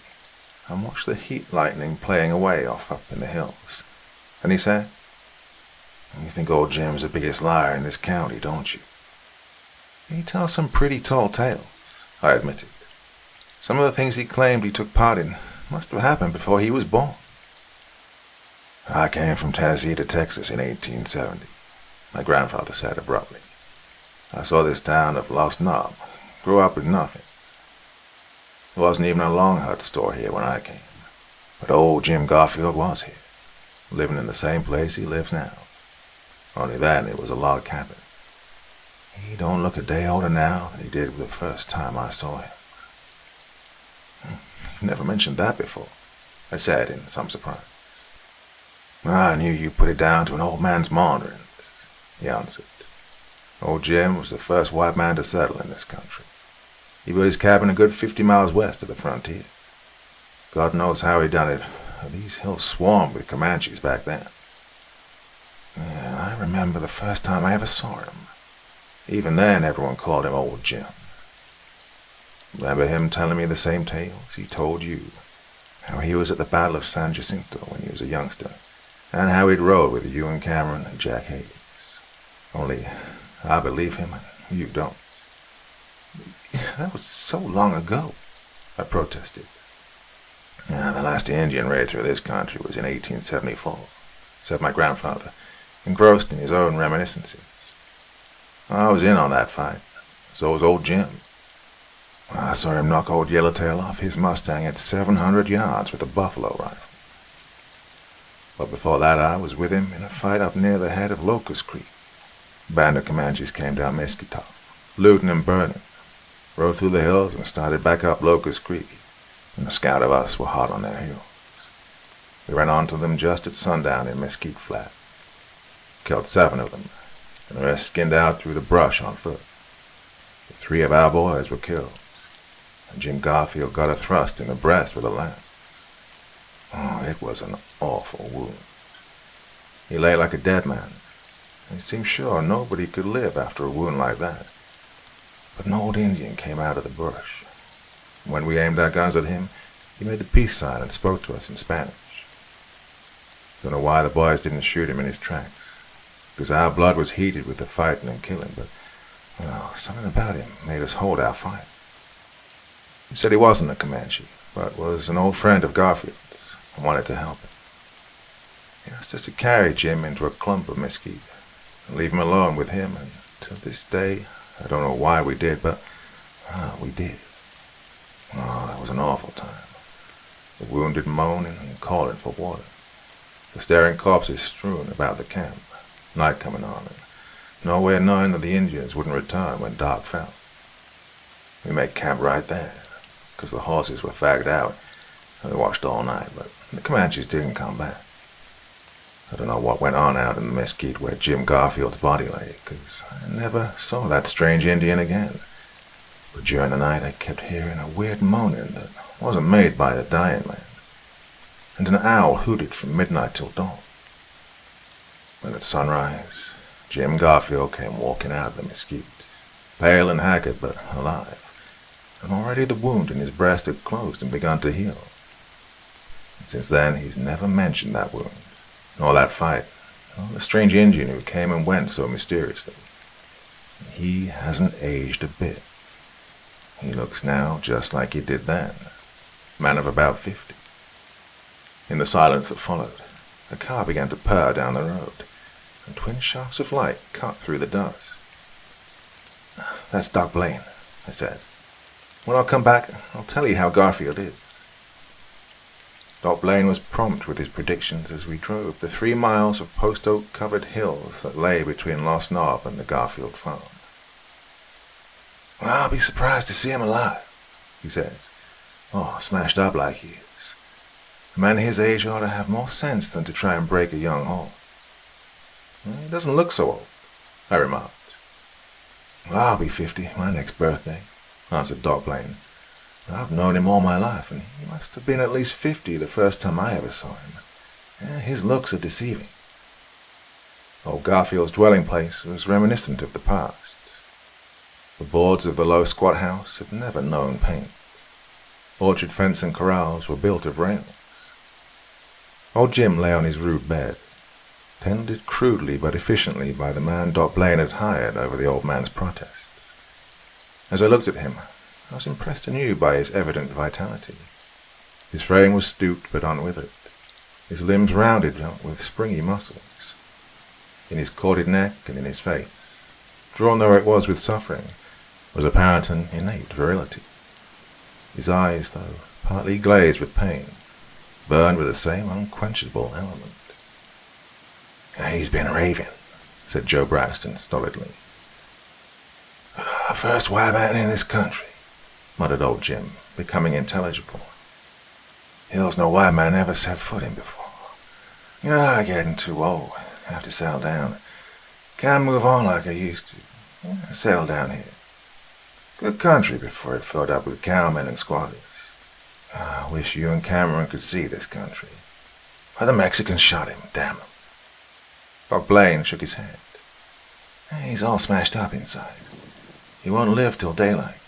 and watched the heat lightning playing away off up in the hills. And he said, "You think old Jim's the biggest liar in this county, don't you?" "He tells some pretty tall tales," I admitted. "Some of the things he claimed he took part in must have happened before he was born." "I came from Tennessee to Texas in 1870, my grandfather said abruptly. "I saw this town of Lost Knob, grew up with nothing. There wasn't even a Long Hut store here when I came, but old Jim Garfield was here, living in the same place he lives now. Only then it was a log cabin. He don't look a day older now than he did the first time I saw him." "You've never mentioned that before," I said in some surprise. "I knew you put it down to an old man's maunderings," he answered. "Old Jim was the first white man to settle in this country. He built his cabin a good 50 miles west of the frontier. God knows how he done it, for these hills swarmed with Comanches back then. I remember the first time I ever saw him. Even then, everyone called him Old Jim. Remember him telling me the same tales he told you, how he was at the Battle of San Jacinto when he was a youngster, and how he'd rode with you and Cameron and Jack Hayes. Only I believe him and you don't." "That was so long ago," I protested. "The last Indian raid through this country was in 1874, said my grandfather, engrossed in his own reminiscences. "I was in on that fight. So was old Jim. I saw him knock old Yellowtail off his Mustang at 700 yards with a buffalo rifle. But before that I was with him in a fight up near the head of Locust Creek. A band of Comanches came down Mesquite, looting and burning, rode through the hills and started back up Locust Creek, and a scout of us were hot on their heels. We ran onto them just at sundown in Mesquite Flat. Killed 7 of them, and the rest skinned out through the brush on foot. The 3 of our boys were killed, and Jim Garfield got a thrust in the breast with a lance. Oh, it was an awful wound. He lay like a dead man, and it seemed sure nobody could live after a wound like that. But an old Indian came out of the bush. When we aimed our guns at him, he made the peace sign and spoke to us in Spanish. Don't know why the boys didn't shoot him in his tracks, because our blood was heated with the fighting and killing, but, well, something about him made us hold our fire. He said he wasn't a Comanche, but was an old friend of Garfield's and wanted to help him. He asked us to carry Jim into a clump of mesquite and leave him alone with him, and to this day, I don't know why we did, but we did. Oh, that was an awful time. The wounded moaning and calling for water. The staring corpses strewn about the camp, night coming on, and nowhere knowing that the Indians wouldn't return when dark fell. We made camp right there, because the horses were fagged out, and we watched all night, but the Comanches didn't come back. I don't know what went on out in the mesquite where Jim Garfield's body lay, because I never saw that strange Indian again. But during the night I kept hearing a weird moaning that wasn't made by a dying man, and an owl hooted from midnight till dawn. When at sunrise, Jim Garfield came walking out of the mesquite, pale and haggard but alive, and already the wound in his breast had closed and begun to heal. And since then he's never mentioned that wound, nor that fight, nor the strange Indian who came and went so mysteriously. He hasn't aged a bit. He looks now just like he did then, a man of about 50. In the silence that followed, a car began to purr down the road, and twin shafts of light cut through the dust. "That's Doc Blaine," I said. "When I come back, I'll tell you how Garfield is." Doc Blaine was prompt with his predictions as we drove the 3 miles of post-oak-covered hills that lay between Lost Knob and the Garfield farm. "Well, I'll be surprised to see him alive," he said. "Oh, smashed up like he is. A man his age ought to have more sense than to try and break a young horse." "He doesn't look so old," I remarked. "Well, I'll be 50 my next birthday," answered Doc Blaine. "I've known him all my life, and he must have been at least 50 the first time I ever saw him. His looks are deceiving." Old Garfield's dwelling place was reminiscent of the past. The boards of the low squat house had never known paint. Orchard fence and corrals were built of rails. Old Jim lay on his rude bed, tended crudely but efficiently by the man Doc Blaine had hired over the old man's protests. As I looked at him, I was impressed anew by his evident vitality. His frame was stooped but unwithered, his limbs rounded out with springy muscles. In his corded neck and in his face, drawn though it was with suffering, was apparent an innate virility. His eyes, though partly glazed with pain, burned with the same unquenchable element. "He's been raving," said Joe Braxton stolidly. "First white man in this country," muttered old Jim, becoming intelligible. "Hills no white man ever set foot in before. Getting too old. Have to settle down. Can't move on like I used to. Settle down here. Good country before it filled up with cowmen and squatters. I wish you and Cameron could see this country. Why the Mexicans shot him, damn them." Doc Blaine shook his head. "He's all smashed up inside. He won't live till daylight."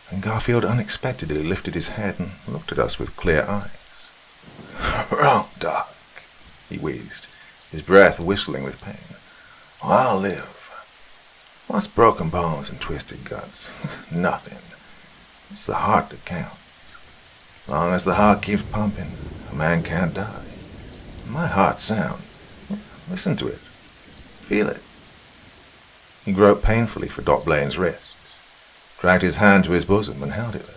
And Garfield unexpectedly lifted his head and looked at us with clear eyes. "Wrong, Doc," he wheezed, his breath whistling with pain. "Oh, I'll live. What's broken bones and twisted guts? Nothing. It's the heart that counts. As long as the heart keeps pumping, a man can't die. My heart's sound. Listen to it. Feel it." He groped painfully for Doc Blaine's wrist, dragged his hand to his bosom and held it there,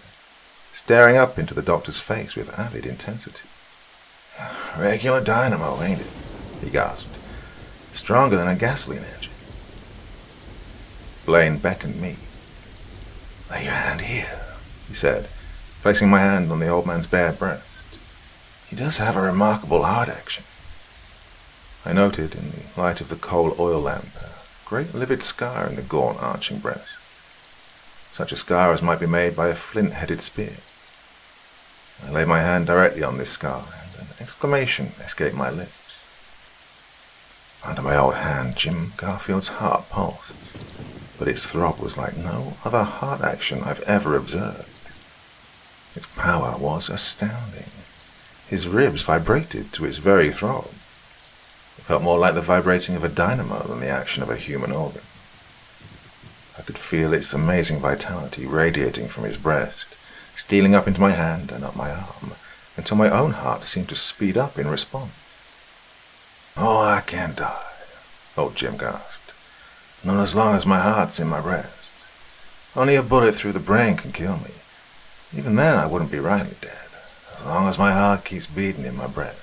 staring up into the doctor's face with avid intensity. "Regular dynamo, ain't it?" he gasped. "Stronger than a gasoline engine." Blaine beckoned me. "Lay your hand here," he said, placing my hand on the old man's bare breast. "He does have a remarkable heart action." I noted, in the light of the coal oil lamp, a great livid scar in the gaunt arching breast. Such a scar as might be made by a flint-headed spear. I laid my hand directly on this scar, and an exclamation escaped my lips. Under my old hand, Jim Garfield's heart pulsed, but its throb was like no other heart action I've ever observed. Its power was astounding. His ribs vibrated to its very throb. It felt more like the vibrating of a dynamo than the action of a human organ. I could feel its amazing vitality radiating from his breast, stealing up into my hand and up my arm, until my own heart seemed to speed up in response. Oh, I can't die, old Jim gasped. Not as long as my heart's in my breast. Only a bullet through the brain can kill me. Even then I wouldn't be rightly dead, as long as my heart keeps beating in my breast.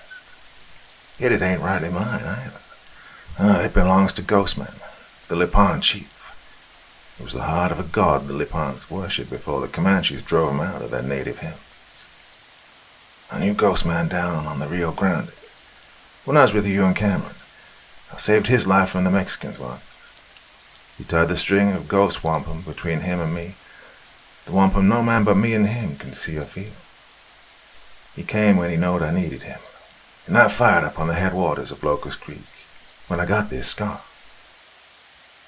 Yet it ain't rightly mine either. It belongs to Ghostman, the Lipan chief. It was the heart of a god the Lipans worshipped before the Comanches drove them out of their native hills. I knew Ghostman down on the Rio Grande. When I was with you and Cameron, I saved his life from the Mexicans once. He tied the string of ghost wampum between him and me, the wampum no man but me and him can see or feel. He came when he knowed I needed him, and I fired up on the headwaters of Locust Creek when I got this scar.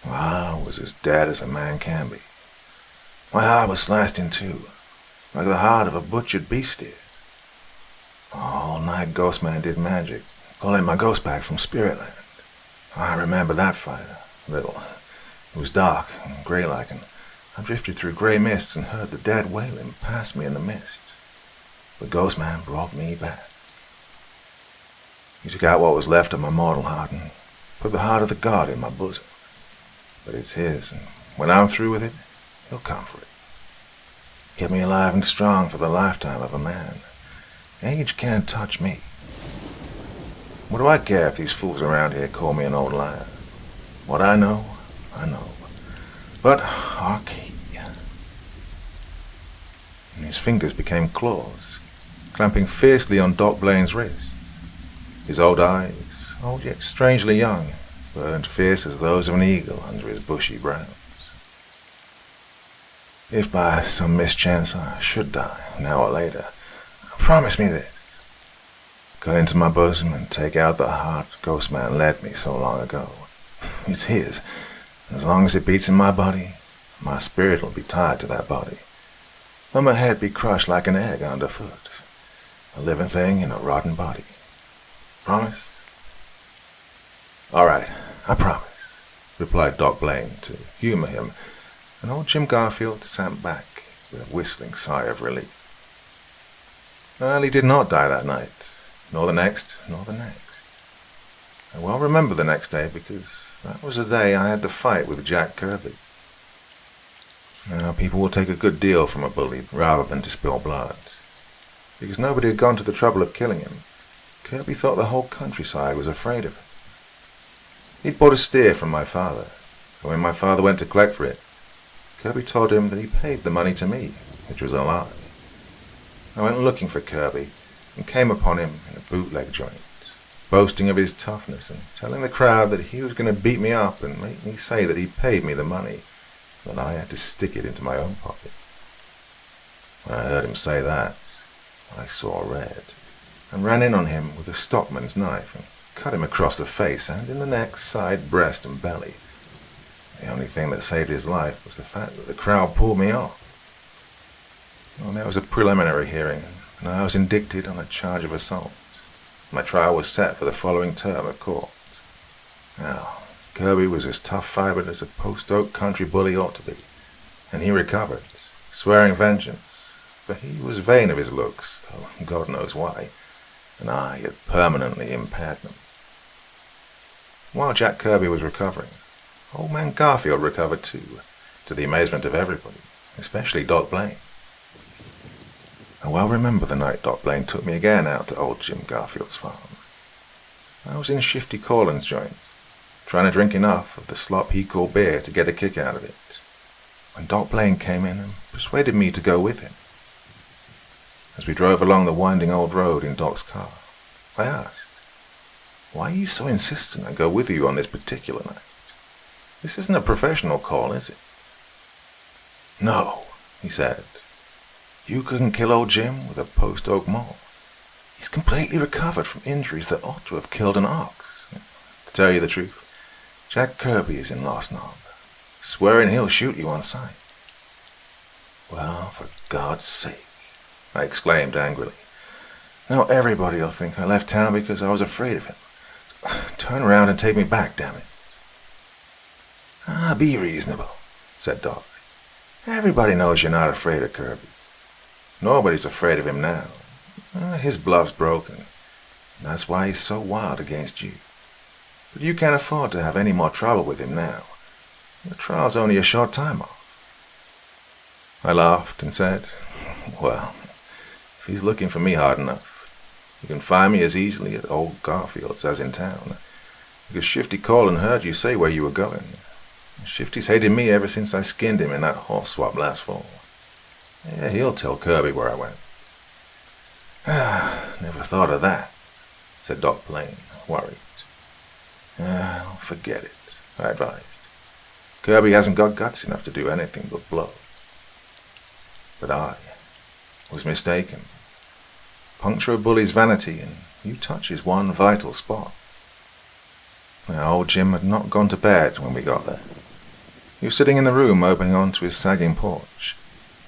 Well, I was as dead as a man can be. My heart was sliced in two, like the heart of a butchered beast steer. All night Ghostman did magic, calling my ghost back from Spiritland. I remember that fight a little. It was dark and grey-like, and I drifted through grey mists and heard the dead wailing past me in the mist. But Ghostman brought me back. He took out what was left of my mortal heart and put the heart of the god in my bosom. But it's his, and when I'm through with it, he'll come for it. Kept me alive and strong for the lifetime of a man. Age can't touch me. What do I care if these fools around here call me an old liar? What I know, I know. But hark he. And his fingers became claws, clamping fiercely on Doc Blaine's wrist. His old eyes, old yet strangely young, burned fierce as those of an eagle under his bushy brows. If by some mischance I should die, now or later, promise me this. Go into my bosom and take out the heart Ghostman led me so long ago. It's his, and as long as it beats in my body, my spirit will be tied to that body. Let my head be crushed like an egg underfoot, a living thing in a rotten body. Promise? All right, I promise, replied Doc Blaine to humor him, and old Jim Garfield sank back with a whistling sigh of relief. Well, he did not die that night, nor the next, nor the next. I well remember the next day because that was the day I had the fight with Jack Kirby. Now, people will take a good deal from a bully rather than to spill blood. Because nobody had gone to the trouble of killing him, Kirby thought the whole countryside was afraid of him. He'd bought a steer from my father, and when my father went to collect for it, Kirby told him that he paid the money to me, which was a lie. I went looking for Kirby and came upon him in a bootleg joint, boasting of his toughness and telling the crowd that he was going to beat me up and make me say that he paid me the money, and that I had to stick it into my own pocket. When I heard him say that, I saw red, and ran in on him with a stockman's knife and cut him across the face and in the neck, side, breast, and belly. The only thing that saved his life was the fact that the crowd pulled me off. Well, there was a preliminary hearing, and I was indicted on a charge of assault. My trial was set for the following term of court. Now, Kirby was as tough-fibered as a post-oak country bully ought to be, and he recovered, swearing vengeance, for he was vain of his looks, though God knows why, and I had permanently impaired them. While Jack Kirby was recovering, old man Garfield recovered too, to the amazement of everybody, especially Doc Blaine. I well remember the night Doc Blaine took me again out to old Jim Garfield's farm. I was in Shifty Corlin's joint, trying to drink enough of the slop he called beer to get a kick out of it, when Doc Blaine came in and persuaded me to go with him. As we drove along the winding old road in Doc's car, I asked, "Why are you so insistent I go with you on this particular night? This isn't a professional call, is it?" "No," he said. "You couldn't kill old Jim with a post-oak maul. He's completely recovered from injuries that ought to have killed an ox. To tell you the truth, Jack Kirby is in Lost Knob, swearing he'll shoot you on sight." "Well, for God's sake," I exclaimed angrily. "Now everybody'll think I left town because I was afraid of him. Turn around and take me back, damn it." "Be reasonable," said Doc. "Everybody knows you're not afraid of Kirby. Nobody's afraid of him now. His bluff's broken. That's why he's so wild against you. But you can't afford to have any more trouble with him now. The trial's only a short time off. I laughed and said, well, if he's looking for me hard enough, you can find me as easily at old Garfield's as in town, because Shifty called and heard you say where you were going. Shifty's hated me ever since I skinned him in that horse swap last fall. Yeah, he'll tell Kirby where I went. Never thought of that, said Doc Blaine, worried. Forget it, I advised. Kirby hasn't got guts enough to do anything but blow. But I was mistaken. Puncture a bully's vanity, and you touch his one vital spot. Now, old Jim had not gone to bed when we got there. He was sitting in the room opening onto his sagging porch,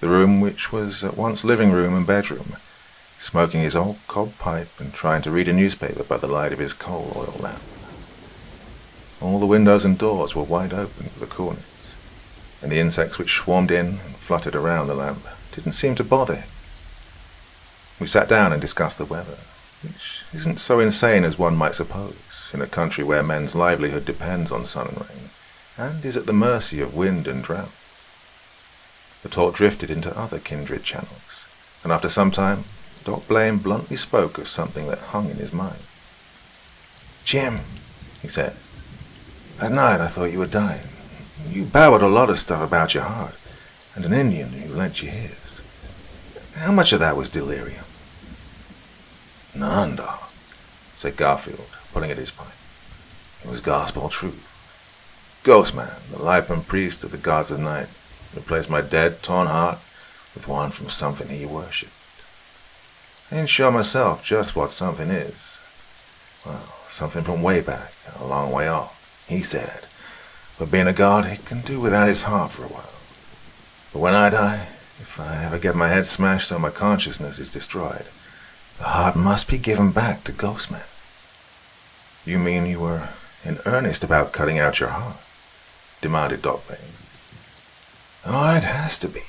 the room which was at once living room and bedroom, smoking his old cob pipe and trying to read a newspaper by the light of his coal oil lamp. All the windows and doors were wide open for the coolness, and the insects which swarmed in and fluttered around the lamp didn't seem to bother him. We sat down and discussed the weather, which isn't so insane as one might suppose in a country where men's livelihood depends on sun and rain, and is at the mercy of wind and drought. The talk drifted into other kindred channels, and after some time, Doc Blaine bluntly spoke of something that hung in his mind. "Jim," he said, "that night I thought you were dying. You babbled a lot of stuff about your heart, and an Indian who lent you his. How much of that was delirium?" "None, Doc," said Garfield, pulling at his pipe. "It was gospel truth. Ghostman, the Lipan priest of the gods of night, replaced my dead, torn heart with one from something he worshipped. I ain't sure myself just what something is. Well, something from way back, a long way off, he said. But being a god, he can do without his heart for a while. But when I die, if I ever get my head smashed so my consciousness is destroyed, the heart must be given back to Ghostman." "You mean you were in earnest about cutting out your heart?" demanded Doc Blaine. "Oh, it has to be,"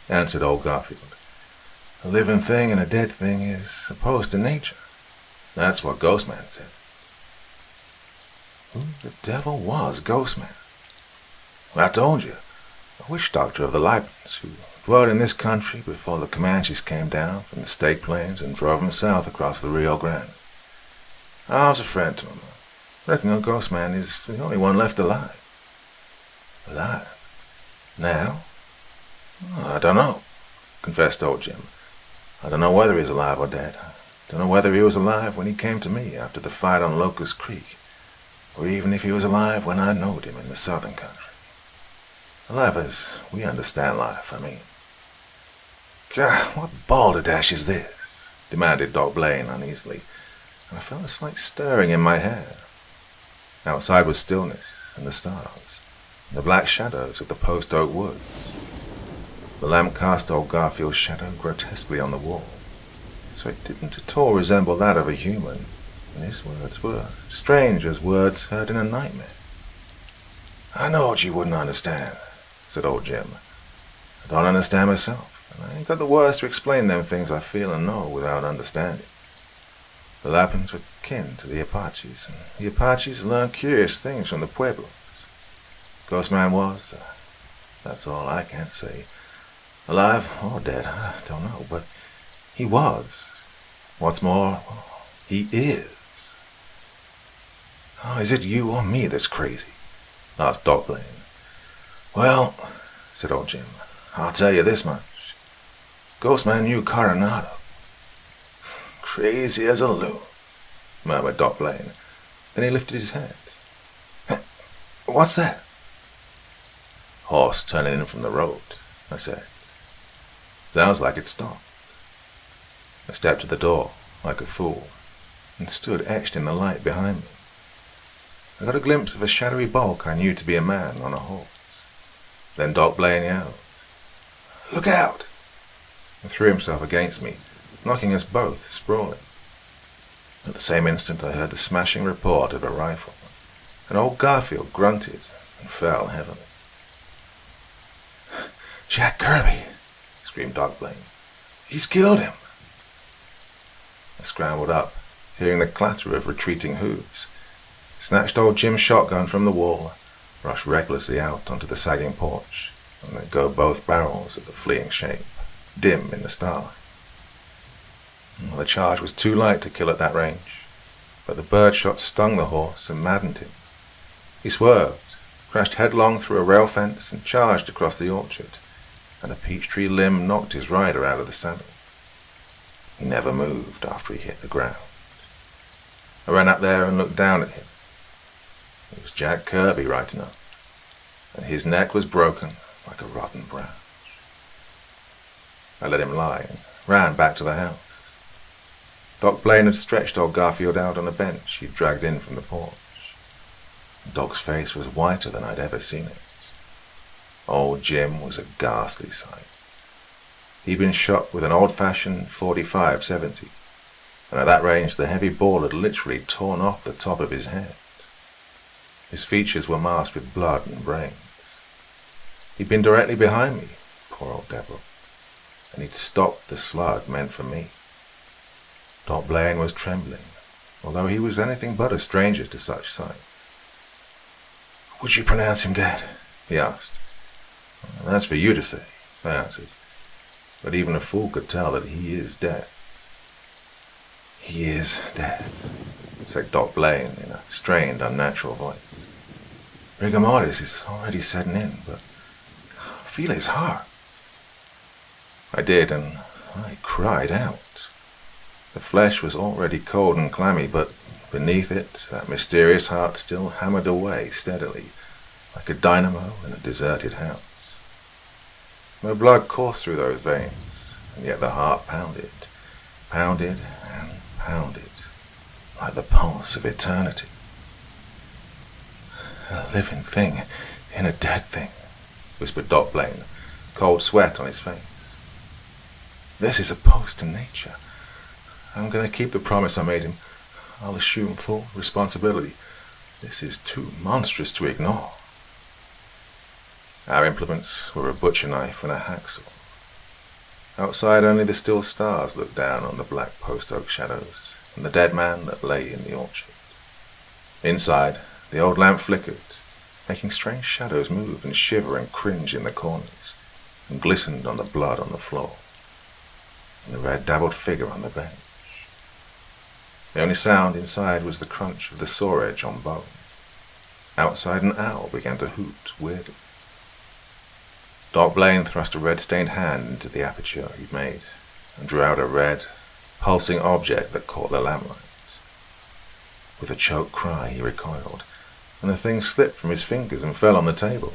answered old Garfield. "A living thing and a dead thing is opposed to nature. That's what Ghostman said." Who the devil was Ghostman? Well, I told you, a witch doctor of the Lipans who dwelled in this country before the Comanches came down from the State Plains and drove them south across the Rio Grande. I was a friend to him. I reckon a Ghostman is the only one left alive. Alive? Now? I don't know, confessed old Jim. I don't know whether he's alive or dead. I don't know whether he was alive when he came to me after the fight on Locust Creek, or even if he was alive when I knowed him in the southern country. Alive as we understand life, I mean. God, what balderdash is this? Demanded Doc Blaine uneasily, and I felt a slight stirring in my hair. Outside was stillness and the stars, and the black shadows of the post oak woods. The lamp cast old Garfield's shadow grotesquely on the wall, so it didn't at all resemble that of a human, and his words were strange as words heard in a nightmare. "I know what you wouldn't understand," said old Jim. "I don't understand myself, and I ain't got the words to explain them things I feel and know without understanding. The Lapans were kin to the Apaches, and the Apaches learned curious things from the Pueblos. Ghostman was, that's all I can say. Alive or dead, I don't know, but he was. What's more, he is." "Oh, is it you or me that's crazy?" asked Doc Blaine. "Well," said old Jim, "I'll tell you this much. Ghostman knew Coronado." "Crazy as a loon," murmured Doc Blaine. Then he lifted his head. "What's that?" "Horse turning in from the road," I said. "Sounds like it stopped." I stepped to the door, like a fool, and stood etched in the light behind me. I got a glimpse of a shadowy bulk I knew to be a man on a horse. Then Doc Blaine yelled, "Look out!" and threw himself against me, knocking us both sprawling. At the same instant I heard the smashing report of a rifle, and old Garfield grunted and fell heavily. "Jack Kirby!" screamed Doc Blaine. "He's killed him!" I scrambled up, hearing the clatter of retreating hooves. snatched old Jim's shotgun from the wall, rushed recklessly out onto the sagging porch, and let go both barrels at the fleeing shape, dim in the starlight. The charge was too light to kill at that range, but the birdshot stung the horse and maddened him. He swerved, crashed headlong through a rail fence, and charged across the orchard, and a peach tree limb knocked his rider out of the saddle. He never moved after he hit the ground. I ran up there and looked down at him. It was Jack Kirby right enough, and his neck was broken like a rotten branch. I let him lie and ran back to the house. Doc Blaine had stretched old Garfield out on a bench he'd dragged in from the porch. Doc's face was whiter than I'd ever seen it. Old Jim was a ghastly sight. He'd been shot with an old-fashioned .45-70, and at that range the heavy ball had literally torn off the top of his head. His features were masked with blood and brains. He'd been directly behind me, poor old devil, and he'd stopped the slug meant for me. Doc Blaine was trembling, although he was anything but a stranger to such sights. "Would you pronounce him dead?" he asked. "That's for you to say," I answered. "But even a fool could tell that he is dead." "He is dead," said Doc Blaine in a strained, unnatural voice. "Rigor mortis is already setting in, but feel his heart." I did, and I cried out. The flesh was already cold and clammy, but beneath it, that mysterious heart still hammered away steadily, like a dynamo in a deserted house. No blood coursed through those veins, and yet the heart pounded, pounded and pounded, like the pulse of eternity. "A living thing in a dead thing," whispered Doc Blaine, cold sweat on his face. "This is opposed to nature. I'm going to keep the promise I made him. I'll assume full responsibility. This is too monstrous to ignore." Our implements were a butcher knife and a hacksaw. Outside, only the still stars looked down on the black post oak shadows and the dead man that lay in the orchard. Inside, the old lamp flickered, making strange shadows move and shiver and cringe in the corners, and glistened on the blood on the floor, and the red dabbled figure on the bench. The only sound inside was the crunch of the saw edge on bone. Outside, an owl began to hoot weirdly. Doc Blaine thrust a red-stained hand into the aperture he'd made and drew out a red, pulsing object that caught the lamplight. With a choked cry, he recoiled, and the thing slipped from his fingers and fell on the table.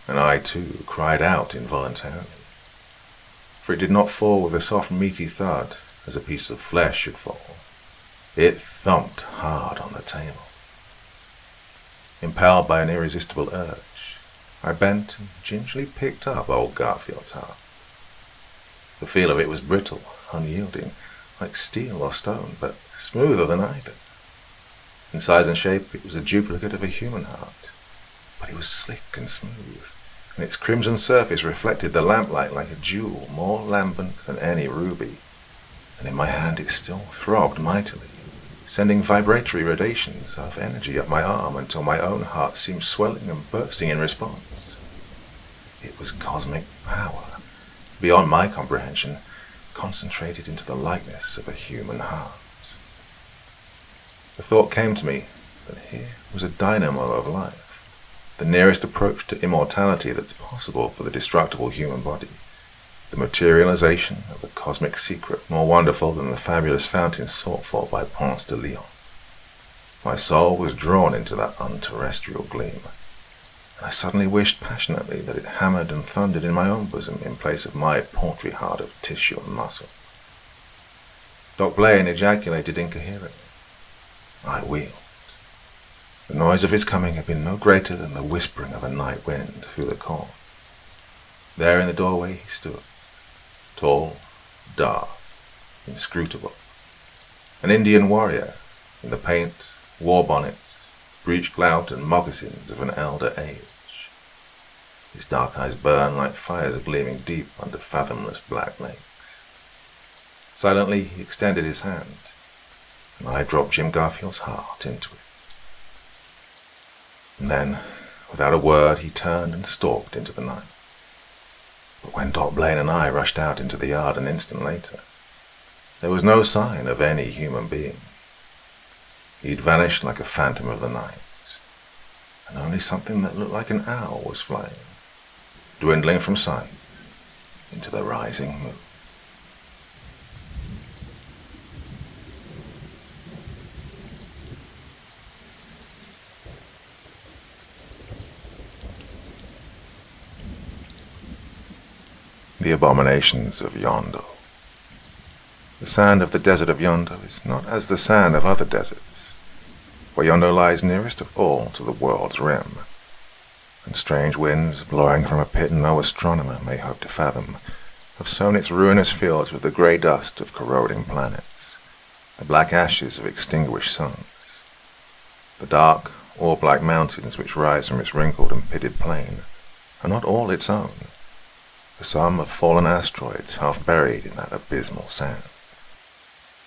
And I, too, cried out involuntarily. For it did not fall with a soft, meaty thud, as a piece of flesh should fall. It thumped hard on the table. Impelled by an irresistible urge, I bent and gingerly picked up old Garfield's heart. The feel of it was brittle, unyielding, like steel or stone, but smoother than either. In size and shape, it was a duplicate of a human heart, but it was slick and smooth, and its crimson surface reflected the lamplight like a jewel more lambent than any ruby, and in my hand it still throbbed mightily, sending vibratory radiations of energy up my arm until my own heart seemed swelling and bursting in response. It was cosmic power, beyond my comprehension, concentrated into the likeness of a human heart. The thought came to me that here was a dynamo of life, the nearest approach to immortality that's possible for the destructible human body, the materialization of a cosmic secret more wonderful than the fabulous fountain sought for by Ponce de Leon. My soul was drawn into that unterrestrial gleam, and I suddenly wished passionately that it hammered and thundered in my own bosom in place of my paltry heart of tissue and muscle. Doc Blaine ejaculated incoherently. I wheeled. The noise of his coming had been no greater than the whispering of a night wind through the corn. There in the doorway he stood, tall, dark, inscrutable, an Indian warrior in the paint, war bonnet, breech clout and moccasins of an elder age. His dark eyes burned like fires gleaming deep under fathomless black lakes. Silently he extended his hand, and I dropped Jim Garfield's heart into it. And then, without a word, he turned and stalked into the night. But when Dot Blaine and I rushed out into the yard an instant later, there was no sign of any human being. He'd vanished like a phantom of the night, and only something that looked like an owl was flying, dwindling from sight into the rising moon. The abominations of Yondo. The sand of the desert of Yondo is not as the sand of other deserts, for Yondo lies nearest of all to the world's rim, and strange winds blowing from a pit no astronomer may hope to fathom have sown its ruinous fields with the grey dust of corroding planets, the black ashes of extinguished suns. The dark, orb-like mountains which rise from its wrinkled and pitted plain are not all its own, the sum of fallen asteroids half buried in that abysmal sand.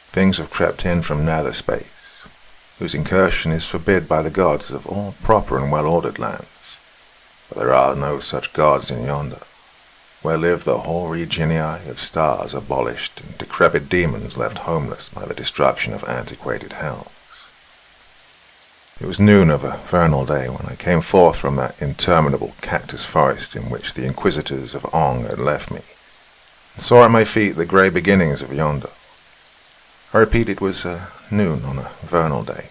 Things have crept in from nether space, whose incursion is forbid by the gods of all proper and well-ordered lands, but there are no such gods in Yondo, where live the hoary genii of stars abolished and decrepit demons left homeless by the destruction of antiquated hells. It was noon of a vernal day when I came forth from that interminable cactus forest in which the inquisitors of Ong had left me, and saw at my feet the grey beginnings of Yondo. I repeat, it was noon on a vernal day,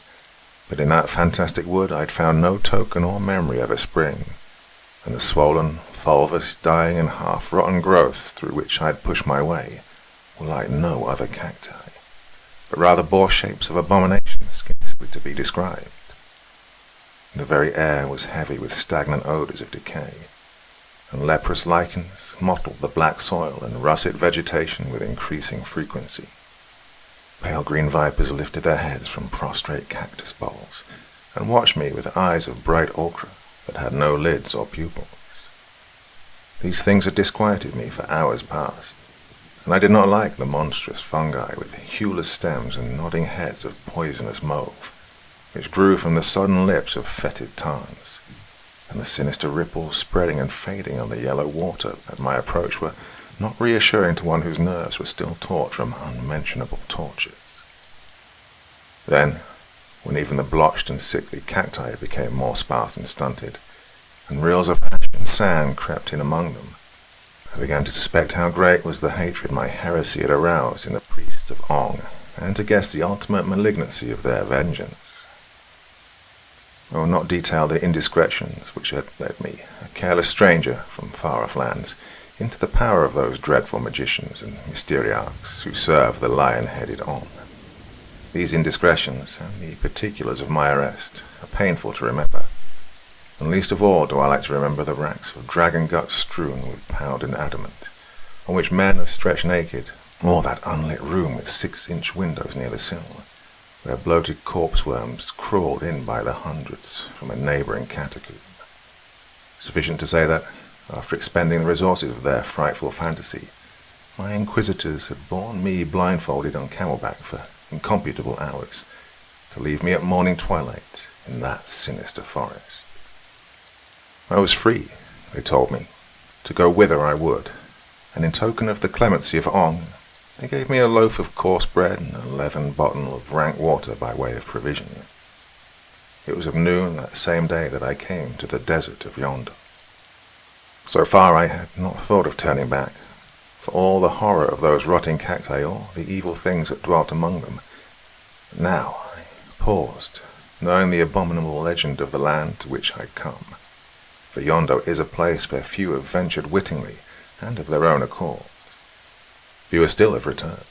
but in that fantastic wood I had found no token or memory of a spring, and the swollen, fulvous, dying and half-rotten growths through which I had pushed my way were like no other cacti, but rather bore shapes of abomination scarcely to be described. The very air was heavy with stagnant odours of decay, and leprous lichens mottled the black soil and russet vegetation with increasing frequency. Pale green vipers lifted their heads from prostrate cactus bowls, and watched me with eyes of bright ochre that had no lids or pupils. These things had disquieted me for hours past, and I did not like the monstrous fungi with hueless stems and nodding heads of poisonous mauve, which grew from the sodden lips of fetid tarns, and the sinister ripples spreading and fading on the yellow water at my approach were not reassuring to one whose nerves were still taut from unmentionable tortures. Then, when even the blotched and sickly cacti became more sparse and stunted, and rills of ash and sand crept in among them, I began to suspect how great was the hatred my heresy had aroused in the priests of Ong, and to guess the ultimate malignancy of their vengeance. I will not detail the indiscretions which had led me, a careless stranger from far-off lands, into the power of those dreadful magicians and mysteriacs who serve the lion-headed On. These indiscretions and the particulars of my arrest are painful to remember, and least of all do I like to remember the racks of dragon guts strewn with powdered adamant, on which men have stretched naked, or that unlit room with 6-inch windows near the sill, where bloated corpse worms crawled in by the hundreds from a neighbouring catacomb. Sufficient to say that, after expending the resources of their frightful fantasy, my inquisitors had borne me blindfolded on camelback for incomputable hours, to leave me at morning twilight in that sinister forest. I was free, they told me, to go whither I would, and in token of the clemency of Ong, they gave me a loaf of coarse bread and a leathern bottle of rank water by way of provision. It was of noon that same day that I came to the desert of Yondo. So far I had not thought of turning back, for all the horror of those rotting cacti or the evil things that dwelt among them. But now I paused, knowing the abominable legend of the land to which I had come, for Yondo is a place where few have ventured wittingly and of their own accord. Fewer still have returned,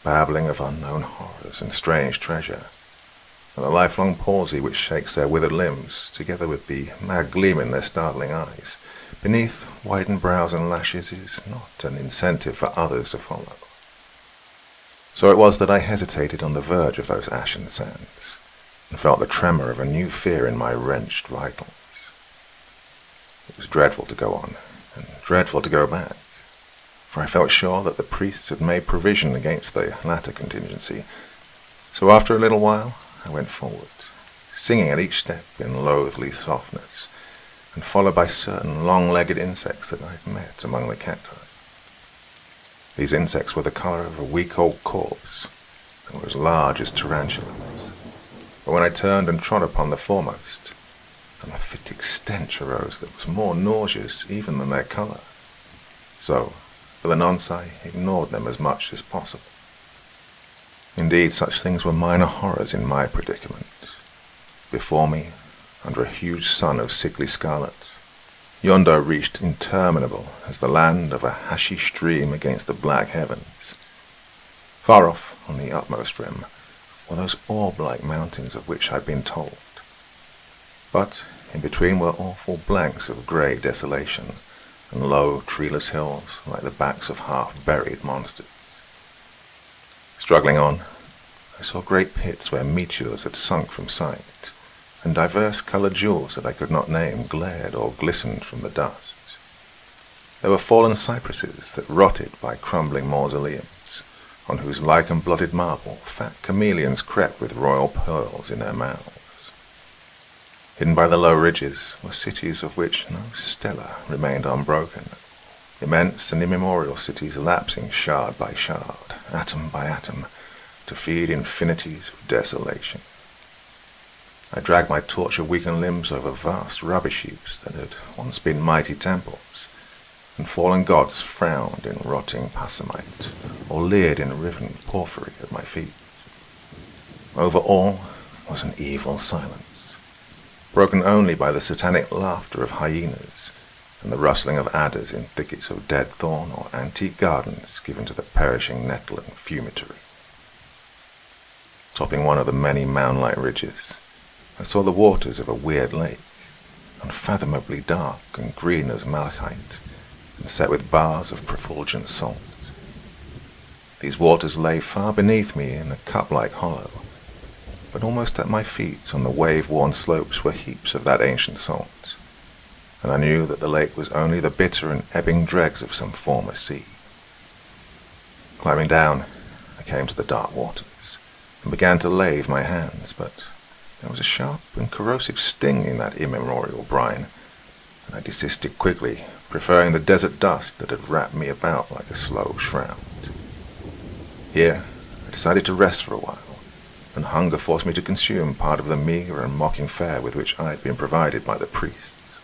babbling of unknown horrors and strange treasure, and the lifelong palsy which shakes their withered limbs, together with the mad gleam in their startling eyes, beneath whitened brows and lashes, is not an incentive for others to follow. So it was that I hesitated on the verge of those ashen sands, and felt the tremor of a new fear in my wrenched vitals. It was dreadful to go on, and dreadful to go back, for I felt sure that the priests had made provision against the latter contingency. So after a little while, I went forward, singing at each step in loathly softness, and followed by certain long-legged insects that I had met among the cacti. These insects were the colour of a week-old corpse, and were as large as tarantulas. But when I turned and trod upon the foremost, a mephitic stench arose that was more nauseous even than their colour. So, for the nonce, I ignored them as much as possible. Indeed, such things were minor horrors in my predicament. Before me, under a huge sun of sickly scarlet, yonder reached interminable as the land of a hashish stream against the black heavens. Far off, on the utmost rim, were those orb-like mountains of which I had been told. But in between were awful blanks of grey desolation, and low, treeless hills like the backs of half-buried monsters. Struggling on, I saw great pits where meteors had sunk from sight, and diverse coloured jewels that I could not name glared or glistened from the dust. There were fallen cypresses that rotted by crumbling mausoleums, on whose lichen-blotted marble fat chameleons crept with royal pearls in their mouths. Hidden by the low ridges were cities of which no stela remained unbroken, immense and immemorial cities lapsing shard by shard, atom by atom, to feed infinities of desolation. I dragged my torture-weakened limbs over vast rubbish heaps that had once been mighty temples, and fallen gods frowned in rotting passamite, or leered in riven porphyry at my feet. Over all was an evil silence, broken only by the satanic laughter of hyenas and the rustling of adders in thickets of dead thorn or antique gardens given to the perishing nettle and fumitory. Topping one of the many mound-like ridges, I saw the waters of a weird lake, unfathomably dark and green as malachite, and set with bars of refulgent salt. These waters lay far beneath me in a cup-like hollow, but almost at my feet on the wave-worn slopes were heaps of that ancient salt, and I knew that the lake was only the bitter and ebbing dregs of some former sea. Climbing down, I came to the dark waters, and began to lave my hands, but there was a sharp and corrosive sting in that immemorial brine, and I desisted quickly, preferring the desert dust that had wrapped me about like a slow shroud. Here, I decided to rest for a while, and hunger forced me to consume part of the meagre and mocking fare with which I had been provided by the priests.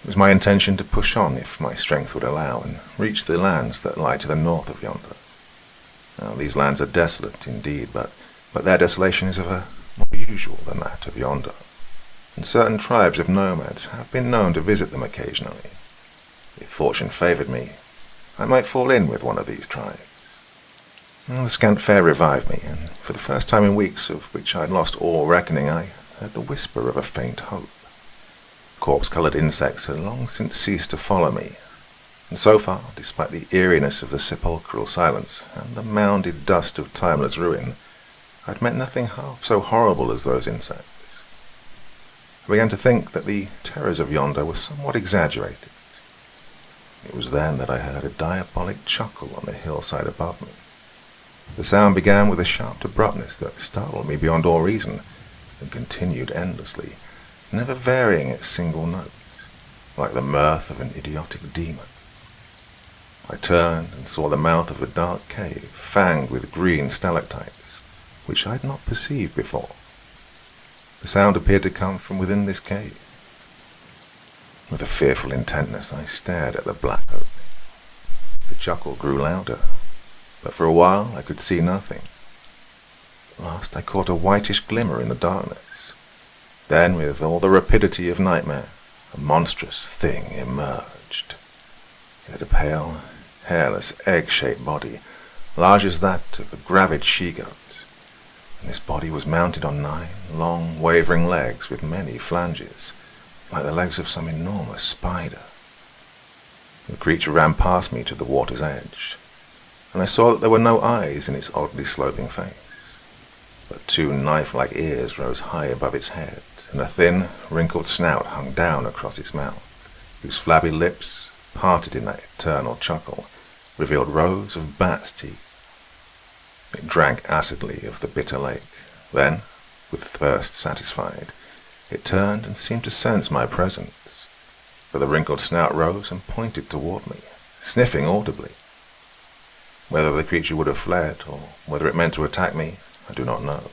It was my intention to push on if my strength would allow, and reach the lands that lie to the north of yonder. Now, these lands are desolate indeed, but their desolation is of a more usual than that of yonder, and certain tribes of nomads have been known to visit them occasionally. If fortune favoured me, I might fall in with one of these tribes. Well, the scant fare revived me, and for the first time in weeks of which I had lost all reckoning, I heard the whisper of a faint hope. Corpse-coloured insects had long since ceased to follow me, and so far, despite the eeriness of the sepulchral silence and the mounded dust of timeless ruin, I had met nothing half so horrible as those insects. I began to think that the terrors of yonder were somewhat exaggerated. It was then that I heard a diabolic chuckle on the hillside above me. The sound began with a sharp abruptness that startled me beyond all reason, and continued endlessly, never varying its single note, like the mirth of an idiotic demon. I turned and saw the mouth of a dark cave, fanged with green stalactites, which I had not perceived before. The sound appeared to come from within this cave. With a fearful intentness, I stared at the black opening. The chuckle grew louder, but for a while I could see nothing. At last I caught a whitish glimmer in the darkness. Then, with all the rapidity of nightmare, a monstrous thing emerged. It had a pale, hairless, egg-shaped body, large as that of a gravid she-goat. And this body was mounted on 9 long, wavering legs with many flanges, like the legs of some enormous spider. The creature ran past me to the water's edge, and I saw that there were no eyes in its oddly sloping face, but 2 knife-like ears rose high above its head, and a thin, wrinkled snout hung down across its mouth, whose flabby lips, parted in that eternal chuckle, revealed rows of bat's teeth. It drank acidly of the bitter lake. Then, With thirst satisfied, it turned and seemed to sense my presence, for the wrinkled snout rose and pointed toward me, sniffing audibly. Whether the creature would have fled, or whether it meant to attack me, I do not know,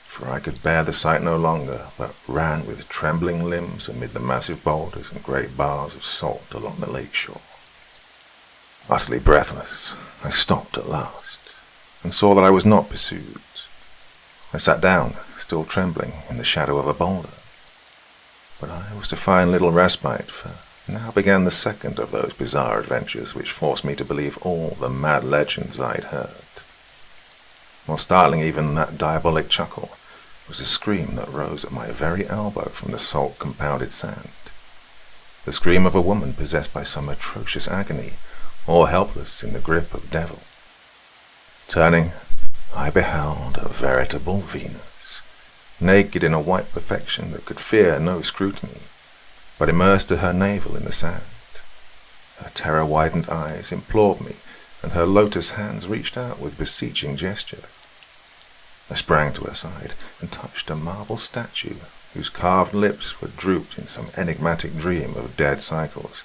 for I could bear the sight no longer, but ran with trembling limbs amid the massive boulders and great bars of salt along the lake shore. Utterly breathless, I stopped at last, and saw that I was not pursued. I sat down, still trembling, in the shadow of a boulder. But I was to find little respite, for now began the second of those bizarre adventures which forced me to believe all the mad legends I had heard. More startling even than that diabolic chuckle was a scream that rose at my very elbow from the salt-compounded sand. The scream of a woman possessed by some atrocious agony, or helpless in the grip of devil. Turning, I beheld a veritable Venus, naked in a white perfection that could fear no scrutiny, but immersed to her navel in the sand. Her terror-widened eyes implored me, and her lotus hands reached out with beseeching gesture. I sprang to her side and touched a marble statue whose carved lips were drooped in some enigmatic dream of dead cycles,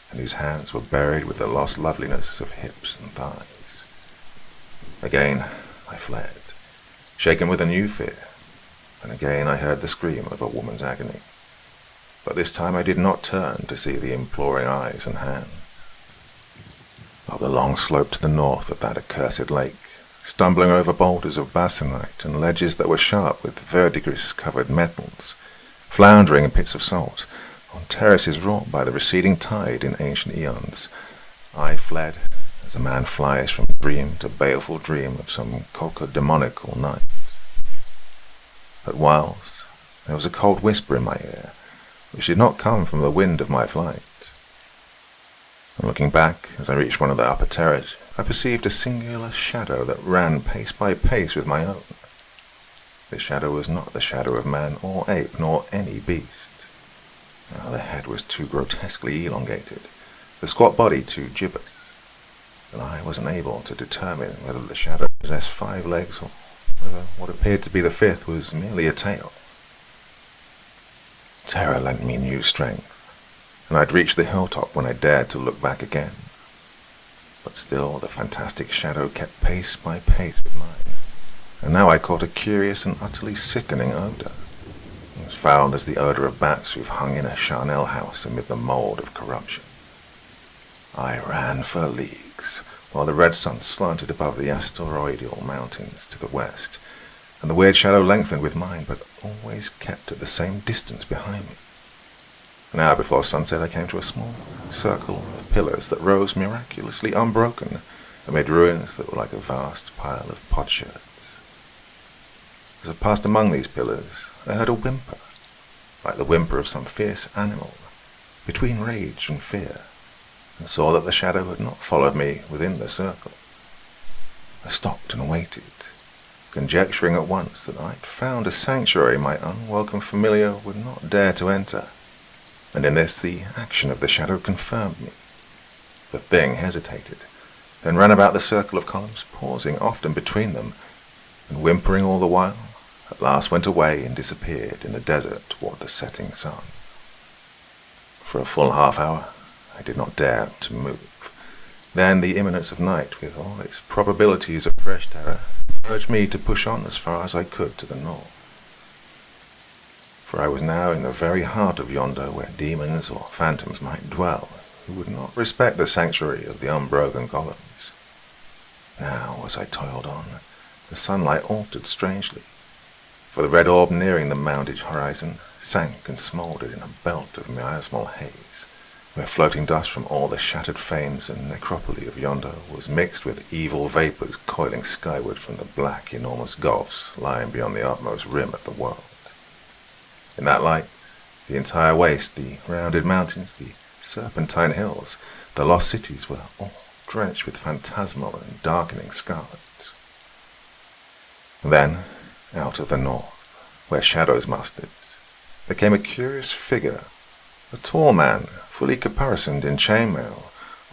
and whose hands were buried with the lost loveliness of hips and thighs. Again I fled, shaken with a new fear, and again I heard the scream of a woman's agony. But this time I did not turn to see the imploring eyes and hands. Up the long slope to the north of that accursed lake, stumbling over boulders of basanite and ledges that were sharp with verdigris-covered metals, floundering in pits of salt, on terraces wrought by the receding tide in ancient eons, I fled as a man flies from dream to baleful dream of some cocodemonical night. But whilst there was a cold whisper in my ear, which did not come from the wind of my flight. And looking back, as I reached one of the upper terraces, I perceived a singular shadow that ran pace by pace with my own. This shadow was not the shadow of man or ape nor any beast. Now, the head was too grotesquely elongated, the squat body too gibbous, and I was unable to determine whether the shadow possessed 5 legs or whether what appeared to be the 5th was merely a tail. Terror lent me new strength, and I'd reached the hilltop when I dared to look back again. But still the fantastic shadow kept pace by pace with mine, and now I caught a curious and utterly sickening odour, as foul as the odour of bats who've hung in a charnel house amid the mould of corruption. I ran for leagues, while the red sun slanted above the asteroidal mountains to the west, and the weird shadow lengthened with mine, but always kept at the same distance behind me. An hour before sunset I came to a small circle of pillars that rose miraculously unbroken amid ruins that were like a vast pile of potsherds. As I passed among these pillars, I heard a whimper, like the whimper of some fierce animal, between rage and fear, and saw that the shadow had not followed me within the circle. I stopped and waited, conjecturing at once that I'd found a sanctuary my unwelcome familiar would not dare to enter, and in this the action of the shadow confirmed me. The thing hesitated, then ran about the circle of columns, pausing often between them, and whimpering all the while, at last went away and disappeared in the desert toward the setting sun. For a full half-hour I did not dare to move. Then the imminence of night, with all its probabilities of fresh terror, urged me to push on as far as I could to the north. For I was now in the very heart of yonder where demons or phantoms might dwell, who would not respect the sanctuary of the unbroken columns. Now, as I toiled on, the sunlight altered strangely, for the red orb nearing the mounded horizon sank and smouldered in a belt of miasmal haze, where floating dust from all the shattered fanes and necropoli of yonder was mixed with evil vapours coiling skyward from the black, enormous gulfs lying beyond the utmost rim of the world. In that light, the entire waste, the rounded mountains, the serpentine hills, the lost cities were all drenched with phantasmal and darkening scarlet. Then, out of the north, where shadows mustered, there came a curious figure, a tall man, fully caparisoned in chainmail,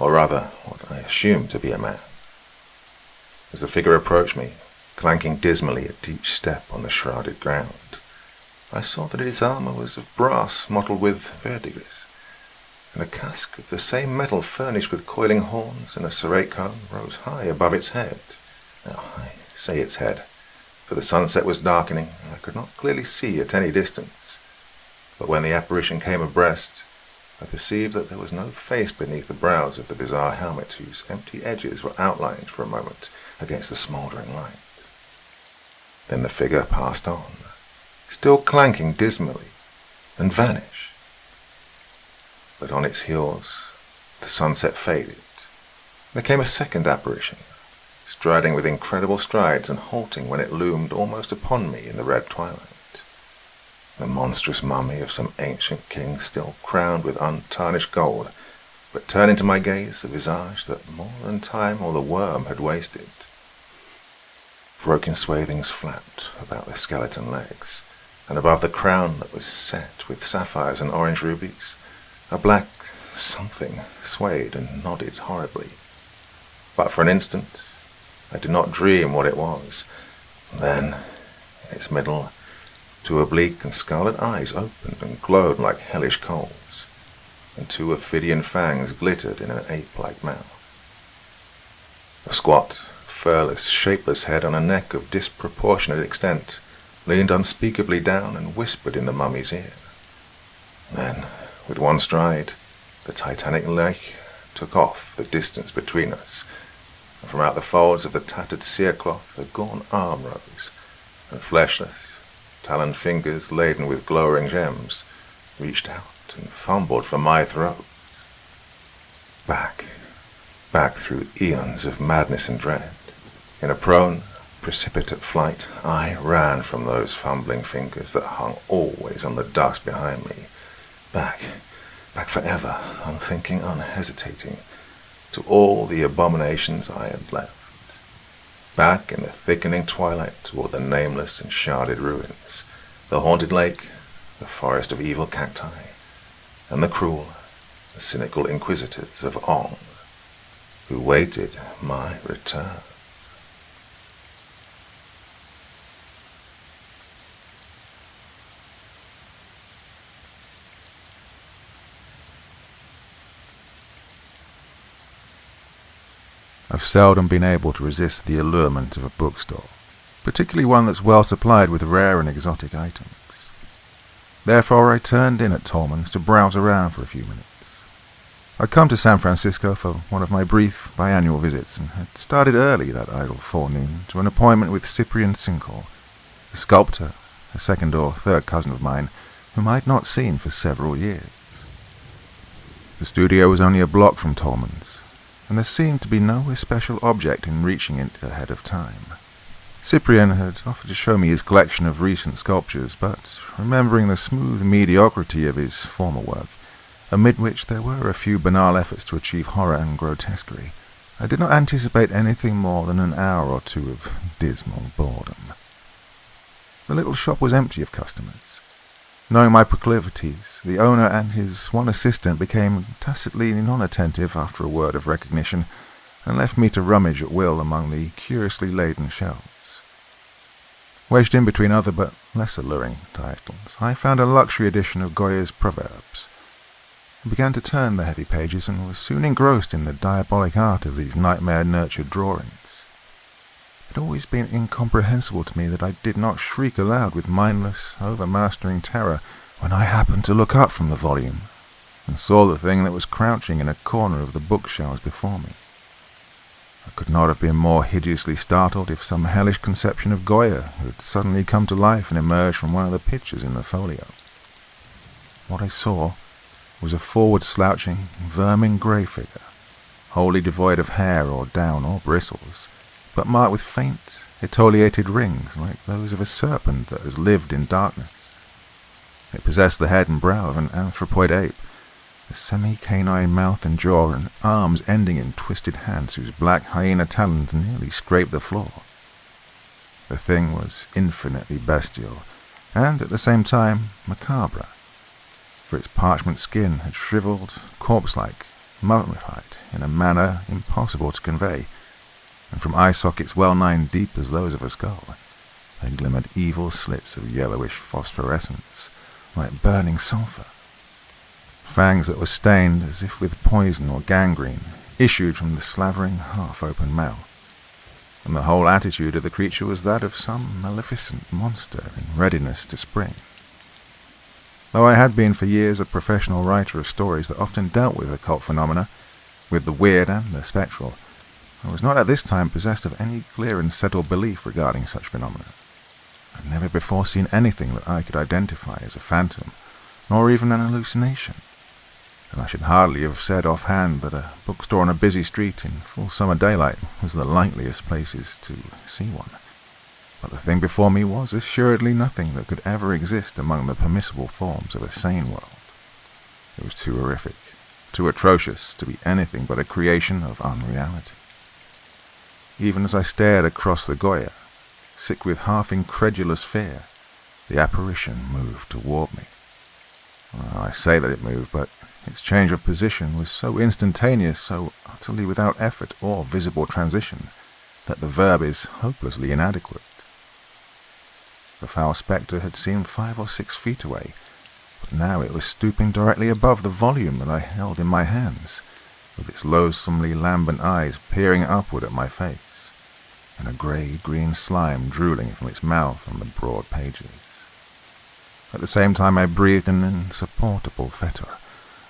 or rather, what I assumed to be a man. As the figure approached me, clanking dismally at each step on the shrouded ground. I saw that his armour was of brass mottled with verdigris, and a casque of the same metal furnished with coiling horns and a serrate cone rose high above its head. Now, I say its head, for the sunset was darkening, and I could not clearly see at any distance. But when the apparition came abreast, I perceived that there was no face beneath the brows of the bizarre helmet, whose empty edges were outlined for a moment against the smouldering light. Then the figure passed on, still clanking dismally, and vanished. But on its heels, the sunset faded. There came a second apparition, striding with incredible strides and halting when it loomed almost upon me in the red twilight. The monstrous mummy of some ancient king, still crowned with untarnished gold, but turning to my gaze a visage that more than time or the worm had wasted. Broken swathings flapped about the skeleton legs, and above the crown that was set with sapphires and orange rubies, a black something swayed and nodded horribly. But for an instant, I did not dream what it was. Then, in its middle, two oblique and scarlet eyes opened and glowed like hellish coals, and two ophidian fangs glittered in an ape-like mouth. A squat, furless, shapeless head on a neck of disproportionate extent leaned unspeakably down and whispered in the mummy's ear. Then, with one stride, the titanic lake took off the distance between us, and from out the folds of the tattered cerecloth a gaunt arm rose, and fleshless, taloned fingers laden with glowering gems reached out and fumbled for my throat. Back through eons of madness and dread, in a prone, precipitate flight, I ran from those fumbling fingers that hung always on the dust behind me. Back forever, unthinking, unhesitating, to all the abominations I had left. Back in the thickening twilight toward the nameless and sharded ruins, the haunted lake, the forest of evil cacti, and the cruel, the cynical inquisitors of Ong, who waited my return. I've seldom been able to resist the allurement of a bookstore, particularly one that's well supplied with rare and exotic items. Therefore I turned in at Tolman's to browse around for a few minutes. I'd come to San Francisco for one of my brief biannual visits and had started early that idle forenoon to an appointment with Cyprian Cincoll, a sculptor, a second or third cousin of mine, whom I'd not seen for several years. The studio was only a block from Tolman's, and there seemed to be no especial object in reaching it ahead of time. Cyprian had offered to show me his collection of recent sculptures, but remembering the smooth mediocrity of his former work, amid which there were a few banal efforts to achieve horror and grotesquerie, I did not anticipate anything more than an hour or two of dismal boredom. The little shop was empty of customers. Knowing my proclivities, the owner and his one assistant became tacitly non-attentive after a word of recognition, and left me to rummage at will among the curiously laden shelves. Wedged in between other but less alluring titles, I found a luxury edition of Goya's Proverbs. I began to turn the heavy pages and was soon engrossed in the diabolic art of these nightmare-nurtured drawings. It had always been incomprehensible to me that I did not shriek aloud with mindless, overmastering terror when I happened to look up from the volume and saw the thing that was crouching in a corner of the bookshelves before me. I could not have been more hideously startled if some hellish conception of Goya had suddenly come to life and emerged from one of the pictures in the folio. What I saw was a forward-slouching, vermin-grey figure, wholly devoid of hair or down or bristles, but marked with faint, etiolated rings like those of a serpent that has lived in darkness. It possessed the head and brow of an anthropoid ape, a semi-canine mouth and jaw, and arms ending in twisted hands whose black hyena talons nearly scraped the floor. The thing was infinitely bestial, and at the same time macabre, for its parchment skin had shriveled, corpse-like, mummified in a manner impossible to convey, and from eye sockets well-nigh deep as those of a skull, there glimmered evil slits of yellowish phosphorescence, like burning sulphur. Fangs that were stained as if with poison or gangrene issued from the slavering, half-open mouth, and the whole attitude of the creature was that of some maleficent monster in readiness to spring. Though I had been for years a professional writer of stories that often dealt with occult phenomena, with the weird and the spectral, I was not at this time possessed of any clear and settled belief regarding such phenomena. I had never before seen anything that I could identify as a phantom, nor even an hallucination, and I should hardly have said offhand that a bookstore on a busy street in full summer daylight was the likeliest places to see one. But the thing before me was assuredly nothing that could ever exist among the permissible forms of a sane world. It was too horrific, too atrocious to be anything but a creation of unreality. Even as I stared across the Goya, sick with half-incredulous fear, the apparition moved toward me. Well, I say that it moved, but its change of position was so instantaneous, so utterly without effort or visible transition, that the verb is hopelessly inadequate. The foul spectre had seemed 5 or 6 feet away, but now it was stooping directly above the volume that I held in my hands, with its loathsomely lambent eyes peering upward at my face, and a grey-green slime drooling from its mouth on the broad pages. At the same time I breathed an insupportable fetor,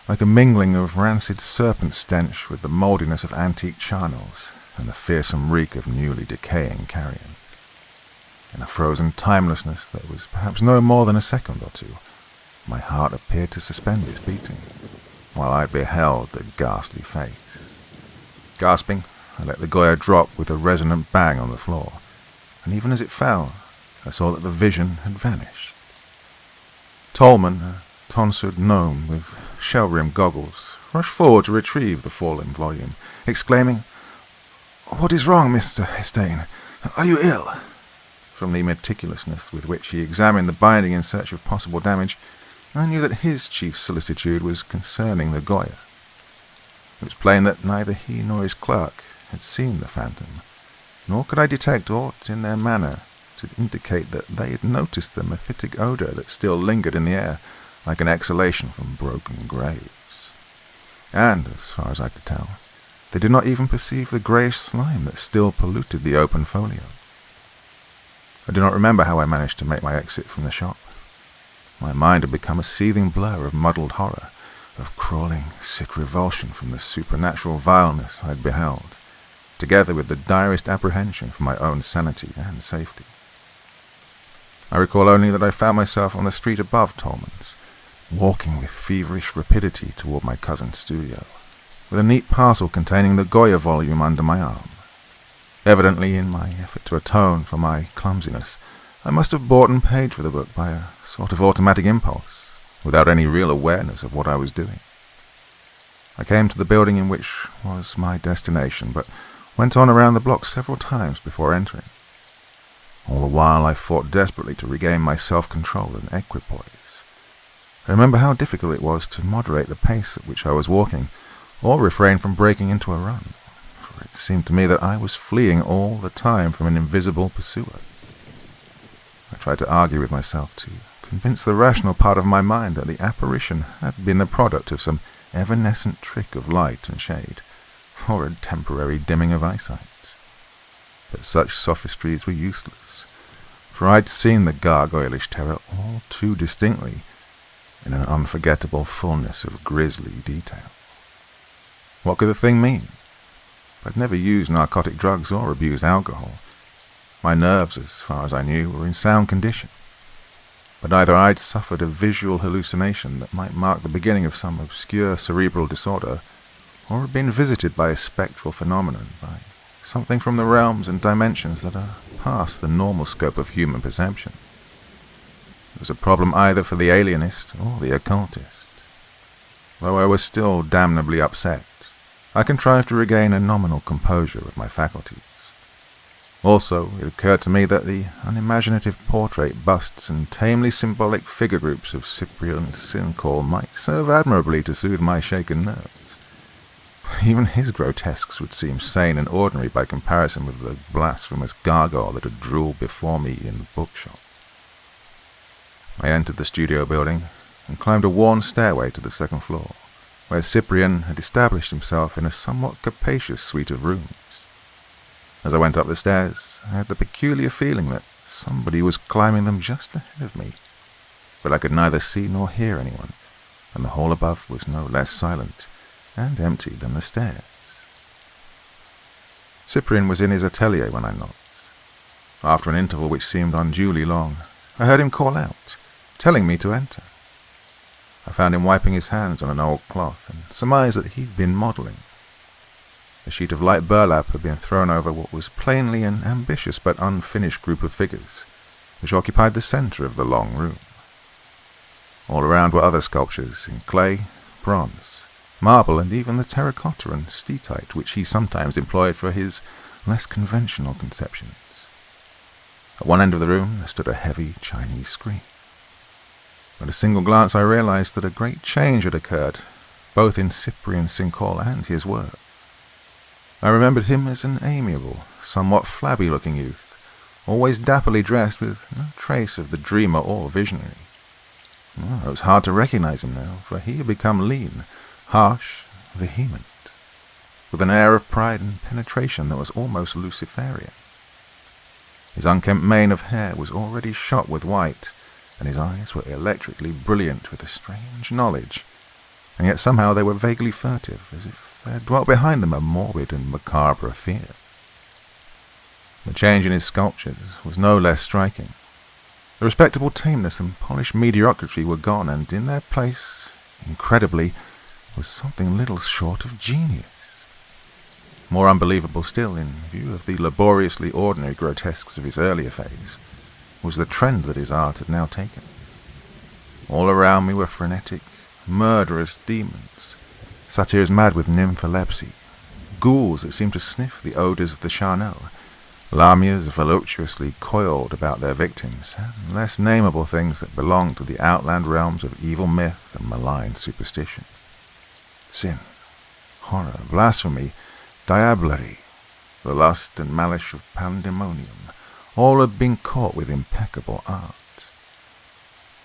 like a mingling of rancid serpent stench with the mouldiness of antique charnels and the fearsome reek of newly decaying carrion. In a frozen timelessness that was perhaps no more than a second or two, my heart appeared to suspend its beating, while I beheld the ghastly face. Gasping, I let the Goya drop with a resonant bang on the floor, and even as it fell, I saw that the vision had vanished. Tolman, a tonsured gnome with shell-rimmed goggles, rushed forward to retrieve the fallen volume, exclaiming, "What is wrong, Mr. Hestane? Are you ill?" From the meticulousness with which he examined the binding in search of possible damage, I knew that his chief solicitude was concerning the Goya. It was plain that neither he nor his clerk had seen the phantom, nor could I detect aught in their manner to indicate that they had noticed the mephitic odour that still lingered in the air, like an exhalation from broken graves. And, as far as I could tell, they did not even perceive the greyish slime that still polluted the open folio. I do not remember how I managed to make my exit from the shop. My mind had become a seething blur of muddled horror, of crawling, sick revulsion from the supernatural vileness I had beheld, together with the direst apprehension for my own sanity and safety. I recall only that I found myself on the street above Tolman's, walking with feverish rapidity toward my cousin's studio, with a neat parcel containing the Goya volume under my arm. Evidently, in my effort to atone for my clumsiness, I must have bought and paid for the book by a sort of automatic impulse, without any real awareness of what I was doing. I came to the building in which was my destination, but went on around the block several times before entering. All the while I fought desperately to regain my self-control and equipoise. I remember how difficult it was to moderate the pace at which I was walking, or refrain from breaking into a run, for it seemed to me that I was fleeing all the time from an invisible pursuer. I tried to argue with myself to convince the rational part of my mind that the apparition had been the product of some evanescent trick of light and shade, or a temporary dimming of eyesight. But such sophistries were useless, for I'd seen the gargoylish terror all too distinctly, in an unforgettable fullness of grisly detail. What could the thing mean? I'd never used narcotic drugs or abused alcohol. My nerves, as far as I knew, were in sound condition. But either I'd suffered a visual hallucination that might mark the beginning of some obscure cerebral disorder, or had been visited by a spectral phenomenon, by something from the realms and dimensions that are past the normal scope of human perception. It was a problem either for the alienist or the occultist. Though I was still damnably upset, I contrived to regain a nominal composure of my faculties. Also, it occurred to me that the unimaginative portrait busts and tamely symbolic figure groups of Cyprian Sincal might serve admirably to soothe my shaken nerves. Even his grotesques would seem sane and ordinary by comparison with the blasphemous gargoyle that had drooled before me in the bookshop. I entered the studio building and climbed a worn stairway to the second floor, where Cyprian had established himself in a somewhat capacious suite of rooms. As I went up the stairs, I had the peculiar feeling that somebody was climbing them just ahead of me, but I could neither see nor hear anyone, and the hall above was no less silent and empty than the stairs. Cyprian was in his atelier when I knocked. After an interval which seemed unduly long, I heard him call out, telling me to enter. I found him wiping his hands on an old cloth, and surmised that he'd been modelling. A sheet of light burlap had been thrown over what was plainly an ambitious but unfinished group of figures, which occupied the centre of the long room. All around were other sculptures in clay, bronze, marble, and even the terracotta and steatite which he sometimes employed for his less conventional conceptions. At one end of the room there stood a heavy Chinese screen. At a single glance I realized that a great change had occurred, both in Cyprian Sincoll and his work. I remembered him as an amiable, somewhat flabby-looking youth, always dapperly dressed with no trace of the dreamer or visionary. It was hard to recognize him now, for he had become lean, harsh, vehement, with an air of pride and penetration that was almost Luciferian. His unkempt mane of hair was already shot with white, and his eyes were electrically brilliant with a strange knowledge, and yet somehow they were vaguely furtive, as if there dwelt behind them a morbid and macabre fear. The change in his sculptures was no less striking. The respectable tameness and polished mediocrity were gone, and in their place, incredibly, was something little short of genius. More unbelievable still, in view of the laboriously ordinary grotesques of his earlier phase, was the trend that his art had now taken. All around me were frenetic, murderous demons, satyrs mad with nympholepsy, ghouls that seemed to sniff the odours of the charnel, lamias voluptuously coiled about their victims, and less nameable things that belonged to the outland realms of evil myth and malign superstition. Sin, horror, blasphemy, diablerie, the lust and malice of pandemonium, all had been caught with impeccable art.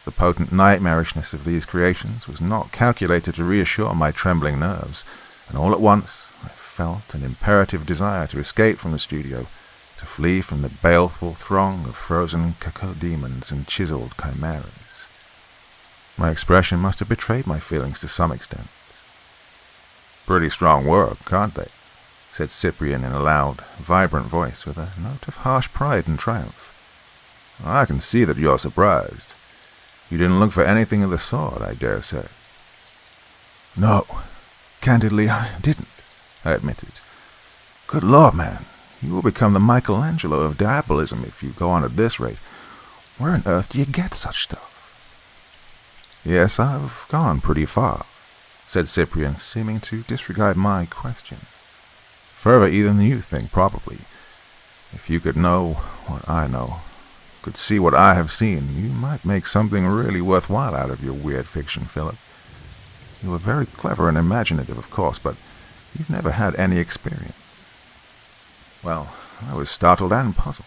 The potent nightmarishness of these creations was not calculated to reassure my trembling nerves, and all at once I felt an imperative desire to escape from the studio, to flee from the baleful throng of frozen cacodemons and chiseled chimeras. My expression must have betrayed my feelings to some extent. "Pretty strong work, aren't they?" said Cyprian in a loud, vibrant voice with a note of harsh pride and triumph. "I can see that you're surprised. You didn't look for anything of the sort, I dare say." "No, candidly I didn't," I admitted. "Good Lord, man, you will become the Michelangelo of diabolism if you go on at this rate. Where on earth do you get such stuff?" "Yes, I've gone pretty far," said Cyprian, seeming to disregard my question. "Further even than you think, probably. If you could know what I know, could see what I have seen, you might make something really worthwhile out of your weird fiction, Philip. You are very clever and imaginative, of course, but you've never had any experience." Well, I was startled and puzzled.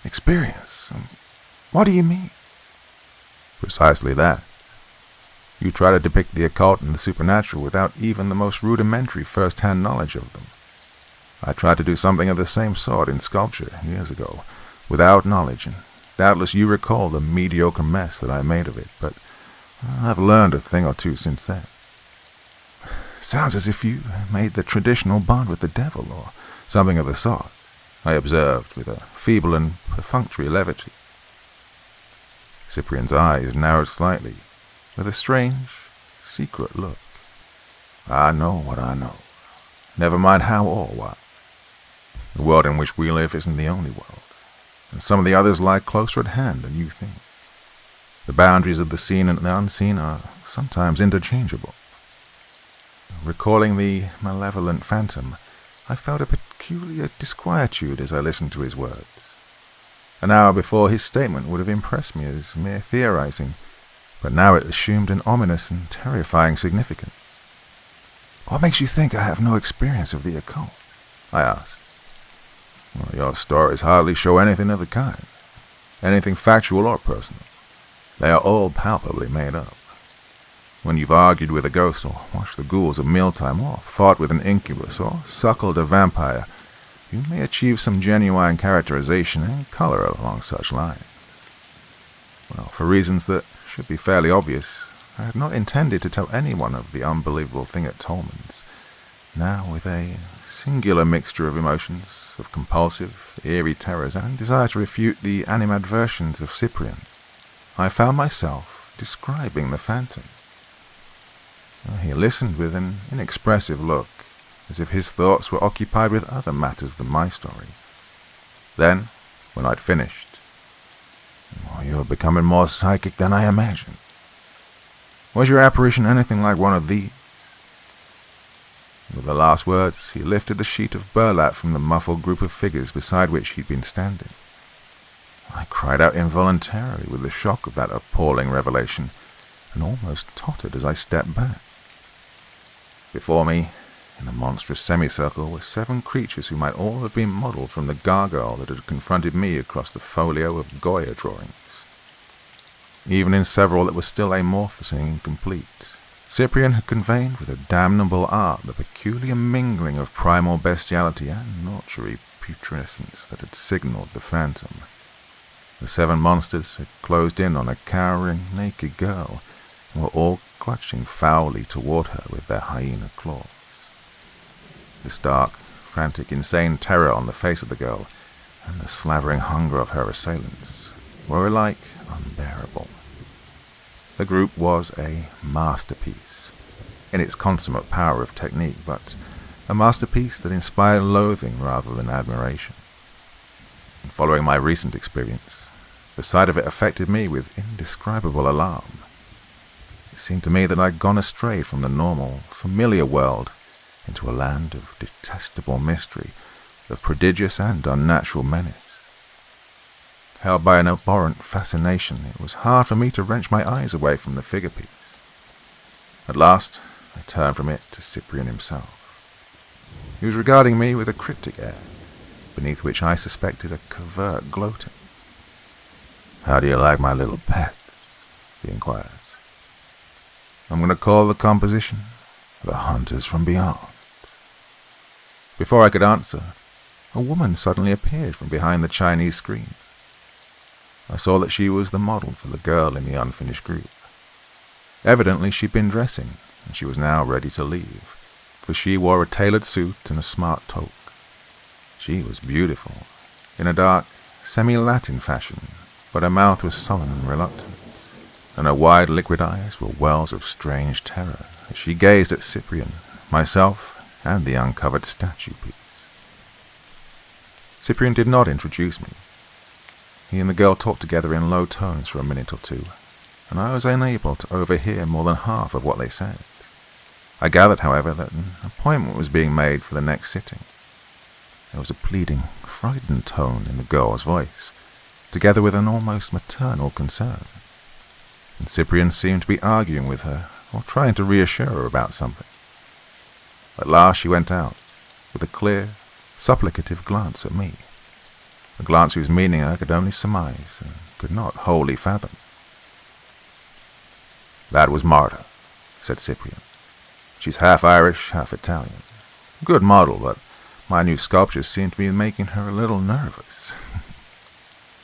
"Experience? What do you mean?" "Precisely that. You try to depict the occult and the supernatural without even the most rudimentary first-hand knowledge of them. I tried to do something of the same sort in sculpture years ago, without knowledge, and doubtless you recall the mediocre mess that I made of it, but I've learned a thing or two since then." "Sounds as if you made the traditional bond with the devil, or something of the sort," I observed with a feeble and perfunctory levity. Cyprian's eyes narrowed slightly, with a strange, secret look. "I know what I know. Never mind how or what. The world in which we live isn't the only world, and some of the others lie closer at hand than you think. The boundaries of the seen and the unseen are sometimes interchangeable." Recalling the malevolent phantom, I felt a peculiar disquietude as I listened to his words. An hour before, his statement would have impressed me as mere theorizing, but now it assumed an ominous and terrifying significance. What makes you think I have no experience of the occult? I asked. Well, your stories hardly show anything of the kind. Anything factual or personal. They are all palpably made up. When you've argued with a ghost, or watched the ghouls at mealtime, or fought with an incubus, or suckled a vampire, you may achieve some genuine characterization and color along such lines. Well, for reasons that should be fairly obvious, I had not intended to tell anyone of the unbelievable thing at Tolman's. Now, with a singular mixture of emotions, of compulsive, eerie terrors, and desire to refute the animadversions of Cyprian, I found myself describing the phantom. He listened with an inexpressive look, as if his thoughts were occupied with other matters than my story. Then, when I'd finished, "You're becoming more psychic than I imagined." Was your apparition anything like one of these? With the last words, he lifted the sheet of burlap from the muffled group of figures beside which he'd been standing. I cried out involuntarily with the shock of that appalling revelation, and almost tottered as I stepped back. Before me, in a monstrous semicircle, were 7 creatures who might all have been modelled from the gargoyle that had confronted me across the folio of Goya drawings. Even in several that were still amorphous and incomplete, Cyprian had conveyed with a damnable art the peculiar mingling of primal bestiality and mortuary putrescence that had signalled the phantom. The 7 monsters had closed in on a cowering, naked girl, and were all clutching foully toward her with their hyena claws. The stark, frantic, insane terror on the face of the girl, and the slavering hunger of her assailants, were alike unbearable. The group was a masterpiece, in its consummate power of technique, but a masterpiece that inspired loathing rather than admiration. And following my recent experience, the sight of it affected me with indescribable alarm. It seemed to me that I'd gone astray from the normal, familiar world into a land of detestable mystery, of prodigious and unnatural menace. Held by an abhorrent fascination, it was hard for me to wrench my eyes away from the figure-piece. At last, I turned from it to Cyprian himself. He was regarding me with a cryptic air, beneath which I suspected a covert gloating. "How do you like my little pets?" he inquired. "I'm going to call the composition The Hunters from Beyond." Before I could answer, a woman suddenly appeared from behind the Chinese screen. I saw that she was the model for the girl in the unfinished group. Evidently she'd been dressing, and she was now ready to leave, for she wore a tailored suit and a smart toque. She was beautiful, in a dark, semi-Latin fashion, but her mouth was sullen and reluctant, and her wide liquid eyes were wells of strange terror as she gazed at Cyprian, myself, and the uncovered statue piece. Cyprian did not introduce me. He and the girl talked together in low tones for a minute or two, and I was unable to overhear more than half of what they said. I gathered, however, that an appointment was being made for the next sitting. There was a pleading, frightened tone in the girl's voice, together with an almost maternal concern, and Cyprian seemed to be arguing with her, or trying to reassure her about something. At last she went out, with a clear, supplicative glance at me, a glance whose meaning I could only surmise, and could not wholly fathom. "That was Marta," said Cyprian. "She's half Irish, half Italian. Good model, but my new sculptures seem to be making her a little nervous."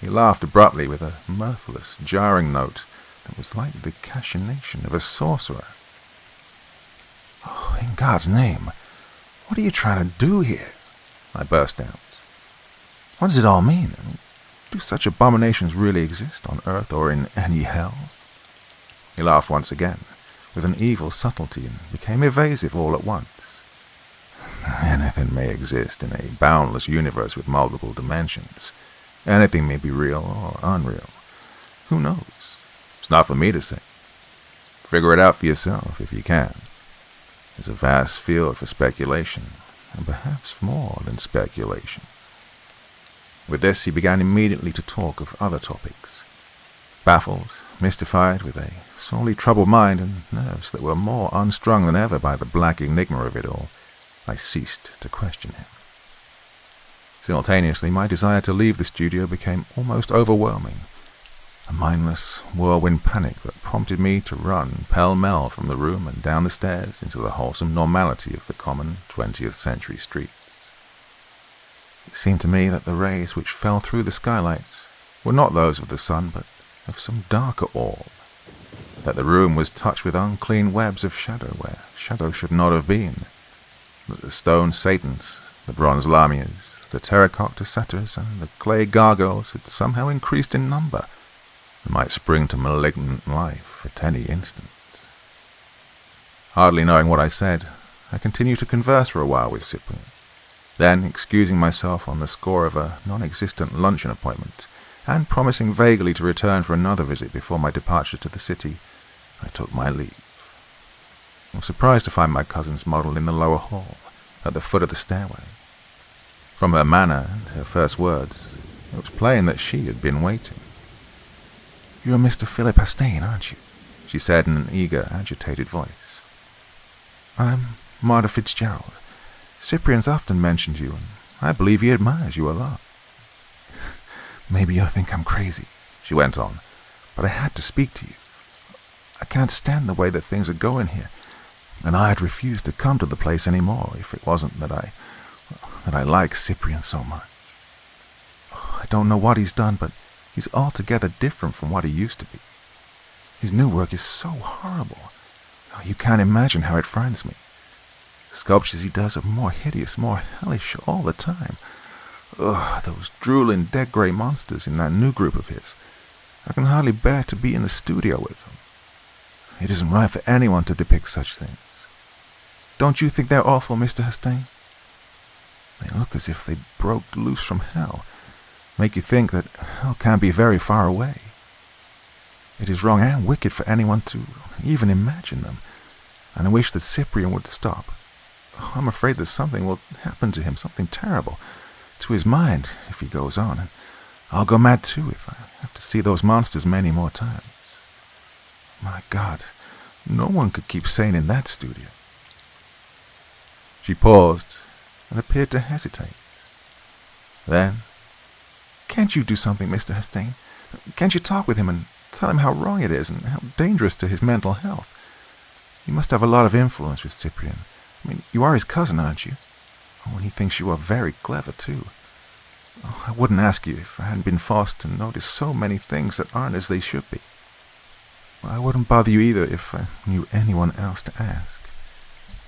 He laughed abruptly with a mirthless, jarring note that was like the cachinnation of a sorcerer. "Oh, in God's name, what are you trying to do here?" I burst out. "What does it all mean? Do such abominations really exist on Earth or in any hell?" He laughed once again, with an evil subtlety, and became evasive all at once. "Anything may exist in a boundless universe with multiple dimensions. Anything may be real or unreal. Who knows? It's not for me to say. Figure it out for yourself if you can. There's a vast field for speculation, and perhaps more than speculation." With this, he began immediately to talk of other topics. Baffled, mystified, with a sorely troubled mind and nerves that were more unstrung than ever by the black enigma of it all, I ceased to question him. Simultaneously, my desire to leave the studio became almost overwhelming, a mindless whirlwind panic that prompted me to run pell-mell from the room and down the stairs into the wholesome normality of the common 20th century streets. It seemed to me that the rays which fell through the skylights were not those of the sun, but of some darker orb, that the room was touched with unclean webs of shadow where shadow should not have been, that the stone satans, the bronze lamias, the terracotta satyrs, and the clay gargoyles had somehow increased in number, and might spring to malignant life at any instant. Hardly knowing what I said, I continued to converse for a while with Cyprian. Then, excusing myself on the score of a non-existent luncheon appointment, and promising vaguely to return for another visit before my departure to the city, I took my leave. I was surprised to find my cousin's model in the lower hall, at the foot of the stairway. From her manner and her first words, it was plain that she had been waiting. "You're Mr. Philip Hastane, aren't you?" she said in an eager, agitated voice. "I'm Martha Fitzgerald. Cyprian's often mentioned you, and I believe he admires you a lot." "Maybe you'll think I'm crazy," she went on, "but I had to speak to you. I can't stand the way that things are going here, and I'd refuse to come to the place anymore if it wasn't that I like Cyprian so much. I don't know what he's done, but he's altogether different from what he used to be. His new work is so horrible. Oh, you can't imagine how it frightens me. The sculptures he does are more hideous, more hellish all the time. Ugh, those drooling, dead-grey monsters in that new group of his. I can hardly bear to be in the studio with them. It isn't right for anyone to depict such things. Don't you think they're awful, Mr. Hastane? They look as if they broke loose from hell, make you think that hell can't be very far away. It is wrong and wicked for anyone to even imagine them, and I wish that Cyprian would stop. I'm afraid that something will happen to him, something terrible, to his mind if he goes on, and I'll go mad too if I have to see those monsters many more times. My God, no one could keep sane in that studio." She paused and appeared to hesitate. Then, "Can't you do something, Mr. Hastane? Can't you talk with him and tell him how wrong it is and how dangerous to his mental health? You must have a lot of influence with Cyprian. I mean, you are his cousin, aren't you? Oh, and he thinks you are very clever, too. Oh, I wouldn't ask you if I hadn't been forced to notice so many things that aren't as they should be. I wouldn't bother you either if I knew anyone else to ask.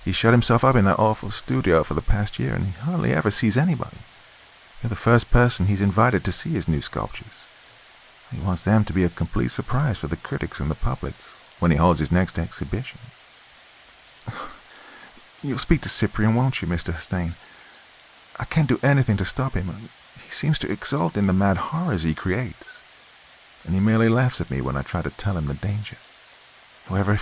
He shut himself up in that awful studio for the past year, and he hardly ever sees anybody. You're the first person he's invited to see his new sculptures. He wants them to be a complete surprise for the critics and the public when he holds his next exhibition. You'll speak to Cyprian, won't you, Mr. Hastane? I can't do anything to stop him. He seems to exult in the mad horrors he creates, and he merely laughs at me when I try to tell him the danger. However,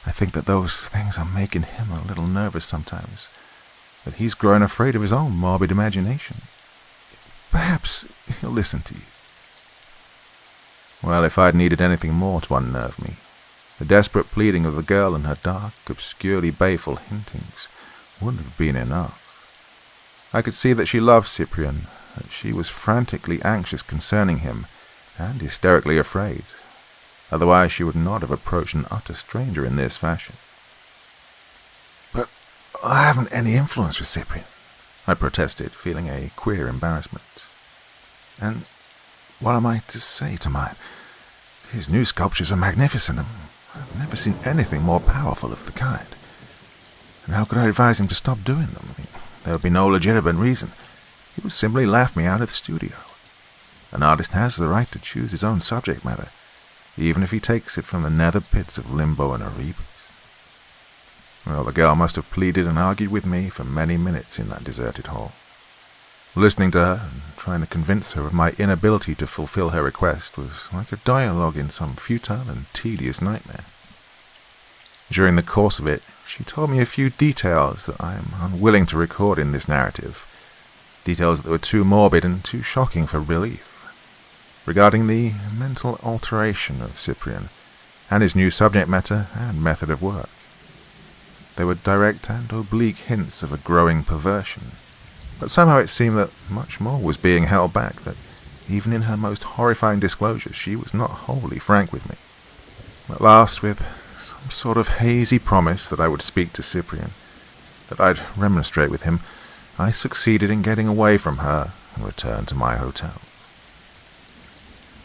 I think that those things are making him a little nervous sometimes, that he's growing afraid of his own morbid imagination. Perhaps he'll listen to you." Well, if I'd needed anything more to unnerve me, the desperate pleading of the girl and her dark, obscurely baleful hintings wouldn't have been enough. I could see that she loved Cyprian, that she was frantically anxious concerning him, and hysterically afraid. Otherwise she would not have approached an utter stranger in this fashion. "But I haven't any influence with Cyprian," I protested, feeling a queer embarrassment. "And what am I to say to mine? His new sculptures are magnificent, and I've never seen anything more powerful of the kind. And how could I advise him to stop doing them? I mean, there would be no legitimate reason. He would simply laugh me out of the studio. An artist has the right to choose his own subject matter, even if he takes it from the nether pits of limbo and Erebus." Well, the girl must have pleaded and argued with me for many minutes in that deserted hall. Listening to her and trying to convince her of my inability to fulfill her request was like a dialogue in some futile and tedious nightmare. During the course of it, she told me a few details that I am unwilling to record in this narrative, details that were too morbid and too shocking for belief. regarding the mental alteration of Cyprian, and his new subject matter and method of work. They were direct and oblique hints of a growing perversion, but somehow it seemed that much more was being held back, that even in her most horrifying disclosures she was not wholly frank with me. At last, with some sort of hazy promise that I would speak to Cyprian, that I'd remonstrate with him, I succeeded in getting away from her and returned to my hotel.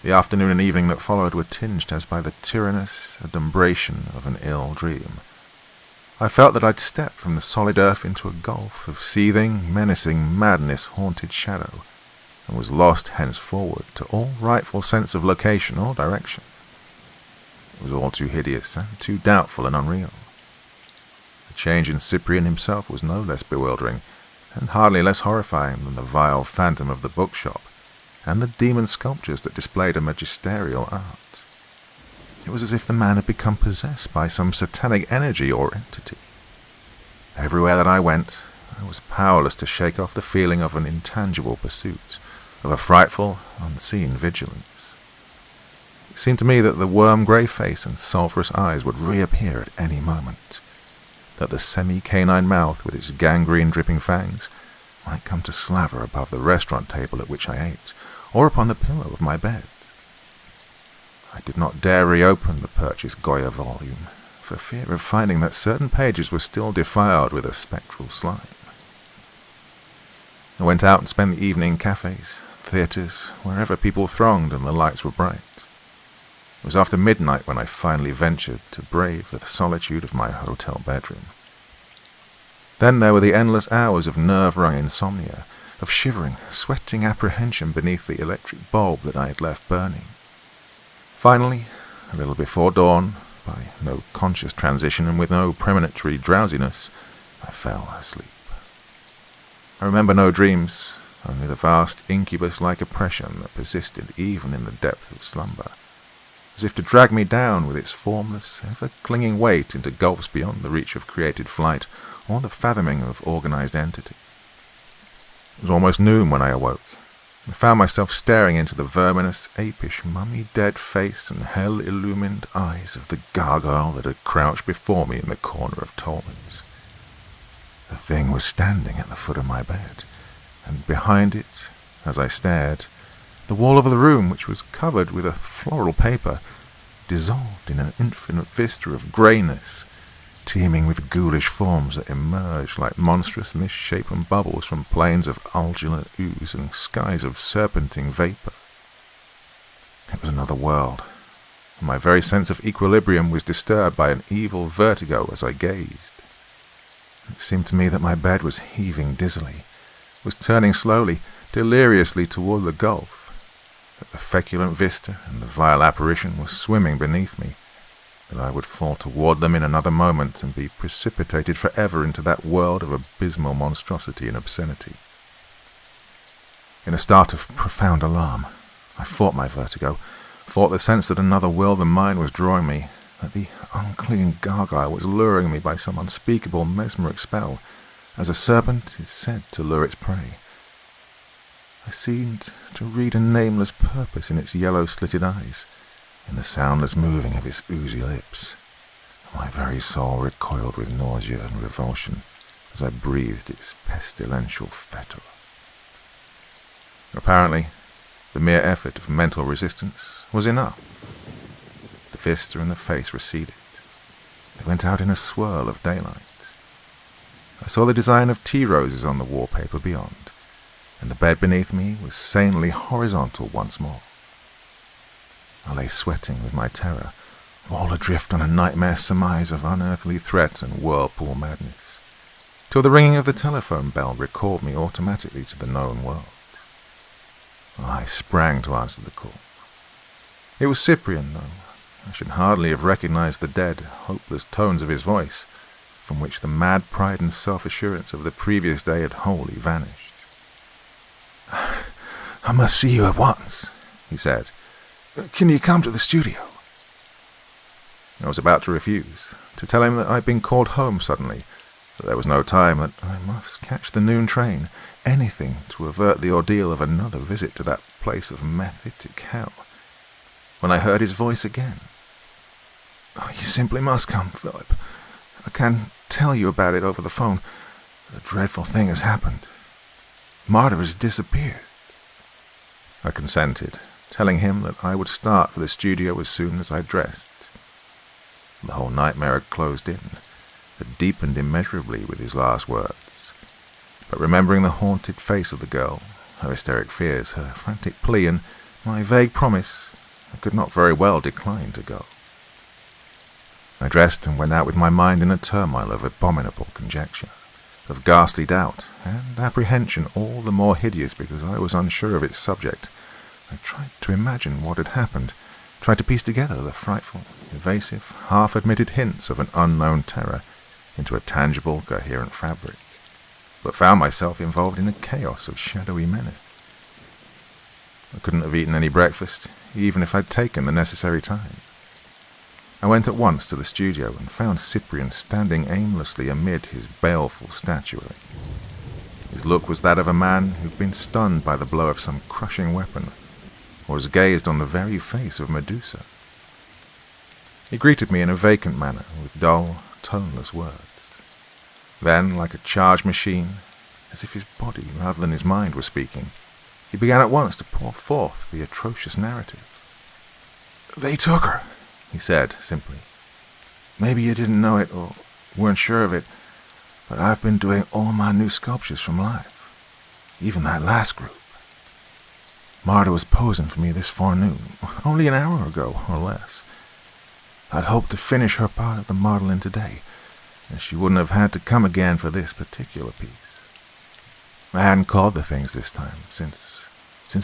The afternoon and evening that followed were tinged as by the tyrannous adumbration of an ill dream. I felt that I'd stepped from the solid earth into a gulf of seething, menacing, madness-haunted shadow, and was lost henceforward to all rightful sense of location or direction. It was all too hideous and too doubtful and unreal. The change in Cyprian himself was no less bewildering, and hardly less horrifying than the vile phantom of the bookshop, and the demon sculptures that displayed a magisterial art. It was as if the man had become possessed by some satanic energy or entity. Everywhere that I went, I was powerless to shake off the feeling of an intangible pursuit, of a frightful, unseen vigilance. It seemed to me that the worm-grey face and sulphurous eyes would reappear at any moment, that the semi-canine mouth with its gangrene-dripping fangs might come to slaver above the restaurant table at which I ate, or upon the pillow of my bed. I did not dare reopen the purchased Goya volume, for fear of finding that certain pages were still defiled with a spectral slime. I went out and spent the evening in cafes, theatres, wherever people thronged and the lights were bright. It was after midnight when I finally ventured to brave the solitude of my hotel bedroom. Then there were the endless hours of nerve-wrung insomnia, of shivering, sweating apprehension beneath the electric bulb that I had left burning. Finally, a little before dawn, by no conscious transition and with no premonitory drowsiness, I fell asleep. I remember no dreams, only the vast incubus-like oppression that persisted even in the depth of slumber, as if to drag me down with its formless, ever-clinging weight into gulfs beyond the reach of created flight or the fathoming of organized entity. It was almost noon when I awoke. I found myself staring into the verminous, apish, mummy-dead face and hell-illumined eyes of the gargoyle that had crouched before me in the corner of Tolman's. The thing was standing at the foot of my bed, and behind it, as I stared, the wall of the room, which was covered with a floral paper, dissolved in an infinite vista of greyness, teeming with ghoulish forms that emerged like monstrous misshapen bubbles from plains of ulgulant ooze and skies of serpentine vapour. It was another world, and my very sense of equilibrium was disturbed by an evil vertigo as I gazed. It seemed to me that my bed was heaving dizzily, was turning slowly, deliriously toward the gulf, that the feculent vista and the vile apparition were swimming beneath me, that I would fall toward them in another moment and be precipitated forever into that world of abysmal monstrosity and obscenity. In a start of profound alarm, I fought my vertigo, fought the sense that another world than mine was drawing me, that the unclean gargoyle was luring me by some unspeakable mesmeric spell, as a serpent is said to lure its prey. I seemed to read a nameless purpose in its yellow-slitted eyes, in the soundless moving of its oozy lips. My very soul recoiled with nausea and revulsion as I breathed its pestilential fetor. Apparently, the mere effort of mental resistance was enough. The vista and the face receded. They went out in a swirl of daylight. I saw the design of tea roses on the wallpaper beyond, and the bed beneath me was sanely horizontal once more. I lay sweating with my terror, all adrift on a nightmare surmise of unearthly threat and whirlpool madness, till the ringing of the telephone bell recalled me automatically to the known world. I sprang to answer the call. It was Cyprian, though. I should hardly have recognized the dead, hopeless tones of his voice, from which the mad pride and self-assurance of the previous day had wholly vanished. "I must see you at once," he said. "Can you come to the studio?" I was about to refuse, to tell him that I had been called home suddenly, that there was no time, that I must catch the noon train, anything to avert the ordeal of another visit to that place of mephitic hell, when I heard his voice again. "Oh, you simply must come, Philip. I can't tell you about it over the phone. A dreadful thing has happened. Marta has disappeared." I consented, telling him that I would start for the studio as soon as I dressed. The whole nightmare had closed in, had deepened immeasurably with his last words. But remembering the haunted face of the girl, her hysteric fears, her frantic plea, and my vague promise, I could not very well decline to go. I dressed and went out with my mind in a turmoil of abominable conjecture, of ghastly doubt, and apprehension all the more hideous because I was unsure of its subject. I tried to imagine what had happened, tried to piece together the frightful, evasive, half-admitted hints of an unknown terror into a tangible, coherent fabric, but found myself involved in a chaos of shadowy menace. I couldn't have eaten any breakfast, even if I'd taken the necessary time. I went at once to the studio and found Cyprian standing aimlessly amid his baleful statuary. His look was that of a man who'd been stunned by the blow of some crushing weapon, or has gazed on the very face of Medusa. He greeted me in a vacant manner, with dull, toneless words. Then, like a charged machine, as if his body rather than his mind were speaking, he began at once to pour forth the atrocious narrative. "They took her," he said simply. "Maybe you didn't know it or weren't sure of it, but I've been doing all my new sculptures from life, even that last group. Marta was posing for me this forenoon, only an hour ago or less. I'd hoped to finish her part of the modeling today, and she wouldn't have had to come again for this particular piece. I hadn't called the things this time, since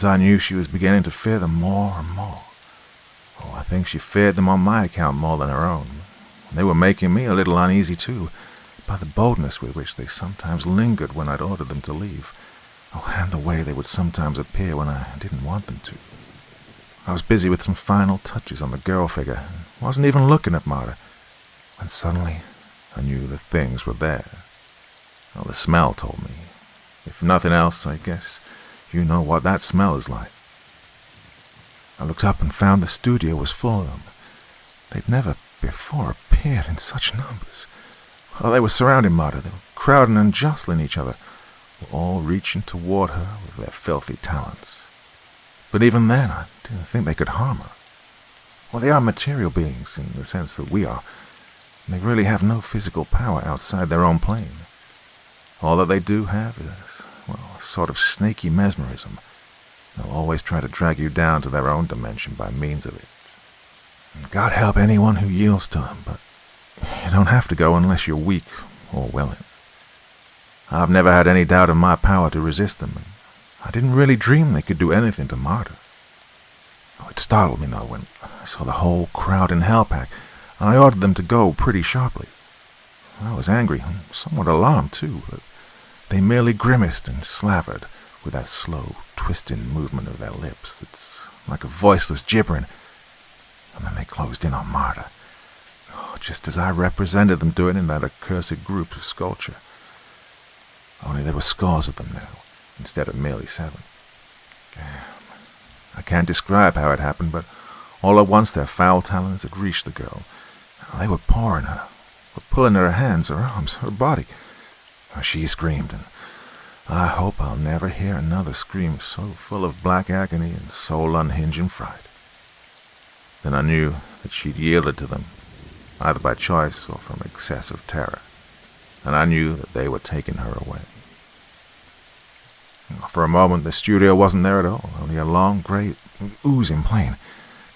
I knew she was beginning to fear them more and more. Oh, I think she feared them on my account more than her own. They were making me a little uneasy, too, by the boldness with which they sometimes lingered when I'd ordered them to leave. Oh, and the way they would sometimes appear when I didn't want them to. I was busy with some final touches on the girl figure, and wasn't even looking at Marta, when suddenly I knew the things were there. Well, the smell told me. If nothing else, I guess you know what that smell is like. I looked up and found the studio was full of them. They'd never before appeared in such numbers. While they were surrounding Marta, they were crowding and jostling each other, all reaching toward her with their filthy talons. But even then, I didn't think they could harm her. Well, they are material beings in the sense that we are. They really have no physical power outside their own plane. All that they do have is, well, a sort of snaky mesmerism. They'll always try to drag you down to their own dimension by means of it. God help anyone who yields to them, but you don't have to go unless you're weak or willing. I've never had any doubt of my power to resist them, and I didn't really dream they could do anything to Marta. Oh, it startled me, though, when I saw the whole crowd in Hellpack, and I ordered them to go pretty sharply. I was angry and somewhat alarmed, too, but they merely grimaced and slavered with that slow, twisting movement of their lips that's like a voiceless gibbering, and then they closed in on Marta, just as I represented them doing in that accursed group of sculpture. Only there were scores of them now, instead of merely 7. I can't describe how it happened, but all at once their foul talons had reached the girl. They were pawing her, were pulling at her hands, her arms, her body. She screamed, and I hope I'll never hear another scream so full of black agony and soul-unhinging fright. Then I knew that she'd yielded to them, either by choice or from excessive terror, and I knew that they were taking her away. For a moment the studio wasn't there at all, only a long, grey, oozing plain,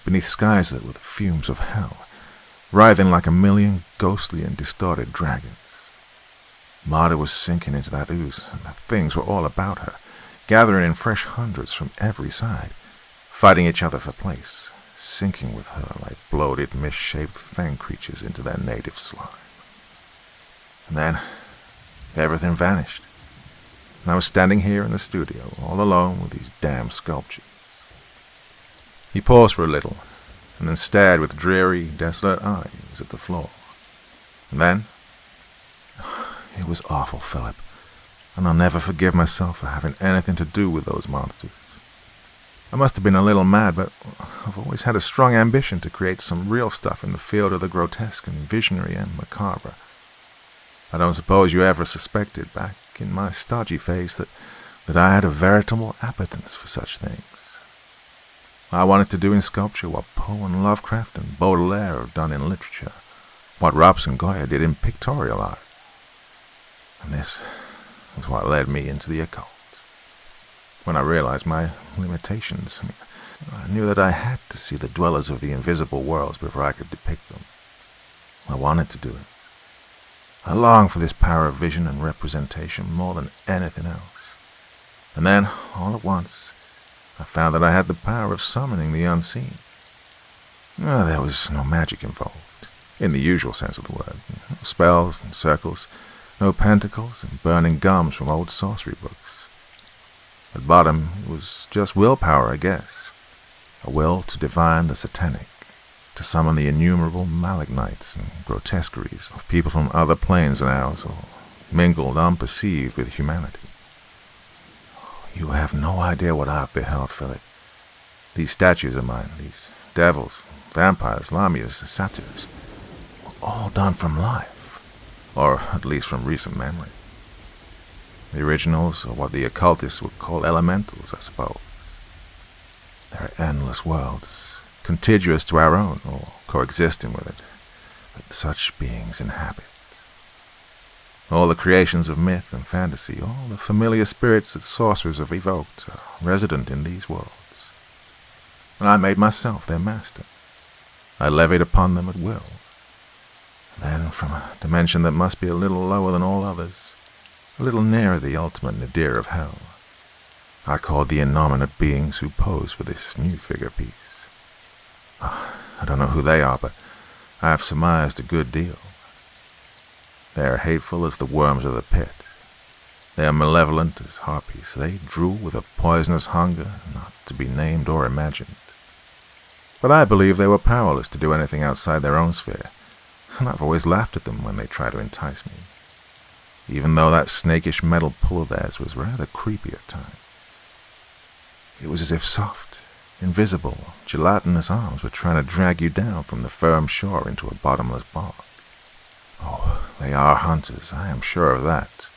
beneath skies that were the fumes of hell, writhing like a million ghostly and distorted dragons. Marta was sinking into that ooze, and the things were all about her, gathering in fresh hundreds from every side, fighting each other for place, sinking with her like bloated, misshaped fang creatures into their native slime. And then everything vanished, and I was standing here in the studio, all alone with these damn sculptures. He paused for a little, and then stared with dreary, desolate eyes at the floor. And then, it was awful, Philip, and I'll never forgive myself for having anything to do with those monsters. I must have been a little mad, but I've always had a strong ambition to create some real stuff in the field of the grotesque and visionary and macabre. I don't suppose you ever suspected, back in my stodgy phase, that I had a veritable appetence for such things. I wanted to do in sculpture what Poe and Lovecraft and Baudelaire have done in literature, what Robson Goya did in pictorial art. And this was what led me into the occult. When I realized my limitations, I knew that I had to see the dwellers of the invisible worlds before I could depict them. I wanted to do it. I longed for this power of vision and representation more than anything else. And then, all at once, I found that I had the power of summoning the unseen. There was no magic involved, in the usual sense of the word. No spells and circles, no pentacles and burning gums from old sorcery books. At bottom, it was just willpower, I guess. A will to divine the satanic, to summon the innumerable malignites and grotesqueries of people from other planes than ours, or mingled unperceived with humanity. You have no idea what I've beheld, Philip. These statues of mine, these devils, vampires, lamias, satyrs, were all done from life, or at least from recent memory. The originals are what the occultists would call elementals, I suppose. There are endless worlds, contiguous to our own, or coexisting with it, that such beings inhabit. All the creations of myth and fantasy, all the familiar spirits that sorcerers have evoked, are resident in these worlds. And I made myself their master. I levied upon them at will. Then, from a dimension that must be a little lower than all others, a little nearer the ultimate nadir of hell, I called the innominate beings who pose for this new figure piece. I don't know who they are, but I have surmised a good deal. They are hateful as the worms of the pit. They are malevolent as harpies. They drool with a poisonous hunger not to be named or imagined. But I believe they were powerless to do anything outside their own sphere, and I've always laughed at them when they try to entice me, even though that snakish metal pull of theirs was rather creepy at times. It was as if soft, invisible, gelatinous arms were trying to drag you down from the firm shore into a bottomless bog. Oh, they are hunters, I am sure of that.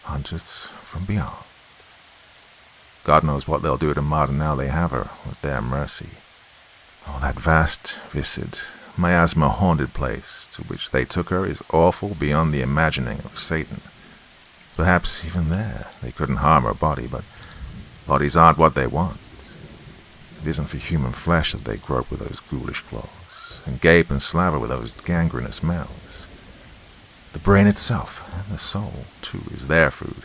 Hunters from beyond. God knows what they'll do to Marta now they have her at their mercy. Oh, that vast, viscid, miasma-haunted place to which they took her is awful beyond the imagining of Satan. Perhaps even there they couldn't harm her body, but bodies aren't what they want. It isn't for human flesh that they grope with those ghoulish claws, and gape and slaver with those gangrenous mouths. The brain itself, and the soul, too, is their food.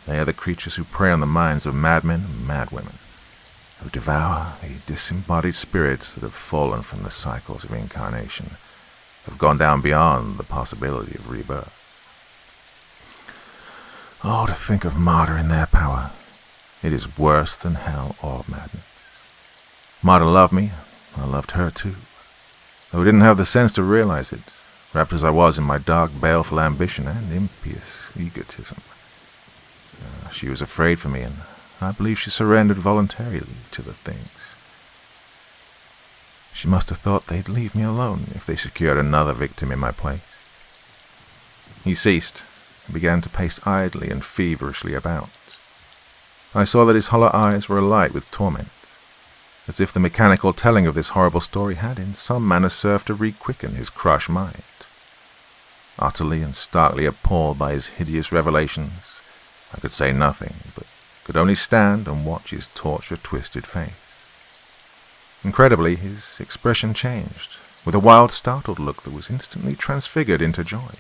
They are the creatures who prey on the minds of madmen and madwomen, who devour the disembodied spirits that have fallen from the cycles of incarnation, have gone down beyond the possibility of rebirth. Oh, to think of Marta in their power. It is worse than hell or madness. Marta loved me, I loved her too, though I didn't have the sense to realize it, wrapped as I was in my dark, baleful ambition and impious egotism. She was afraid for me, and I believe she surrendered voluntarily to the things. She must have thought they'd leave me alone if they secured another victim in my place. He ceased, and began to pace idly and feverishly about. I saw that his hollow eyes were alight with torment, as if the mechanical telling of this horrible story had in some manner served to re-quicken his crushed mind. Utterly and starkly appalled by his hideous revelations, I could say nothing, but could only stand and watch his torture-twisted face. Incredibly, his expression changed, with a wild, startled look that was instantly transfigured into joy.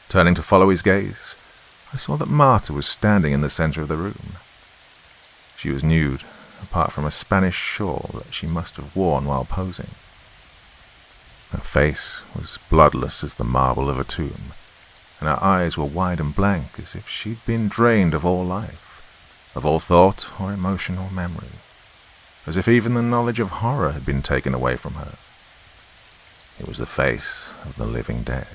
Turning to follow his gaze, I saw that Marta was standing in the center of the room. She was nude, apart from a Spanish shawl that she must have worn while posing. Her face was bloodless as the marble of a tomb, and her eyes were wide and blank as if she'd been drained of all life, of all thought or emotion or memory, as if even the knowledge of horror had been taken away from her. It was the face of the living dead,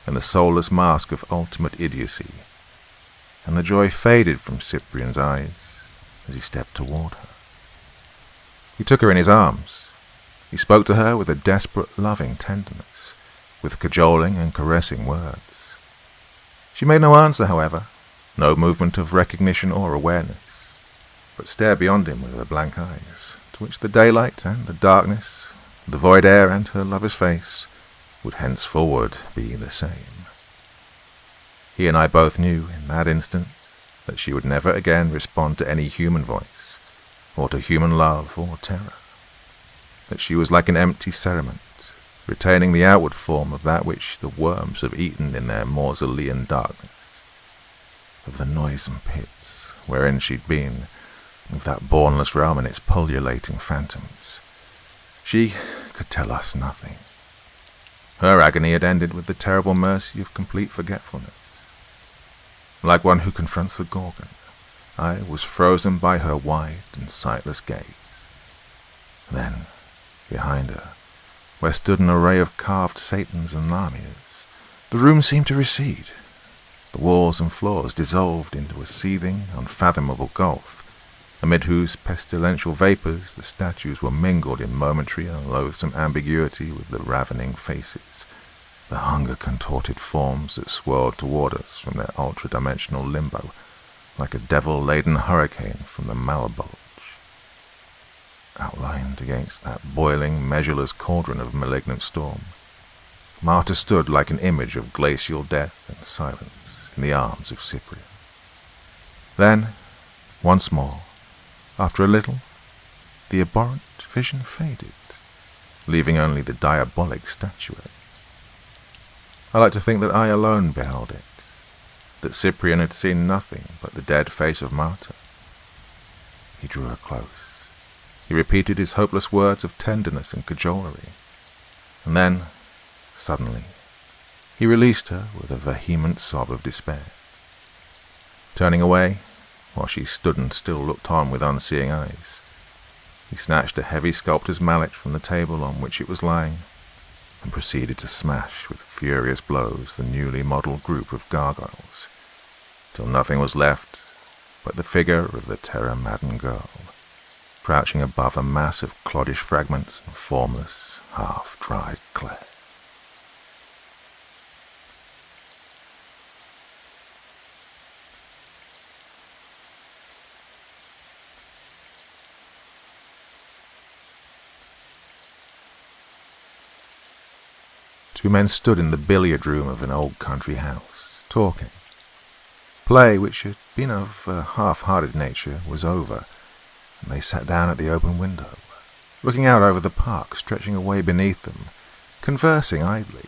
and the soulless mask of ultimate idiocy, and the joy faded from Cyprian's eyes as he stepped toward her. He took her in his arms. He spoke to her with a desperate, loving tenderness, with cajoling and caressing words. She made no answer, however, no movement of recognition or awareness, but stared beyond him with her blank eyes, to which the daylight and the darkness, the void air and her lover's face, would henceforward be the same. He and I both knew, in that instant, that she would never again respond to any human voice, or to human love or terror, that she was like an empty cerement, retaining the outward form of that which the worms have eaten in their mausolean darkness, of the noisome pits wherein she'd been, of that bournless realm and its pullulating phantoms. She could tell us nothing. Her agony had ended with the terrible mercy of complete forgetfulness. Like one who confronts the Gorgon, I was frozen by her wide and sightless gaze. Then, behind her, where stood an array of carved Satans and Lamias, the room seemed to recede. The walls and floors dissolved into a seething, unfathomable gulf, amid whose pestilential vapours the statues were mingled in momentary and loathsome ambiguity with the ravening faces, the hunger-contorted forms that swirled toward us from their ultra-dimensional limbo, like a devil-laden hurricane from the Malabulge. Outlined against that boiling, measureless cauldron of malignant storm, Marta stood like an image of glacial death and silence in the arms of Cyprian. Then, once more, after a little, the abhorrent vision faded, leaving only the diabolic statuette. I like to think that I alone beheld it, that Cyprian had seen nothing but the dead face of Marta. He drew her close. He repeated his hopeless words of tenderness and cajolery, and then, suddenly, he released her with a vehement sob of despair. Turning away, while she stood and still looked on with unseeing eyes, he snatched a heavy sculptor's mallet from the table on which it was lying, and proceeded to smash with furious blows the newly modelled group of gargoyles, till nothing was left but the figure of the terror-maddened girl, crouching above a mass of cloddish fragments and formless, half-dried clay. Two men stood in the billiard room of an old country house, talking. Play, which had been of a half-hearted nature, was over, and they sat down at the open window, looking out over the park stretching away beneath them, conversing idly.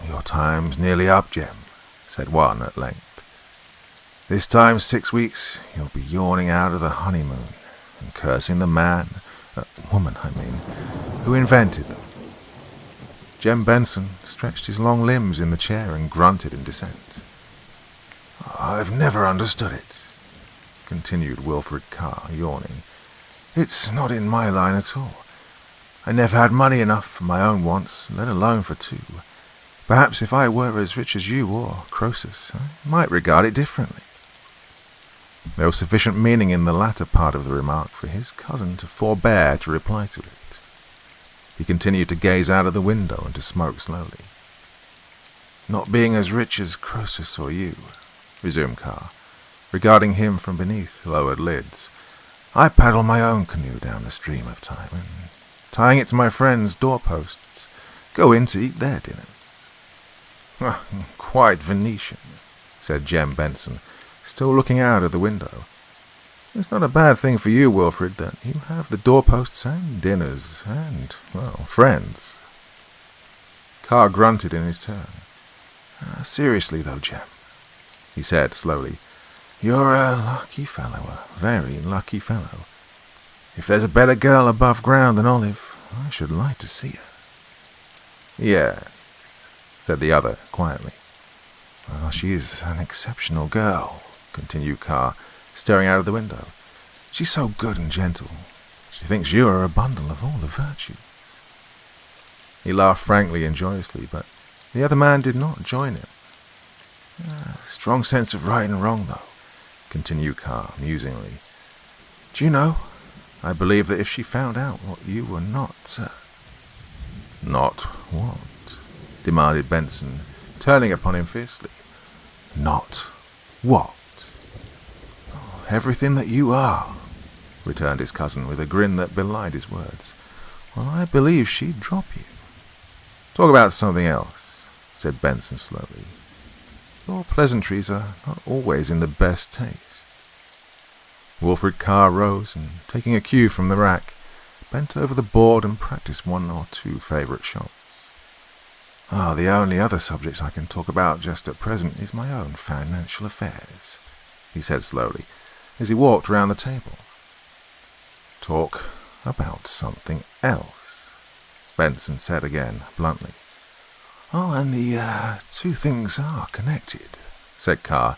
"Your time's nearly up, Jem," said one at length. "This time 6 weeks you'll be yawning out of the honeymoon, and cursing the woman, who invented them." Jem Benson stretched his long limbs in the chair and grunted in dissent. "I've never understood it," continued Wilfred Carr, yawning. "It's not in my line at all. I never had money enough for my own wants, let alone for two. Perhaps if I were as rich as you or Croesus, I might regard it differently." There was sufficient meaning in the latter part of the remark for his cousin to forbear to reply to it. He continued to gaze out of the window and to smoke slowly. "Not being as rich as Croesus or you," resumed Carr, regarding him from beneath lowered lids, "I paddle my own canoe down the stream of time, and, tying it to my friends' doorposts, go in to eat their dinners." "Quite Venetian," said Jem Benson, still looking out of the window. "It's not a bad thing for you, Wilfred, that you have the doorposts and dinners and, friends." Carr grunted in his turn. "Seriously, though, Jem," he said slowly, "you're a lucky fellow, a very lucky fellow. If there's a better girl above ground than Olive, I should like to see her." "Yes," said the other quietly. "Well, she's an exceptional girl," continued Carr, staring out of the window. "She's so good and gentle. She thinks you are a bundle of all the virtues." He laughed frankly and joyously, but the other man did not join him. "Strong sense of right and wrong, though. continued Carr musingly. "Do you know, I believe that if she found out what you were not..." "Not what?" demanded Benson, turning upon him fiercely. "Not what?" "Everything that you are," returned his cousin with a grin that belied his words. "Well, I believe she'd drop you." "Talk about something else," said Benson slowly. "Your pleasantries are not always in the best taste." Wilfred Carr rose and, taking a cue from the rack, bent over the board and practiced one or two favourite shots. "The only other subject I can talk about just at present is my own financial affairs," he said slowly, as he walked round the table. "Talk about something else," Benson said again, bluntly. "And the two things are connected," said Carr.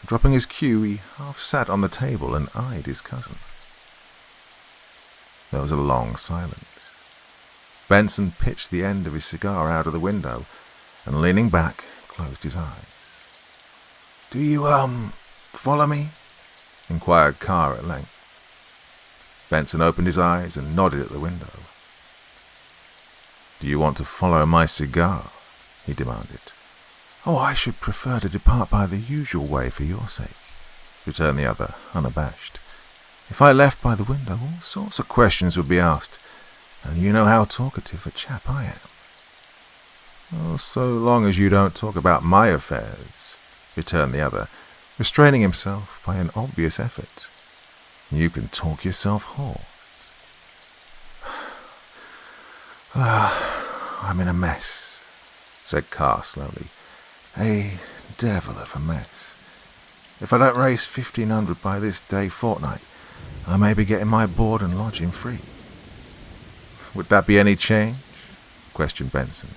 Dropping his cue, he half sat on the table and eyed his cousin. There was a long silence. Benson pitched the end of his cigar out of the window and, leaning back, closed his eyes. "Do you, follow me?" inquired Carr at length. Benson opened his eyes and nodded at the window. "Do you want to follow my cigar?" he demanded. "I should prefer to depart by the usual way for your sake," returned the other, unabashed. "If I left by the window, all sorts of questions would be asked, and you know how talkative a chap I am." So long as you don't talk about my affairs," returned the other, restraining himself by an obvious effort. "You can talk yourself hoarse." "I'm in a mess," said Carr slowly. "A devil of a mess. If I don't raise 1,500 by this day fortnight, I may be getting my board and lodging free." "Would that be any change?" questioned Benson.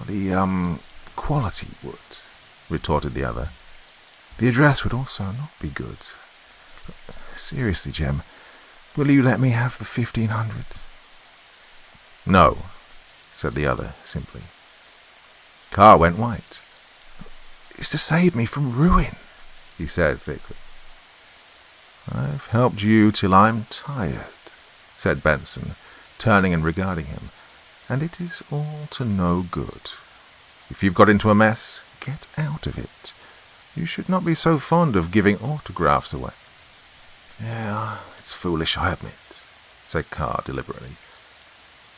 "The quality would," retorted the other. "The address would also not be good. Seriously, Jem, will you let me have the 1,500? "No," said the other simply. Carr went white. "It's to save me from ruin," he said thickly. "I've helped you till I'm tired," said Benson, turning and regarding him, "and it is all to no good. If you've got into a mess, get out of it. You should not be so fond of giving autographs away." "Yeah, it's foolish, I admit," said Carr deliberately.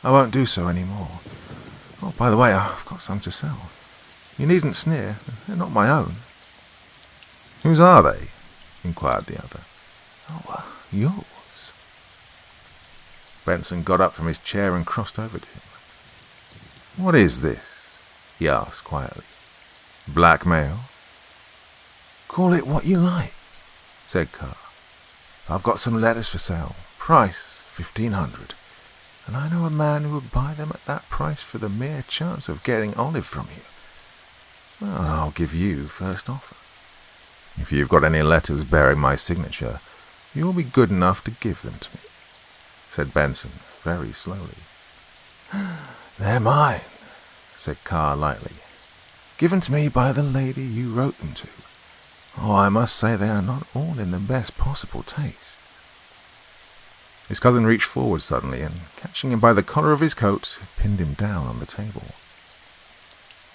"I won't do so any more. By the way, I've got some to sell. You needn't sneer, they're not my own." "Whose are they?" inquired the other. Yours." Benson got up from his chair and crossed over to him. "What is this?" he asked quietly. "Blackmail?" "Call it what you like," said Carr. "I've got some letters for sale. Price 1,500. And I know a man who would buy them at that price for the mere chance of getting olive from you. Well, I'll give you first offer. If you've got any letters bearing my signature, you'll be good enough to give them to me," said Benson very slowly. "They're mine," said Carr lightly. "Given to me by the lady you wrote them to. I must say they are not all in the best possible taste." His cousin reached forward suddenly and, catching him by the collar of his coat, pinned him down on the table.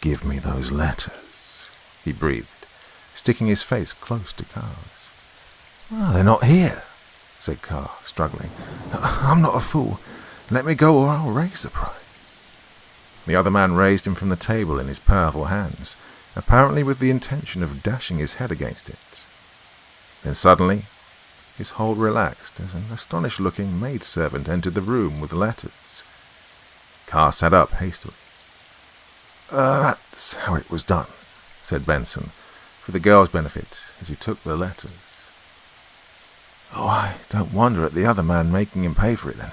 "Give me those letters," he breathed, sticking his face close to Carr's. "They're not here," said Carr, struggling. "I'm not a fool. Let me go or I'll raise the price." The other man raised him from the table in his powerful hands, apparently with the intention of dashing his head against it. Then suddenly his hold relaxed as an astonished-looking maidservant entered the room with letters. Carr sat up hastily. "That's how it was done," said Benson, for the girl's benefit, as he took the letters. "I don't wonder at the other man making him pay for it, then,"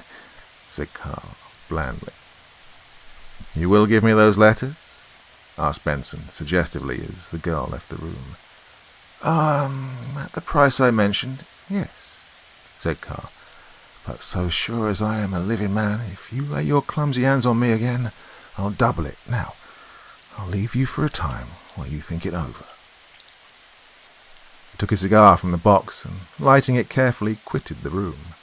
said Carr blandly. "You will give me those letters?" asked Benson suggestively as the girl left the room. At the price I mentioned, yes," said Carr. "But so sure as I am a living man, if you lay your clumsy hands on me again, I'll double it. Now, I'll leave you for a time while you think it over." He took a cigar from the box and, lighting it carefully, quitted the room.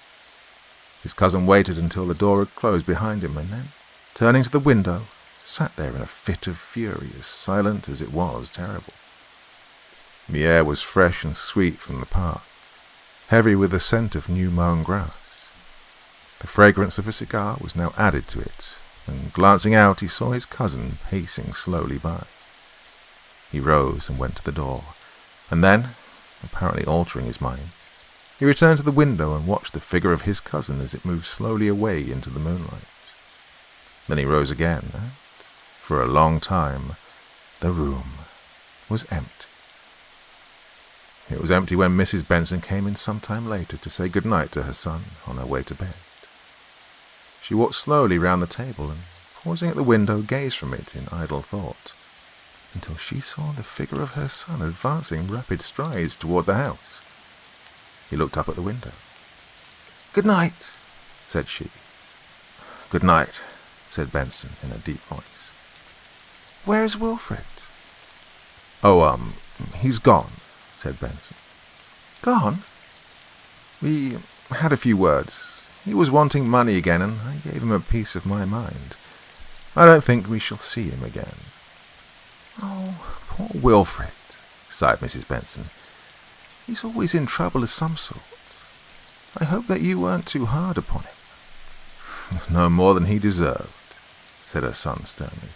His cousin waited until the door had closed behind him and then, turning to the window, sat there in a fit of fury, as silent as it was terrible. The air was fresh and sweet from the park, heavy with the scent of new-mown grass. The fragrance of a cigar was now added to it, and glancing out he saw his cousin pacing slowly by. He rose and went to the door, and then, apparently altering his mind, he returned to the window and watched the figure of his cousin as it moved slowly away into the moonlight. Then he rose again, and, for a long time, the room was empty. It was empty when Mrs. Benson came in some time later to say good night to her son on her way to bed. She walked slowly round the table and, pausing at the window, gazed from it in idle thought, until she saw the figure of her son advancing rapid strides toward the house. He looked up at the window. "Good night," said she. "Good night," said Benson in a deep voice. "Where's Wilfred?" "Oh, he's gone," said Benson. "Gone?" "We had a few words. He was wanting money again, and I gave him a piece of my mind. I don't think we shall see him again." "Oh, poor Wilfred," sighed Mrs. Benson. "He's always in trouble of some sort. I hope that you weren't too hard upon him." "No more than he deserved," said her son sternly.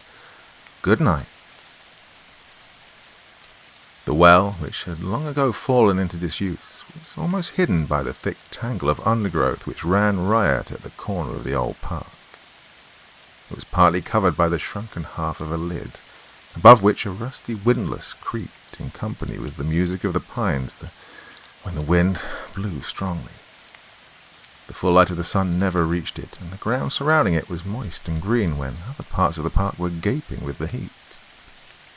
"Good night." The well, which had long ago fallen into disuse, was almost hidden by the thick tangle of undergrowth which ran riot at the corner of the old park. It was partly covered by the shrunken half of a lid, above which a rusty windlass creaked in company with the music of the pines when the wind blew strongly. The full light of the sun never reached it, and the ground surrounding it was moist and green when other parts of the park were gaping with the heat.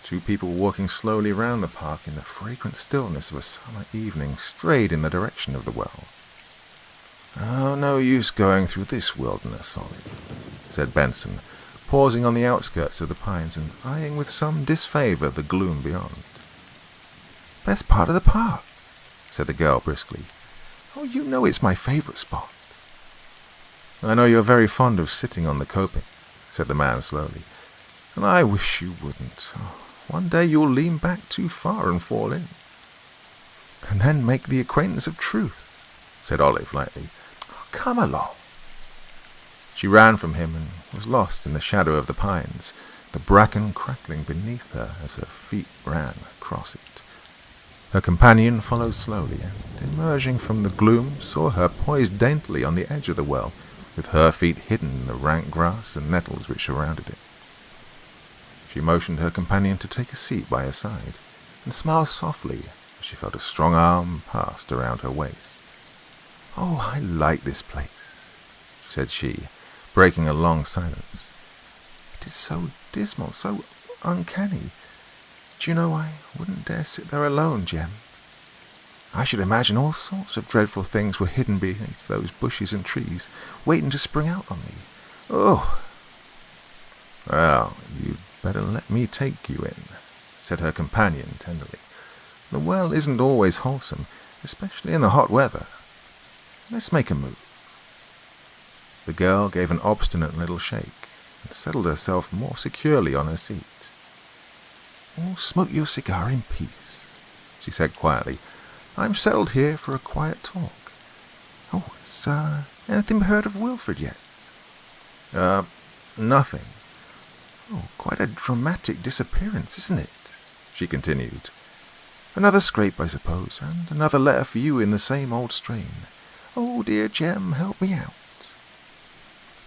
Two people walking slowly round the park in the fragrant stillness of a summer evening strayed in the direction of the well. "Oh, no use going through this wilderness, Olive," said Benson, pausing on the outskirts of the pines and eyeing with some disfavour the gloom beyond. "Best part of the park," said the girl briskly. "Oh, you know it's my favourite spot." "I know you're very fond of sitting on the coping," said the man slowly, "and I wish you wouldn't. One day you'll lean back too far and fall in." "And then make the acquaintance of truth," said Olive lightly. "Come along." She ran from him and was lost in the shadow of the pines, the bracken crackling beneath her as her feet ran across it. Her companion followed slowly, and, emerging from the gloom, saw her poised daintily on the edge of the well, with her feet hidden in the rank grass and nettles which surrounded it. She motioned her companion to take a seat by her side, and smiled softly as she felt a strong arm passed around her waist. "Oh, I like this place," said she, breaking a long silence. "It is so dismal, so uncanny. Do you know, I wouldn't dare sit there alone, Jem. I should imagine all sorts of dreadful things were hidden beneath those bushes and trees, waiting to spring out on me. Oh!" "Well, you'd better let me take you in," said her companion tenderly. "The well isn't always wholesome, especially in the hot weather. Let's make a move." The girl gave an obstinate little shake and settled herself more securely on her seat. "Oh, smoke your cigar in peace," she said quietly. "I'm settled here for a quiet talk. Oh, has anything heard of Wilfred yet?" Nothing." "Oh, quite a dramatic disappearance, isn't it?" she continued. "Another scrape, I suppose, and another letter for you in the same old strain. Oh, dear Jem, help me out."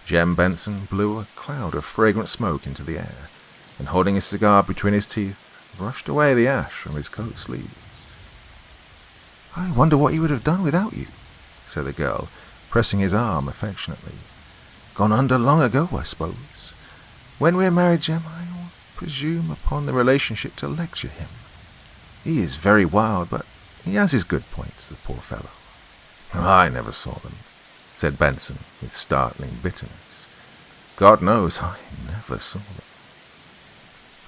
Jem Benson blew a cloud of fragrant smoke into the air, and holding his cigar between his teeth, brushed away the ash from his coat sleeves. "I wonder what he would have done without you," said the girl, pressing his arm affectionately. "Gone under long ago, I suppose. When we're married, Jem, I'll presume upon the relationship to lecture him. He is very wild, but he has his good points, the poor fellow." "I never saw them," said Benson with startling bitterness. "God knows I never saw them."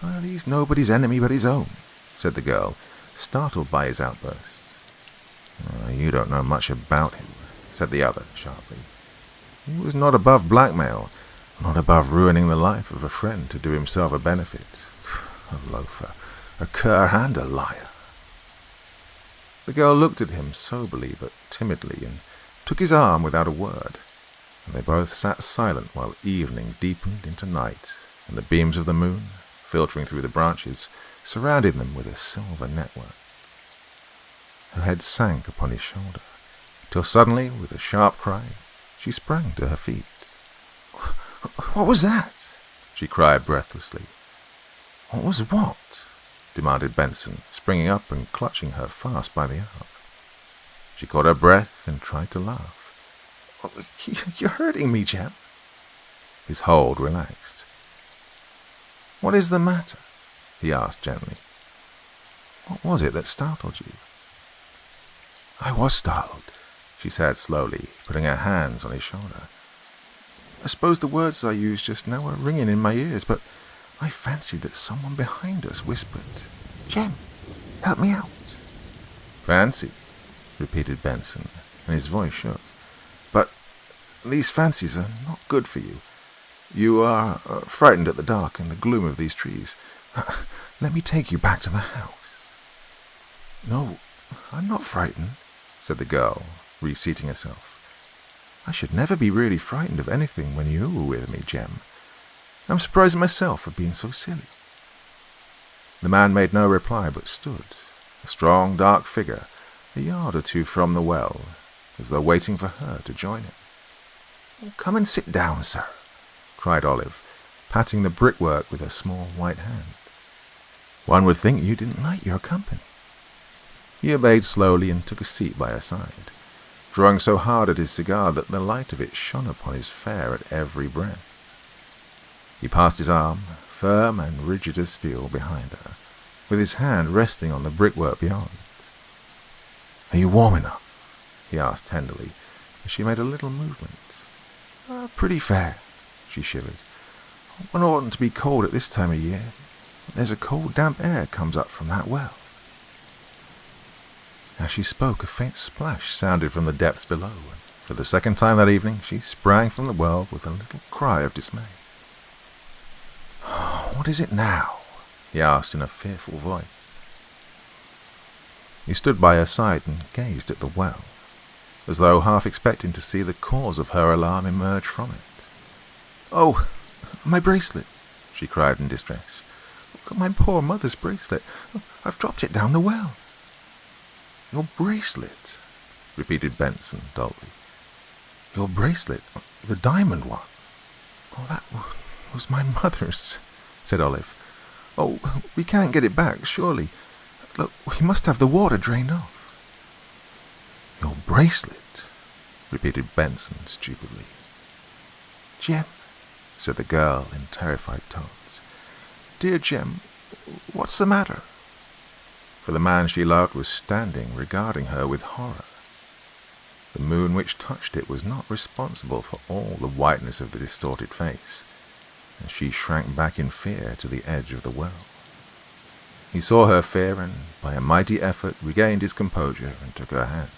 "Well, he's nobody's enemy but his own," said the girl, startled by his outburst. You don't know much about him, said the other sharply. He was not above blackmail, not above ruining the life of a friend to do himself a benefit. A loafer, a cur and a liar. The girl looked at him soberly but timidly and took his arm without a word, and they both sat silent while evening deepened into night, and the beams of the moon, filtering through the branches, surrounded them with a silver network. Her head sank upon his shoulder, till suddenly, with a sharp cry, she sprang to her feet. What was that? She cried breathlessly. What was what? Demanded Benson, springing up and clutching her fast by the arm. She caught her breath and tried to laugh. You're hurting me, Jem. His hold relaxed. What is the matter? He asked gently. What was it that startled you? I was startled, she said slowly, putting her hands on his shoulder. I suppose the words I used just now were ringing in my ears, but I fancied that someone behind us whispered, "Jem, help me out." Fancy, repeated Benson, and his voice shook. But these fancies are not good for you. You are frightened at the dark and the gloom of these trees. Let me take you back to the house. No, I'm not frightened, said the girl, reseating herself. I should never be really frightened of anything when you were with me, Jem. I'm surprised at myself for being so silly. The man made no reply but stood, a strong, dark figure, a yard or two from the well, as though waiting for her to join him. Come and sit down, sir, cried Olive, patting the brickwork with her small white hand. One would think you didn't like your company. He obeyed slowly and took a seat by her side, drawing so hard at his cigar that the light of it shone upon his fare at every breath. He passed his arm, firm and rigid as steel, behind her, with his hand resting on the brickwork beyond. Are you warm enough? He asked tenderly, as she made a little movement. Pretty fair, she shivered. One oughtn't to be cold at this time of year. There's a cold, damp air comes up from that well. As she spoke, a faint splash sounded from the depths below, and for the second time that evening she sprang from the well with a little cry of dismay. What is it now? He asked in a fearful voice. He stood by her side and gazed at the well, as though half expecting to see the cause of her alarm emerge from it. Oh, my bracelet, she cried in distress. My poor mother's bracelet. I've dropped it down the well. Your bracelet, repeated Benson dully. Your bracelet, the diamond one. Oh, that was my mother's, said Olive. Oh, we can't get it back, surely. Look, we must have the water drained off. Your bracelet, repeated Benson stupidly. Jem, said the girl in terrified tones. Dear Jem, what's the matter? For the man she loved was standing, regarding her with horror. The moon which touched it was not responsible for all the whiteness of the distorted face, and she shrank back in fear to the edge of the well. He saw her fear and, by a mighty effort, regained his composure and took her hand.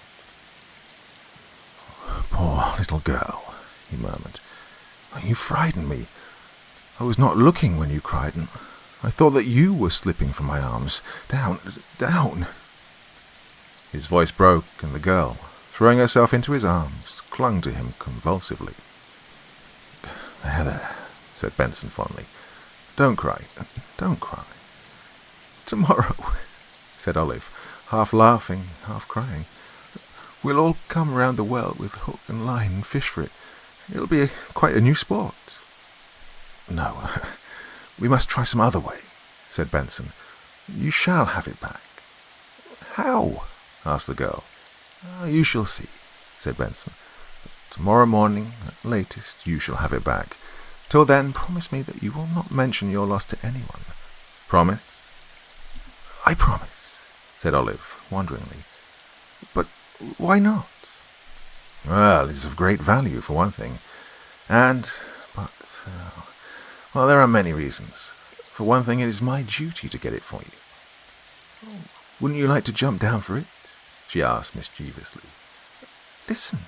Poor little girl, he murmured. You frightened me. I was not looking when you cried, and I thought that you were slipping from my arms. Down, down. His voice broke, and the girl, throwing herself into his arms, clung to him convulsively. There, said Benson fondly. Don't cry, don't cry. Tomorrow, said Olive, half laughing, half crying. We'll all come round the well with hook and line and fish for it. It'll be quite a new sport. No, we must try some other way, said Benson. You shall have it back. How? asked the girl. You shall see, said Benson. Tomorrow morning, at latest, you shall have it back. Till then, promise me that you will not mention your loss to anyone. Promise? I promise, said Olive, wonderingly. But why not? Well, it is of great value, for one thing. Well, there are many reasons. For one thing, it is my duty to get it for you. Wouldn't you like to jump down for it? she asked mischievously. Listen.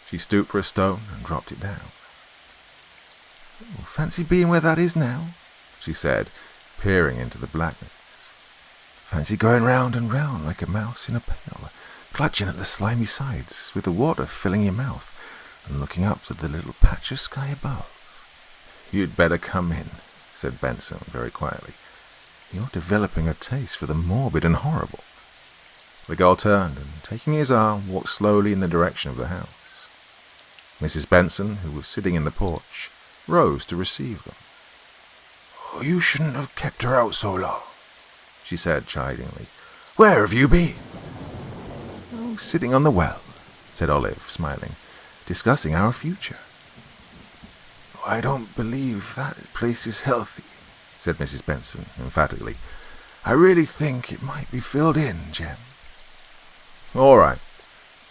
She stooped for a stone and dropped it down. Oh, fancy being where that is now, she said, peering into the blackness. Fancy going round and round like a mouse in a pail, clutching at the slimy sides, with the water filling your mouth, and looking up to the little patch of sky above. You'd better come in, said Benson very quietly. You're developing a taste for the morbid and horrible. The girl turned and, taking his arm, walked slowly in the direction of the house. Mrs. Benson, who was sitting in the porch, rose to receive them. Oh, you shouldn't have kept her out so long, she said chidingly. Where have you been? Oh, sitting on the well, said Olive, smiling, discussing our future. I don't believe that place is healthy, said Mrs. Benson emphatically. I really think it might be filled in, Jem. All right,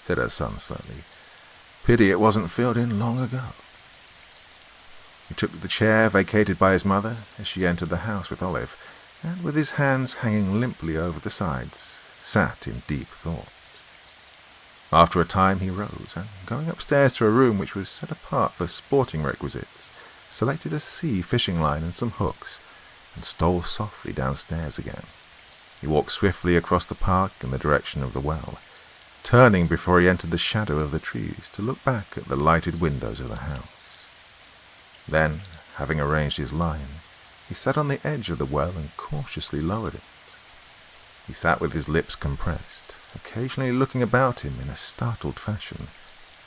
said her son slowly. Pity it wasn't filled in long ago. He took the chair vacated by his mother as she entered the house with Olive, and with his hands hanging limply over the sides, sat in deep thought. After a time he rose, and going upstairs to a room which was set apart for sporting requisites, selected a sea fishing line and some hooks, and stole softly downstairs again. He walked swiftly across the park in the direction of the well, turning before he entered the shadow of the trees to look back at the lighted windows of the house. Then, having arranged his line, he sat on the edge of the well and cautiously lowered it. He sat with his lips compressed, occasionally looking about him in a startled fashion,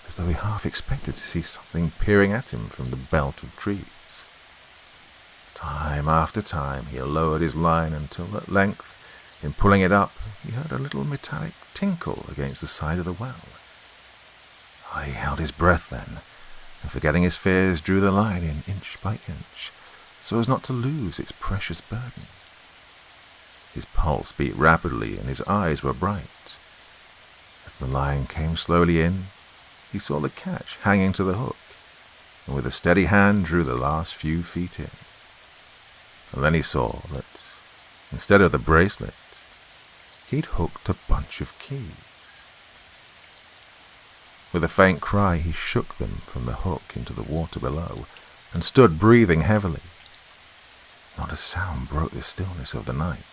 as though he half expected to see something peering at him from the belt of trees. Time after time he lowered his line until at length, in pulling it up, he heard a little metallic tinkle against the side of the well. He held his breath then, and forgetting his fears, drew the line in inch by inch, so as not to lose its precious burden. His pulse beat rapidly, and his eyes were bright. As the line came slowly in, he saw the catch hanging to the hook, and with a steady hand drew the last few feet in. And then he saw that, instead of the bracelet, he'd hooked a bunch of keys. With a faint cry, he shook them from the hook into the water below, and stood breathing heavily. Not a sound broke the stillness of the night.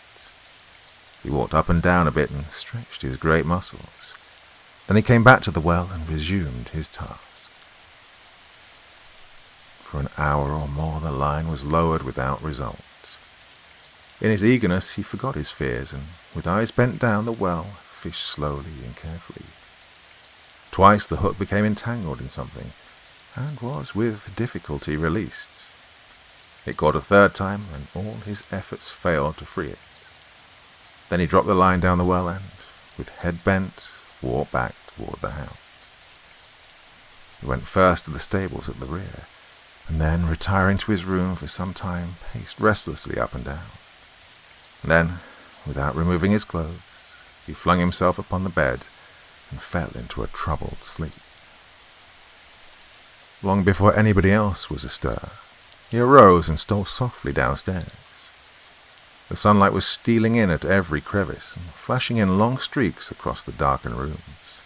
He walked up and down a bit and stretched his great muscles. Then he came back to the well and resumed his task. For an hour or more the line was lowered without result. In his eagerness he forgot his fears, and with eyes bent down the well, fished slowly and carefully. Twice the hook became entangled in something, and was with difficulty released. It caught a third time, and all his efforts failed to free it. Then he dropped the line down the well and, with head bent, walked back toward the house. He went first to the stables at the rear, and then, retiring to his room for some time, paced restlessly up and down. Then, without removing his clothes, he flung himself upon the bed and fell into a troubled sleep. Long before anybody else was astir, he arose and stole softly downstairs. The sunlight was stealing in at every crevice and flashing in long streaks across the darkened rooms.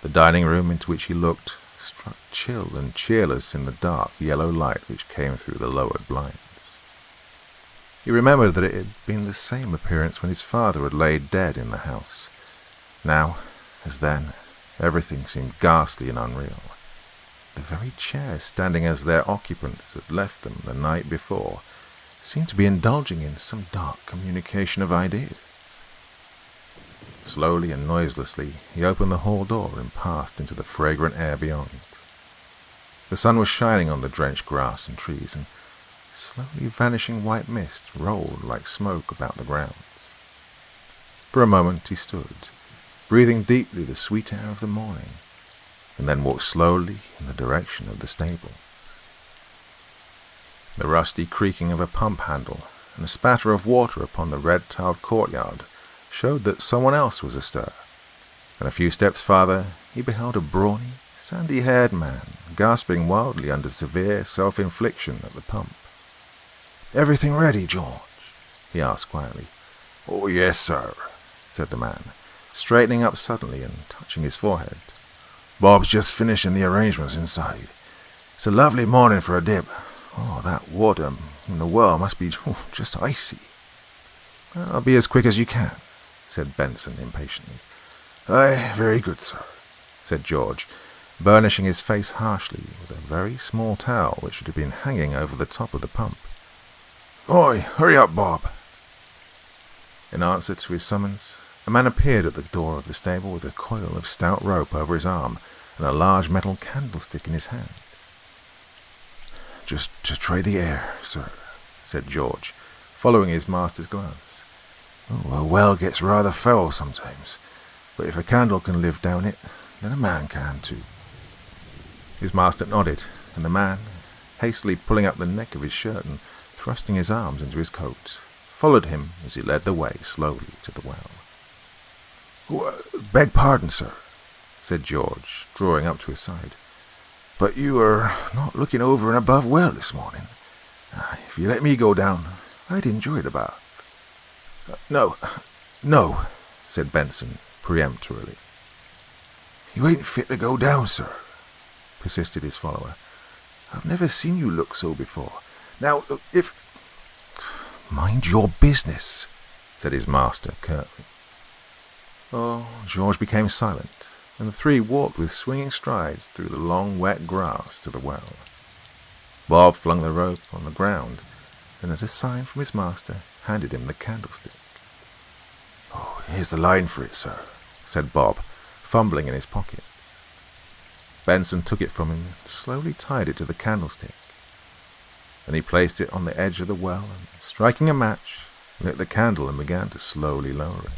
The dining room into which he looked struck chill and cheerless in the dark yellow light which came through the lowered blinds. He remembered that it had been the same appearance when his father had laid dead in the house. Now, as then, everything seemed ghastly and unreal. The very chairs standing as their occupants had left them the night before seemed to be indulging in some dark communication of ideas. Slowly and noiselessly he opened the hall door and passed into the fragrant air beyond. The sun was shining on the drenched grass and trees, and slowly vanishing white mist rolled like smoke about the grounds. For a moment he stood, breathing deeply the sweet air of the morning, and then walked slowly in the direction of the stables. The rusty creaking of a pump handle and a spatter of water upon the red-tiled courtyard showed that someone else was astir, and a few steps farther he beheld a brawny, sandy-haired man gasping wildly under severe self-infliction at the pump. "Everything ready, George?" he asked quietly. "Oh, yes, sir," said the man, straightening up suddenly and touching his forehead. "Bob's just finishing the arrangements inside. It's a lovely morning for a dip. Oh, that water in the well must be just icy." "I'll be as quick as you can," said Benson impatiently. "Aye, very good, sir," said George, burnishing his face harshly with a very small towel which had been hanging over the top of the pump. "Oi, hurry up, Bob." In answer to his summons, a man appeared at the door of the stable with a coil of stout rope over his arm and a large metal candlestick in his hand. "Just to try the air, sir," said George, following his master's glance. "Oh, a well gets rather foul sometimes, but if a candle can live down it, then a man can too." His master nodded, and the man, hastily pulling up the neck of his shirt and thrusting his arms into his coat, followed him as he led the way slowly to the well. "Beg pardon, sir," said George, drawing up to his side, "but you are not looking over and above well this morning. If you let me go down, I'd enjoy the bath." No, said Benson peremptorily. "You ain't fit to go down, sir," persisted his follower. "I've never seen you look so before. Now, if—" "Mind your business," said his master curtly. Oh, George became silent, and the three walked with swinging strides through the long wet grass to the well. Bob flung the rope on the ground, and at a sign from his master handed him the candlestick. "Oh, here's the line for it, sir," said Bob, fumbling in his pockets. Benson took it from him and slowly tied it to the candlestick. Then he placed it on the edge of the well and, striking a match, lit the candle and began to slowly lower it.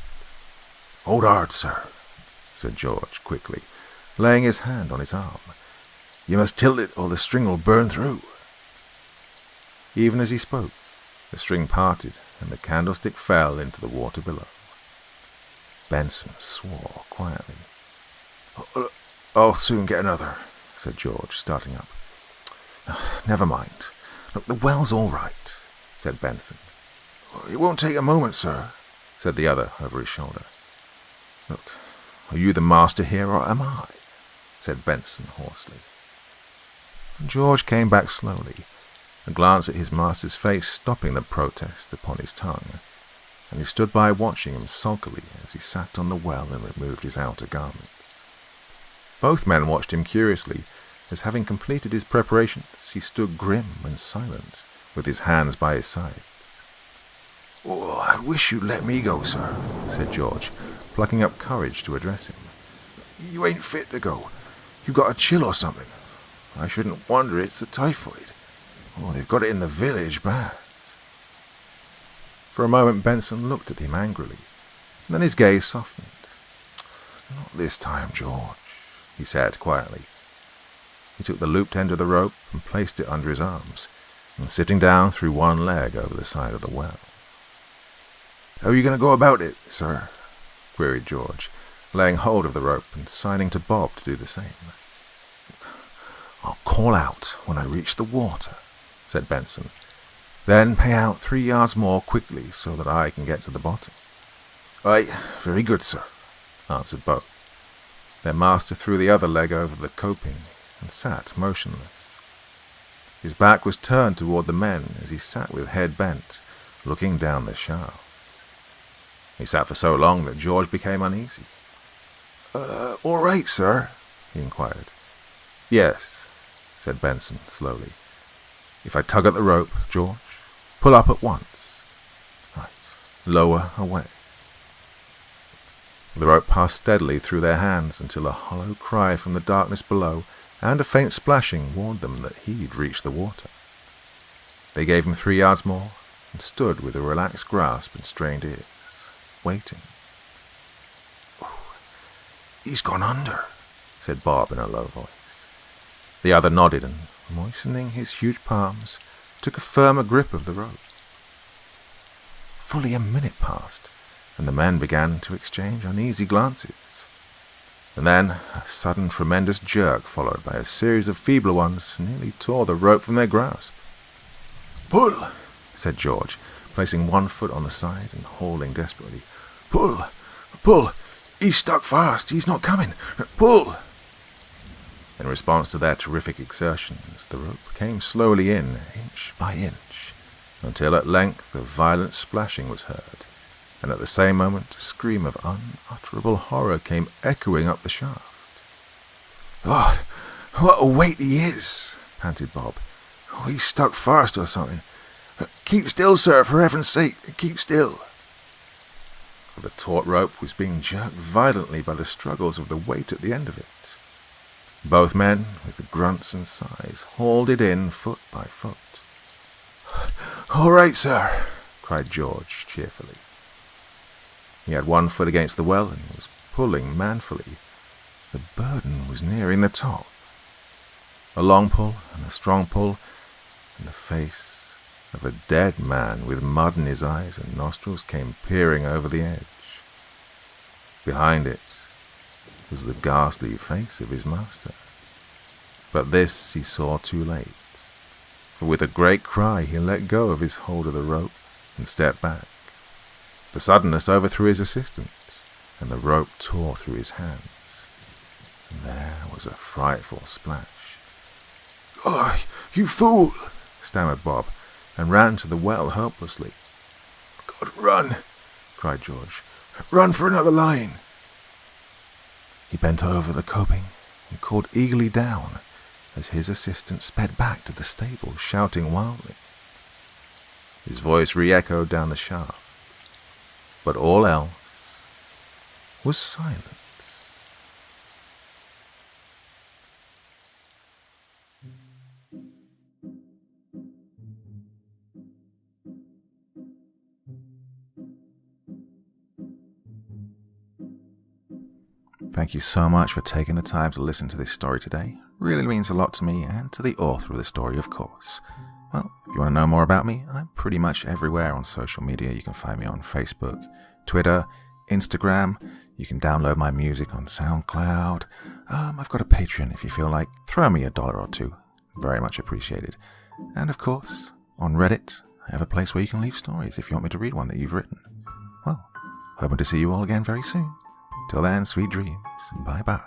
"Hold hard, sir," said George quickly, laying his hand on his arm. "You must tilt it or the string will burn through." Even as he spoke, the string parted and the candlestick fell into the water below. Benson swore quietly. "I'll soon get another," said George, starting up. "Never mind. Look, the well's all right," said Benson. "It won't take a moment, sir," said the other over his shoulder. "Look, are you the master here, or am I?" said Benson hoarsely. George came back slowly, a glance at his master's face stopping the protest upon his tongue, and he stood by watching him sulkily as he sat on the well and removed his outer garments. Both men watched him curiously, as having completed his preparations, he stood grim and silent, with his hands by his sides. "Oh, I wish you'd let me go, sir," said George, plucking up courage to address him. "You ain't fit to go. You got a chill or something. I shouldn't wonder it's the typhoid. Oh, they've got it in the village bad." For a moment Benson looked at him angrily, and then his gaze softened. "Not this time, George," he said quietly. He took the looped end of the rope and placed it under his arms, and sitting down threw one leg over the side of the well. "How are you going to go about it, sir?" queried George, laying hold of the rope and signing to Bob to do the same. "I'll call out when I reach the water," said Benson. "Then pay out 3 yards more quickly so that I can get to the bottom." "Aye, very good, sir," answered both. Their master threw the other leg over the coping and sat motionless. His back was turned toward the men as he sat with head bent, looking down the shaft. He sat for so long that George became uneasy. "All right, sir?" he inquired. "Yes," said Benson slowly. "If I tug at the rope, George, pull up at once. Right, lower away." The rope passed steadily through their hands until a hollow cry from the darkness below and a faint splashing warned them that he'd reached the water. They gave him 3 yards more and stood with a relaxed grasp and strained ears, waiting. "Oh, he's gone under," said Bob in a low voice. The other nodded and, moistening his huge palms, took a firmer grip of the rope. Fully a minute passed, and the men began to exchange uneasy glances. And then a sudden tremendous jerk, followed by a series of feebler ones, nearly tore the rope from their grasp. "Pull," said George, placing one foot on the side and hauling desperately. "Pull, pull, He's stuck fast. He's not coming. Pull! In response to their terrific exertions, the rope came slowly in, inch by inch, until at length a violent splashing was heard, and at the same moment a scream of unutterable horror came echoing up the shaft. "Oh, what a weight he is!" panted Bob. "Oh, he's stuck fast or something. Keep still, sir, for heaven's sake, keep still." For the taut rope was being jerked violently by the struggles of the weight at the end of it. Both men, with grunts and sighs, hauled it in foot by foot. "All right, sir," cried George cheerfully. He had one foot against the well and was pulling manfully. The burden was nearing the top. A long pull and a strong pull, and the face of a dead man with mud in his eyes and nostrils came peering over the edge. Behind it was the ghastly face of his master. But this he saw too late, for with a great cry he let go of his hold of the rope and stepped back. The suddenness overthrew his assistant, and the rope tore through his hands. And there was a frightful splash. "Oh, you fool!" stammered Bob, and ran to the well helplessly. "God, run!" cried George. "Run for another line!" He bent over the coping and called eagerly down as his assistant sped back to the stable, shouting wildly. His voice re-echoed down the shaft, but all else was silence. Thank you so much for taking the time to listen to this story today. Really means a lot to me and to the author of the story, of course. Well, if you want to know more about me, I'm pretty much everywhere on social media. You can find me on Facebook, Twitter, Instagram. You can download my music on SoundCloud. I've got a Patreon if you feel like. Throw me $1 or $2. Very much appreciated. And of course, on Reddit, I have a place where you can leave stories if you want me to read one that you've written. Well, hoping to see you all again very soon. Till then, sweet dreams. Bye-bye.